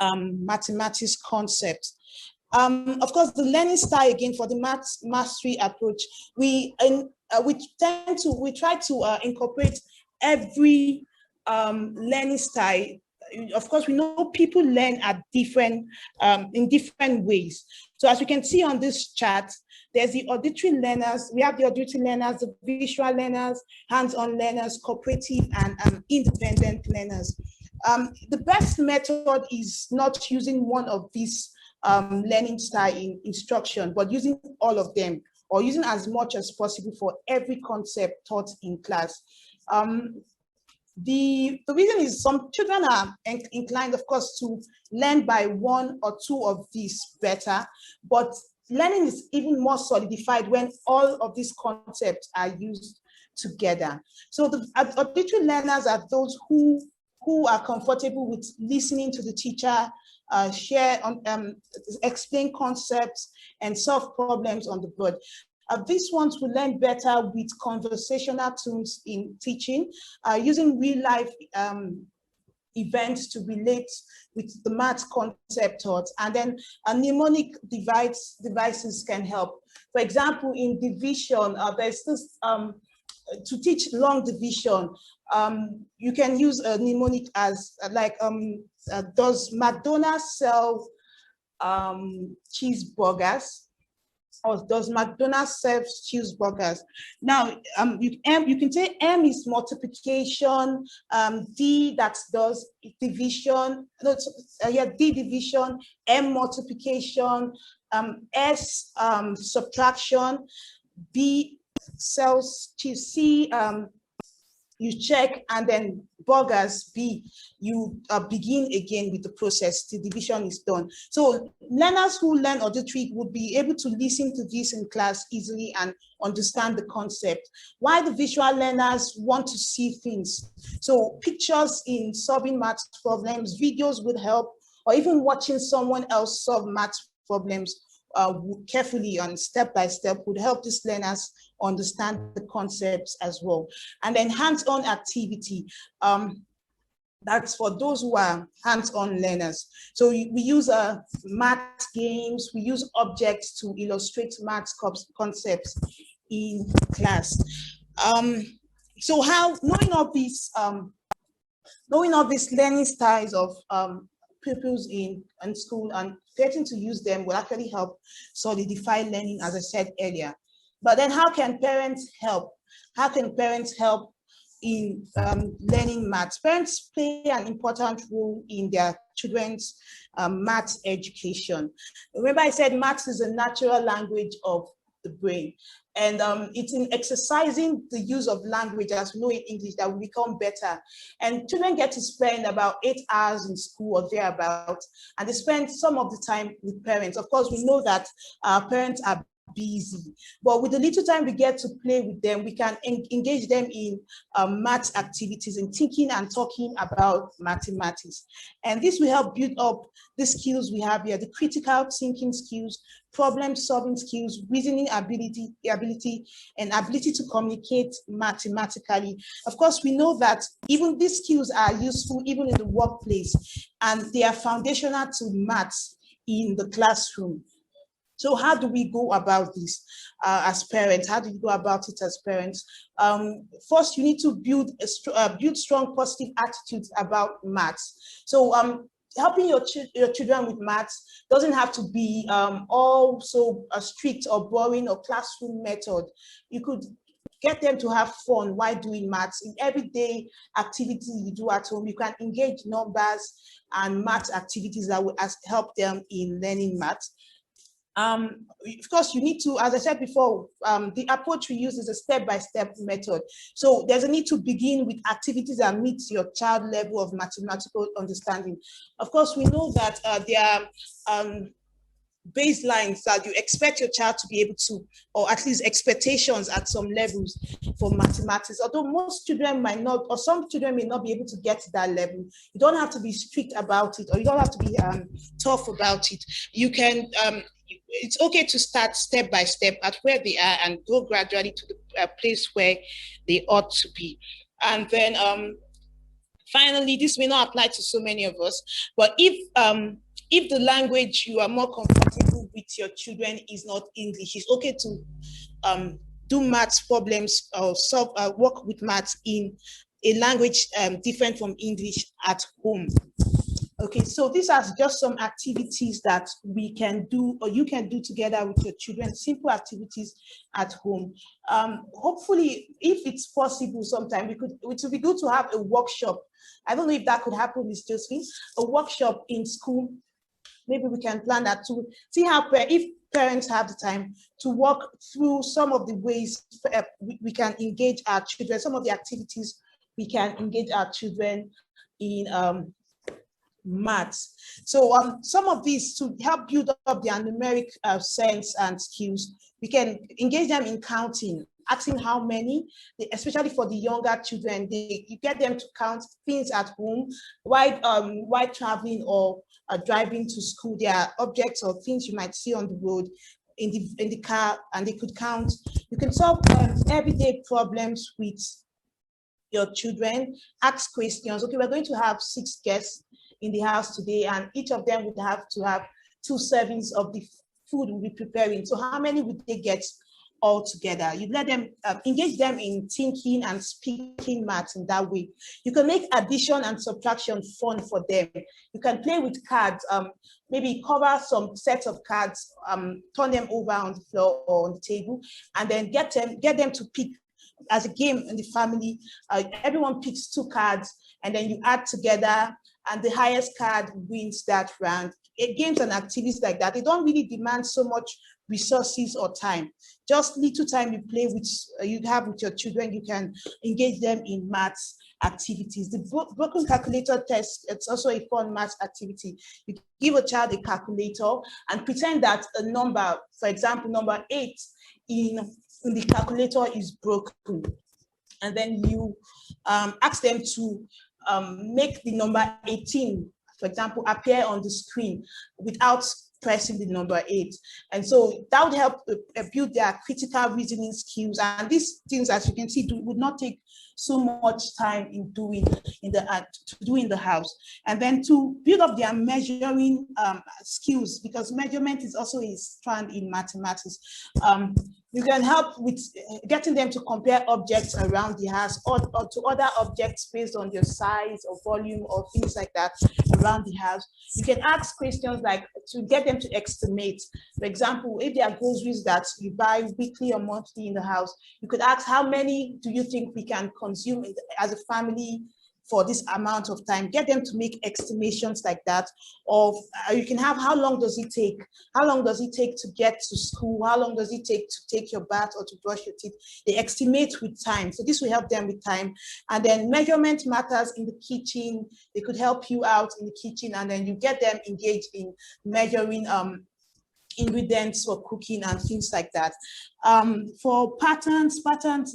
J: mathematics concept. Of course, the learning style, again, for the maths mastery approach, we try to incorporate every learning style. Of course, we know people learn at in different ways. So as you can see on this chart, there's the auditory learners. We have the auditory learners, the visual learners, hands-on learners, cooperative and independent learners. The best method is not using one of these learning style in instruction, but using all of them, or using as much as possible for every concept taught in class. The reason is some children are inclined, of course, to learn by one or two of these better, but learning is even more solidified when all of these concepts are used together. So the auditory learners are those who are comfortable with listening to the teacher, explain concepts and solve problems on the board. These ones will learn better with conversational tools in teaching, using real life events to relate with the math concept taught, and then mnemonic devices can help. For example, in division, there's this, to teach long division, you can use a mnemonic as does McDonald's sell cheeseburgers? Or does McDonald's serve cheeseburgers? Now, you can say M is multiplication, D that does division, D division, M multiplication, S subtraction, B sells cheese, C you check, and then burgers B, you begin again with the process. The division is done. So learners who learn auditory would be able to listen to this in class easily and understand the concept. While the visual learners want to see things. So pictures in solving math problems, videos would help, or even watching someone else solve math problems carefully and step by step would help these learners understand the concepts as well. And then hands-on activity. That's for those who are hands-on learners. So we use math games, we use objects to illustrate math concepts in class. So how, knowing all these learning styles of pupils in school and getting to use them will actually help solidify learning, as I said earlier. But then how can parents help? How can parents help in learning maths? Parents play an important role in their children's maths education. Remember I said maths is a natural language of the brain. And it's in exercising the use of language, as we know in English, that we become better. And children get to spend about 8 hours in school or thereabouts, and they spend some of the time with parents. Of course, we know that parents are busy, but with the little time we get to play with them, we can engage them in math activities and thinking and talking about mathematics. And this will help build up the skills we have here, the critical thinking skills, problem solving skills, reasoning ability, and ability to communicate mathematically. Of course, we know that even these skills are useful even in the workplace, and they are foundational to maths in the classroom. So how do we go about this as parents? How do you go about it as parents? First, you need to build strong positive attitudes about maths. So helping your children with maths doesn't have to be all so strict or boring or classroom method. You could get them to have fun while doing maths. In everyday activity you do at home, you can engage numbers and math activities that will help them in learning maths. Of course, you need to, as I said before, the approach we use is a step-by-step method. So there's a need to begin with activities that meet your child level of mathematical understanding. Of course, we know that there are baselines that you expect your child to be able to, or at least expectations at some levels for mathematics. Although most children might not, or some children may not be able to get to that level, you don't have to be strict about it, or you don't have to be tough about it. You can, it's okay to start step by step at where they are and go gradually to the place where they ought to be. And then finally, this may not apply to so many of us, but if the language you are more comfortable with your children is not English, it's okay to do maths problems or work with maths in a language different from English at home. Okay, so these are just some activities that we can do, or you can do together with your children, simple activities at home. Hopefully, if it's possible sometime, it would be good to have a workshop. I don't know if that could happen, Ms. Josephine, a workshop in school. Maybe we can plan that to see how, if parents have the time, to walk through some of the ways we can engage our children, some of the activities we can engage our children in maths. So some of these, to help build up their numeric sense and skills, we can engage them in counting, asking how many, especially for the younger children. You get them to count things at home while traveling or driving to school. There are objects or things you might see on the road in the car, and they could count. You can solve everyday problems with your children, ask questions. Okay, we're going to have 6 guests in the house today, and each of them would have to have 2 servings of the food we'll be preparing. So how many would they get all together? You let them engage them in thinking and speaking maths in that way. You can make addition and subtraction fun for them. You can play with cards, maybe cover some sets of cards, turn them over on the floor or on the table, and then get them to pick. As a game in the family, everyone picks 2 cards, and then you add together, and the highest card wins that round. games and activities like that, they don't really demand so much resources or time. Just little time you play with, you have with your children, you can engage them in maths activities. The broken calculator test, it's also a fun maths activity. You give a child a calculator and pretend that a number, for example, number 8 in the calculator is broken. And then you ask them to make the number 18, for example, appear on the screen without pressing the number 8. And so that would help build their critical reasoning skills. And these things, as you can see, would not take so much time in doing in the house. And then to build up their measuring skills, because measurement is also a strand in mathematics. You can help with getting them to compare objects around the house or to other objects based on their size or volume or things like that around the house. You can ask questions like to get them to estimate. For example, if there are groceries that you buy weekly or monthly in the house, you could ask, how many do you think we can consume as a family for this amount of time? Get them to make estimations like that. Of you can have, how long does it take? How long does it take to get to school? How long does it take to take your bath or to brush your teeth? They estimate with time. So this will help them with time. And then measurement matters in the kitchen. They could help you out in the kitchen, and then you get them engaged in measuring ingredients for cooking and things like that. For patterns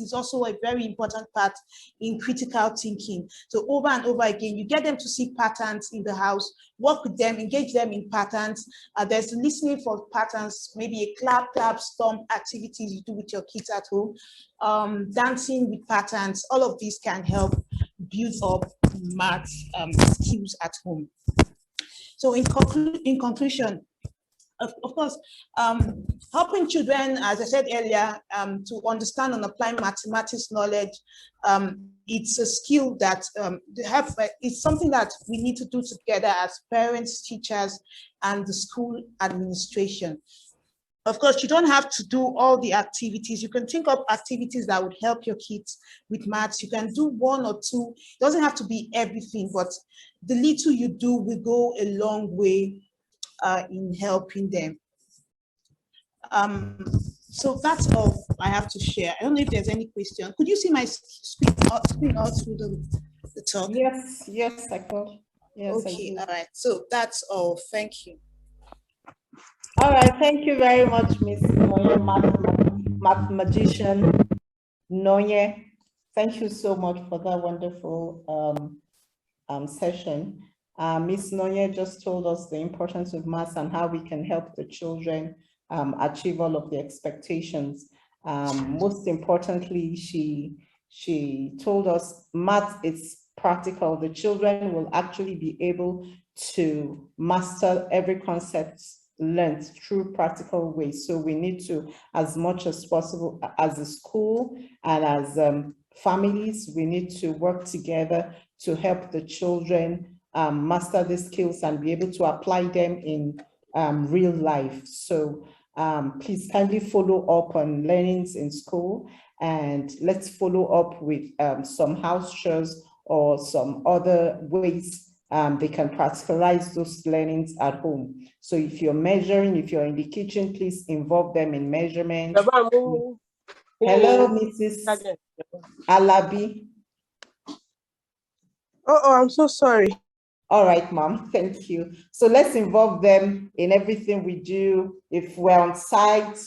J: is also a very important part in critical thinking. So over and over again, you get them to see patterns in the house, work with them, engage them in patterns. There's listening for patterns, maybe a clap, stomp activities you do with your kids at home, dancing with patterns. All of these can help build up math skills at home. So in conclusion, of course, helping children, as I said earlier, to understand and apply mathematics knowledge, it's a skill that it's something that we need to do together as parents, teachers, and the school administration. Of course, you don't have to do all the activities. You can think of activities that would help your kids with maths. You can do one or two. It doesn't have to be everything, but the little you do will go a long way in helping them. So that's all I have to share. I don't know if there's any question. Could you see my screen out through the talk?
A: Yes, I could. Yes,
J: okay, all right. So that's all. Thank you.
A: All right, thank you very much, Miss Noye, math magician Noye. Thank you so much for that wonderful session. Ms. Noye just told us the importance of maths and how we can help the children achieve all of the expectations. Most importantly, she told us maths is practical. The children will actually be able to master every concept learned through practical ways. So we need to, as much as possible, as a school and as families, we need to work together to help the children master the skills and be able to apply them in real life. So please kindly follow up on learnings in school, and let's follow up with some house chores or some other ways they can practicalize those learnings at home. So if you're measuring, if you're in the kitchen, please involve them in measurement. Hello, Mrs. Alabi.
E: Oh, I'm so sorry.
A: All right, Mom, thank you. So let's involve them in everything we do. If we're on site,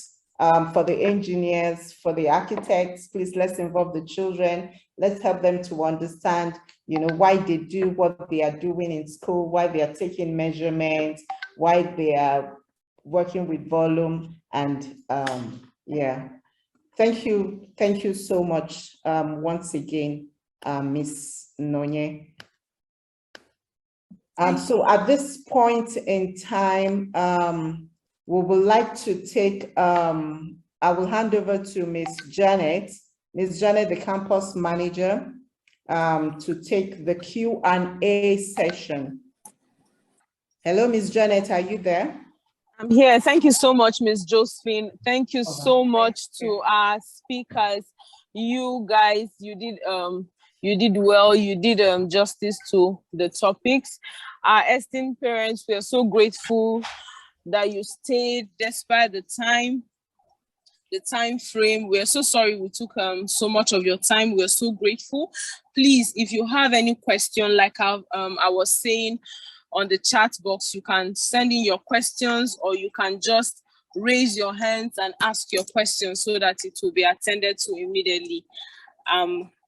A: for the engineers, for the architects, please let's involve the children. Let's help them to understand, why they do what they are doing in school, why they are taking measurements, why they are working with volume, and yeah. Thank you so much once again, Ms. Noye. So at this point in time, we would like to take, I will hand over to Ms. Janet, the campus manager, to take the Q&A session. Hello, Ms. Janet, are you there?
E: I'm here. Thank you so much, Ms. Josephine. Thank you so much to our speakers. You guys, you did well. You did justice to the topics. Our esteemed parents, we are so grateful that you stayed despite the time frame. We're so sorry we took so much of your time. We're so grateful. Please, if you have any question, like I was saying on the chat box, you can send in your questions, or you can just raise your hands and ask your questions so that it will be attended to immediately.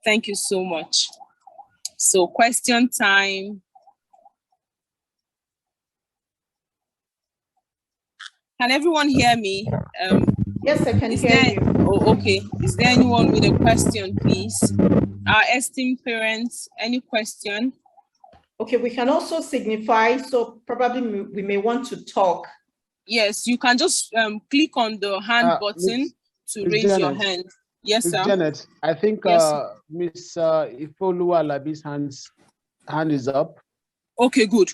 E: Thank you so much. So question time. Can everyone hear me?
A: Yes, I can hear you.
E: Oh, okay. Is there anyone with a question, please? Our esteemed parents, any question?
A: Okay, we can also signify, so probably we may want to talk.
E: Yes, you can just click on the hand button to raise
G: Janet,
E: your hand. Yes, sir.
G: Janet, I think
E: yes,
G: Miss Ifoluwa Alabi's hand is up.
E: Okay, good.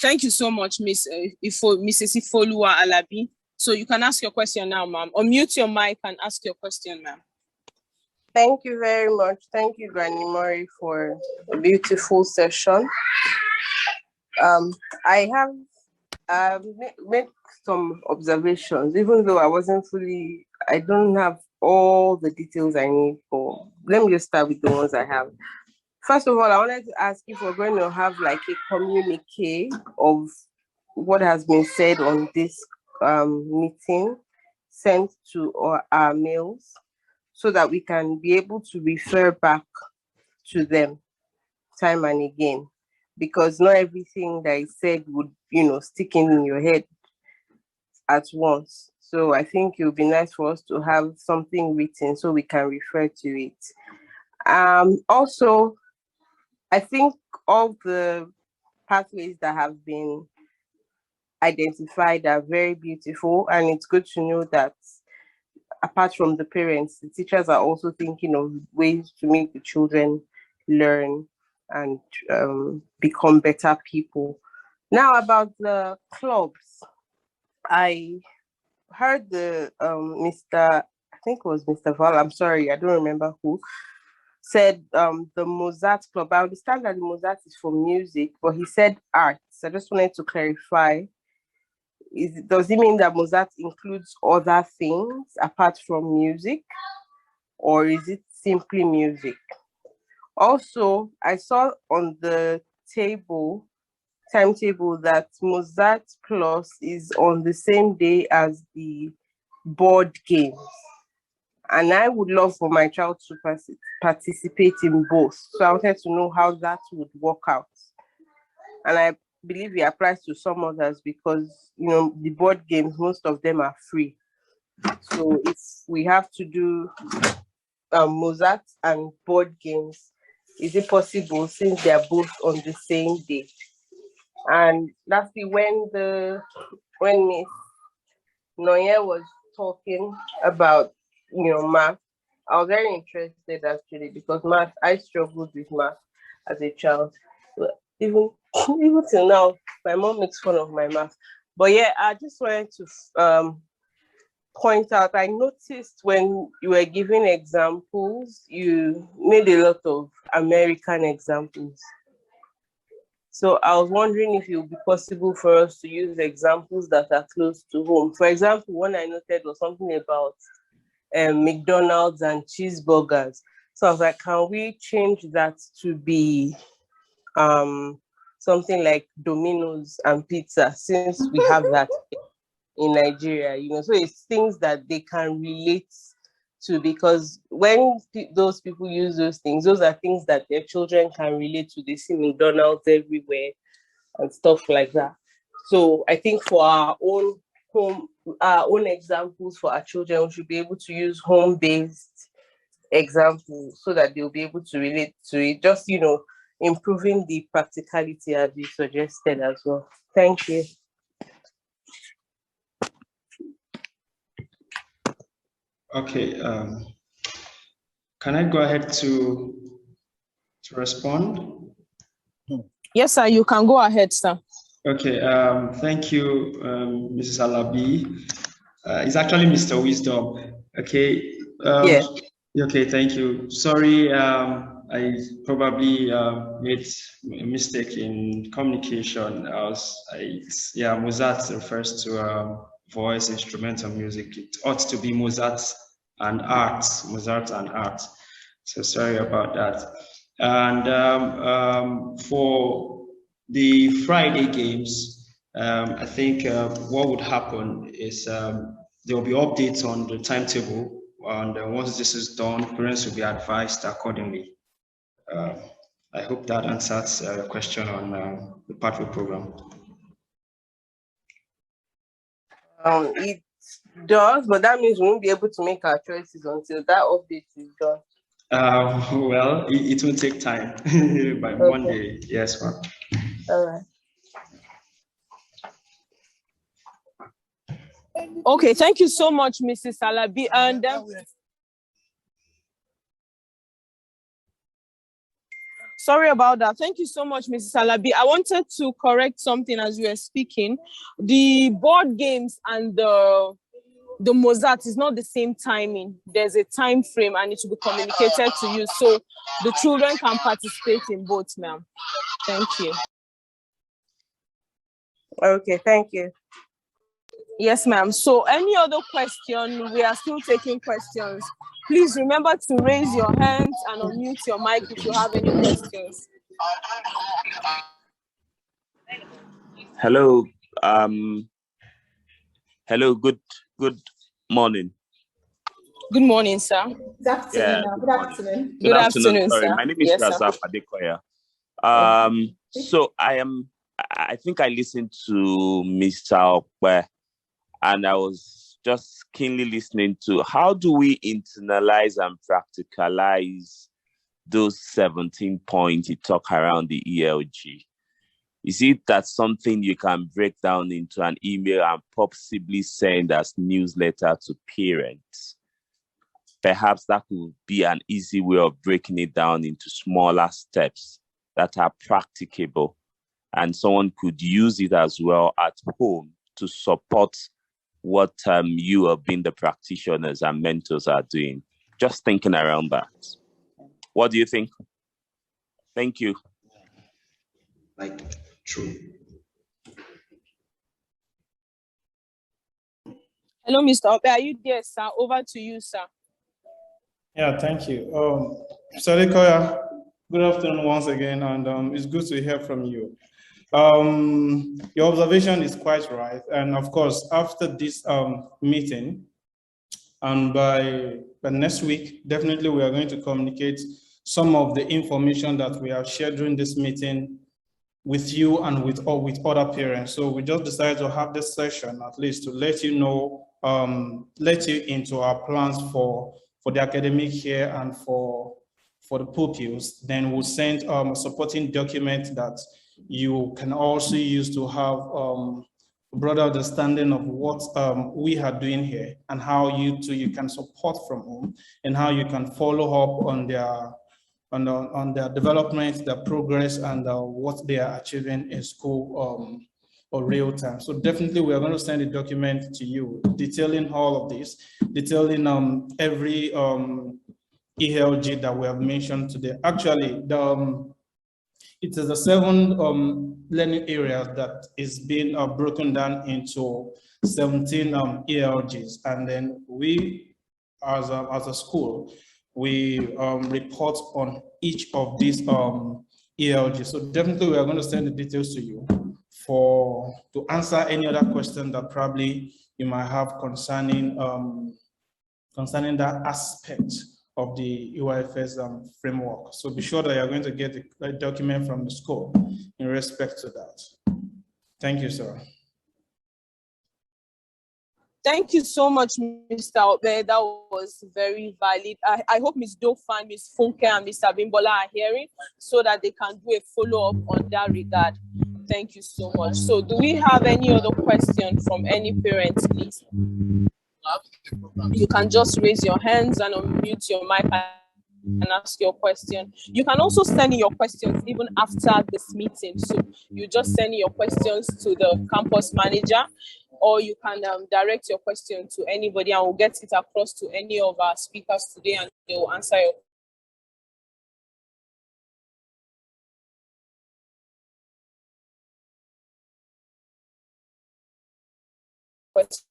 E: Thank you so much, Mrs. Ifoluwa Alabi. So you can ask your question now, ma'am. Unmute your mic and ask your question, ma'am.
L: Thank you very much. Thank you, Granny Murray, for a beautiful session. I have made some observations, even though I don't have all the details I need for. Let me just start with the ones I have. First of all, I wanted to ask if we're going to have like a communique of what has been said on this meeting sent to our mails, so that we can be able to refer back to them time and again, because not everything that is said would, stick in your head at once. So I think it would be nice for us to have something written so we can refer to it. Also, I think all the pathways that have been identified are very beautiful, and it's good to know that apart from the parents, the teachers are also thinking of ways to make the children learn and become better people. Now, about the clubs, I heard the I think it was Mr. Val, I'm sorry, I don't remember who, said the Mozart Club. I understand that the Mozart is for music, but he said arts. I just wanted to clarify. Does it mean that Mozart includes other things apart from music, or is it simply music? Also, I saw on the timetable that Mozart Plus is on the same day as the board games. And I would love for my child to participate in both. So I wanted to know how that would work out. And I believe it applies to some others because, the board games, most of them are free. So if we have to do Mozart and board games, is it possible since they are both on the same day? And lastly, when Miss Noye was talking about math, I was very interested actually, because math, I struggled with math as a child. Even till now, my mom makes fun of my math. But yeah, I just wanted to point out, I noticed when you were giving examples, you made a lot of American examples. So I was wondering if it would be possible for us to use examples that are close to home. For example, one I noted was something about McDonald's and cheeseburgers. So I was like, can we change that to be something like Domino's and pizza, since we have that in Nigeria, so it's things that they can relate to, because when those people use those things, those are things that their children can relate to. They see McDonald's everywhere and stuff like that. So I think for our own examples for our children, we should be able to use home-based examples so that they'll be able to relate to it. Just, improving the practicality as you suggested as well. Thank you.
C: Okay. Can I go ahead to respond?
E: Yes, sir. You can go ahead, sir.
C: Okay. Thank you, Mrs. Alabi. It's actually Mr. Wisdom. Okay.
L: Yes.
C: Okay. Thank you. Sorry. I probably made a mistake in communication. Yeah, Mozart refers to voice, instrumental music. It ought to be Mozart and art, Mozart and art. So sorry about that. And for the Friday games, I think what would happen is there will be updates on the timetable, and once this is done, parents will be advised accordingly. I hope that answers your question on the pathway program.
L: It does, but that means we won't be able to make our choices until that update is done.
C: Well, it will take time. By
L: Okay.
C: Monday, yes, ma'am.
L: All right.
E: Okay, thank you so much, Mrs. Alabi. And sorry about that. Thank you so much, Mrs. Alabi. I wanted to correct something as you were speaking. The board games and the Mozart is not the same timing. There's a time frame and it will be communicated to you. So the children can participate in both, ma'am. Thank you.
L: Okay, thank you.
E: Yes, ma'am. So any other question? We are still taking questions. Please remember to raise your hands and unmute your mic if you have any questions.
M: Hello. Hello. Good morning.
E: Good morning, sir.
A: Good afternoon.
M: Yeah,
A: Good afternoon.
E: Good afternoon,
M: Sorry,
E: sir.
M: my name is
E: Yes,
M: Razaf
E: sir.
M: Adekoya. So I think I listened to Mr. Okwe, and I was just keenly listening to how do we internalize and practicalize those 17 points you talk around the ELG? Is it that something you can break down into an email and possibly send as newsletter to parents? Perhaps that could be an easy way of breaking it down into smaller steps that are practicable, and someone could use it as well at home to support what you have been the practitioners and mentors are doing. Just thinking around that. What do you think? Thank you.
C: Like, true.
E: Hello, Mr. Obe. Are you there, sir? Over to you, sir.
B: Yeah, thank you. Mr. Adekoya, good afternoon once again, and it's good to hear from you. Your observation is quite right, and of course, after this meeting, and by next week, definitely we are going to communicate some of the information that we have shared during this meeting with you and with other parents. So we just decided to have this session at least to let you know, let you into our plans for the academic year and for the pupils. Then we'll send a supporting document that you can also use to have a broader understanding of what we are doing here and how you can support from home and how you can follow up on their development, their progress, and what they are achieving in school or real time. So definitely we are going to send a document to you detailing all of this, detailing every ELG that we have mentioned today. Actually, it is the 7 learning areas that is being broken down into 17 ELGs. And then we, as a school, we report on each of these ELGs. So definitely we are going to send the details to you to answer any other question that probably you might have concerning that aspect of the UIFS framework. So be sure that you're going to get a document from the school in respect to that. Thank you, sir.
E: Thank you so much, Mr. Obe. That was very valid. I hope Ms. Dofan, Ms. Funke, and Mr. Bimbola are hearing so that they can do a follow-up on that regard. Thank you so much. So do we have any other question from any parents, please? You can just raise your hands and unmute your mic and ask your question. You can also send in your questions even after this meeting. So you just send in your questions to the campus manager, or you can direct your question to anybody and we'll get it across to any of our speakers today and they will answer your questions.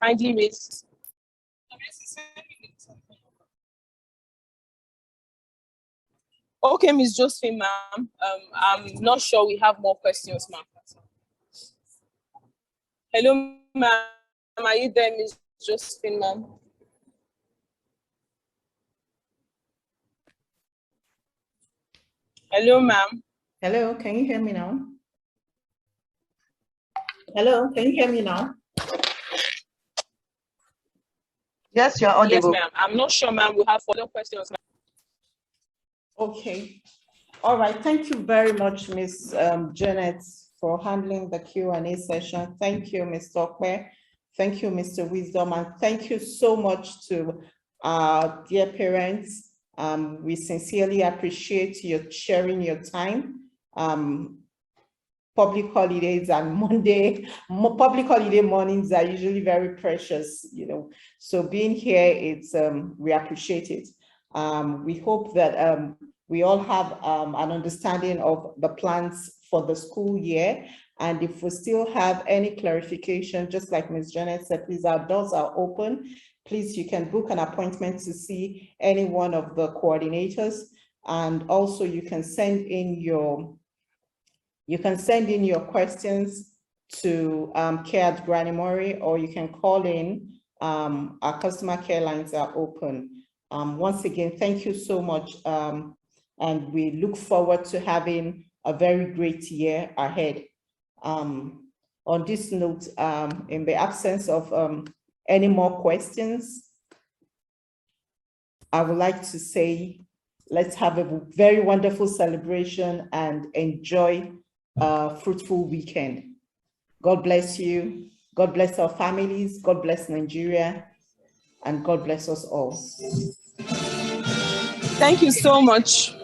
E: Kindly raise. Okay, Ms. Josephine, ma'am. I'm not sure we have more questions, ma'am. Hello, ma'am. Are you there, Ms. Josephine, ma'am? Hello, ma'am.
A: Hello, can you hear me now? Hello, can you hear me now?
D: Yes, you're audible.
E: Yes, ma'am. I'm not sure, ma'am. We have further questions, ma'am.
A: Okay. All right. Thank you very much, Ms. Janet, for handling the Q&A session. Thank you, Ms. Tokwe. Thank you, Mr. Wisdom, and thank you so much to our dear parents. We sincerely appreciate you sharing your time. Public holidays and public holiday mornings are usually very precious, you know. So being here, it's we appreciate it. We hope that we all have an understanding of the plans for the school year. And if we still have any clarification, just like Ms. Janet said, please, our doors are open. Please, you can book an appointment to see any one of the coordinators. And also you can send in your questions to care at Granny Murray, or you can call in. Our customer care lines are open. Once again, thank you so much. And we look forward to having a very great year ahead. On this note, in the absence of any more questions, I would like to say, let's have a very wonderful celebration and enjoy a fruitful weekend. God bless you. God bless our families. God bless Nigeria. And God bless us all.
E: Thank you so much.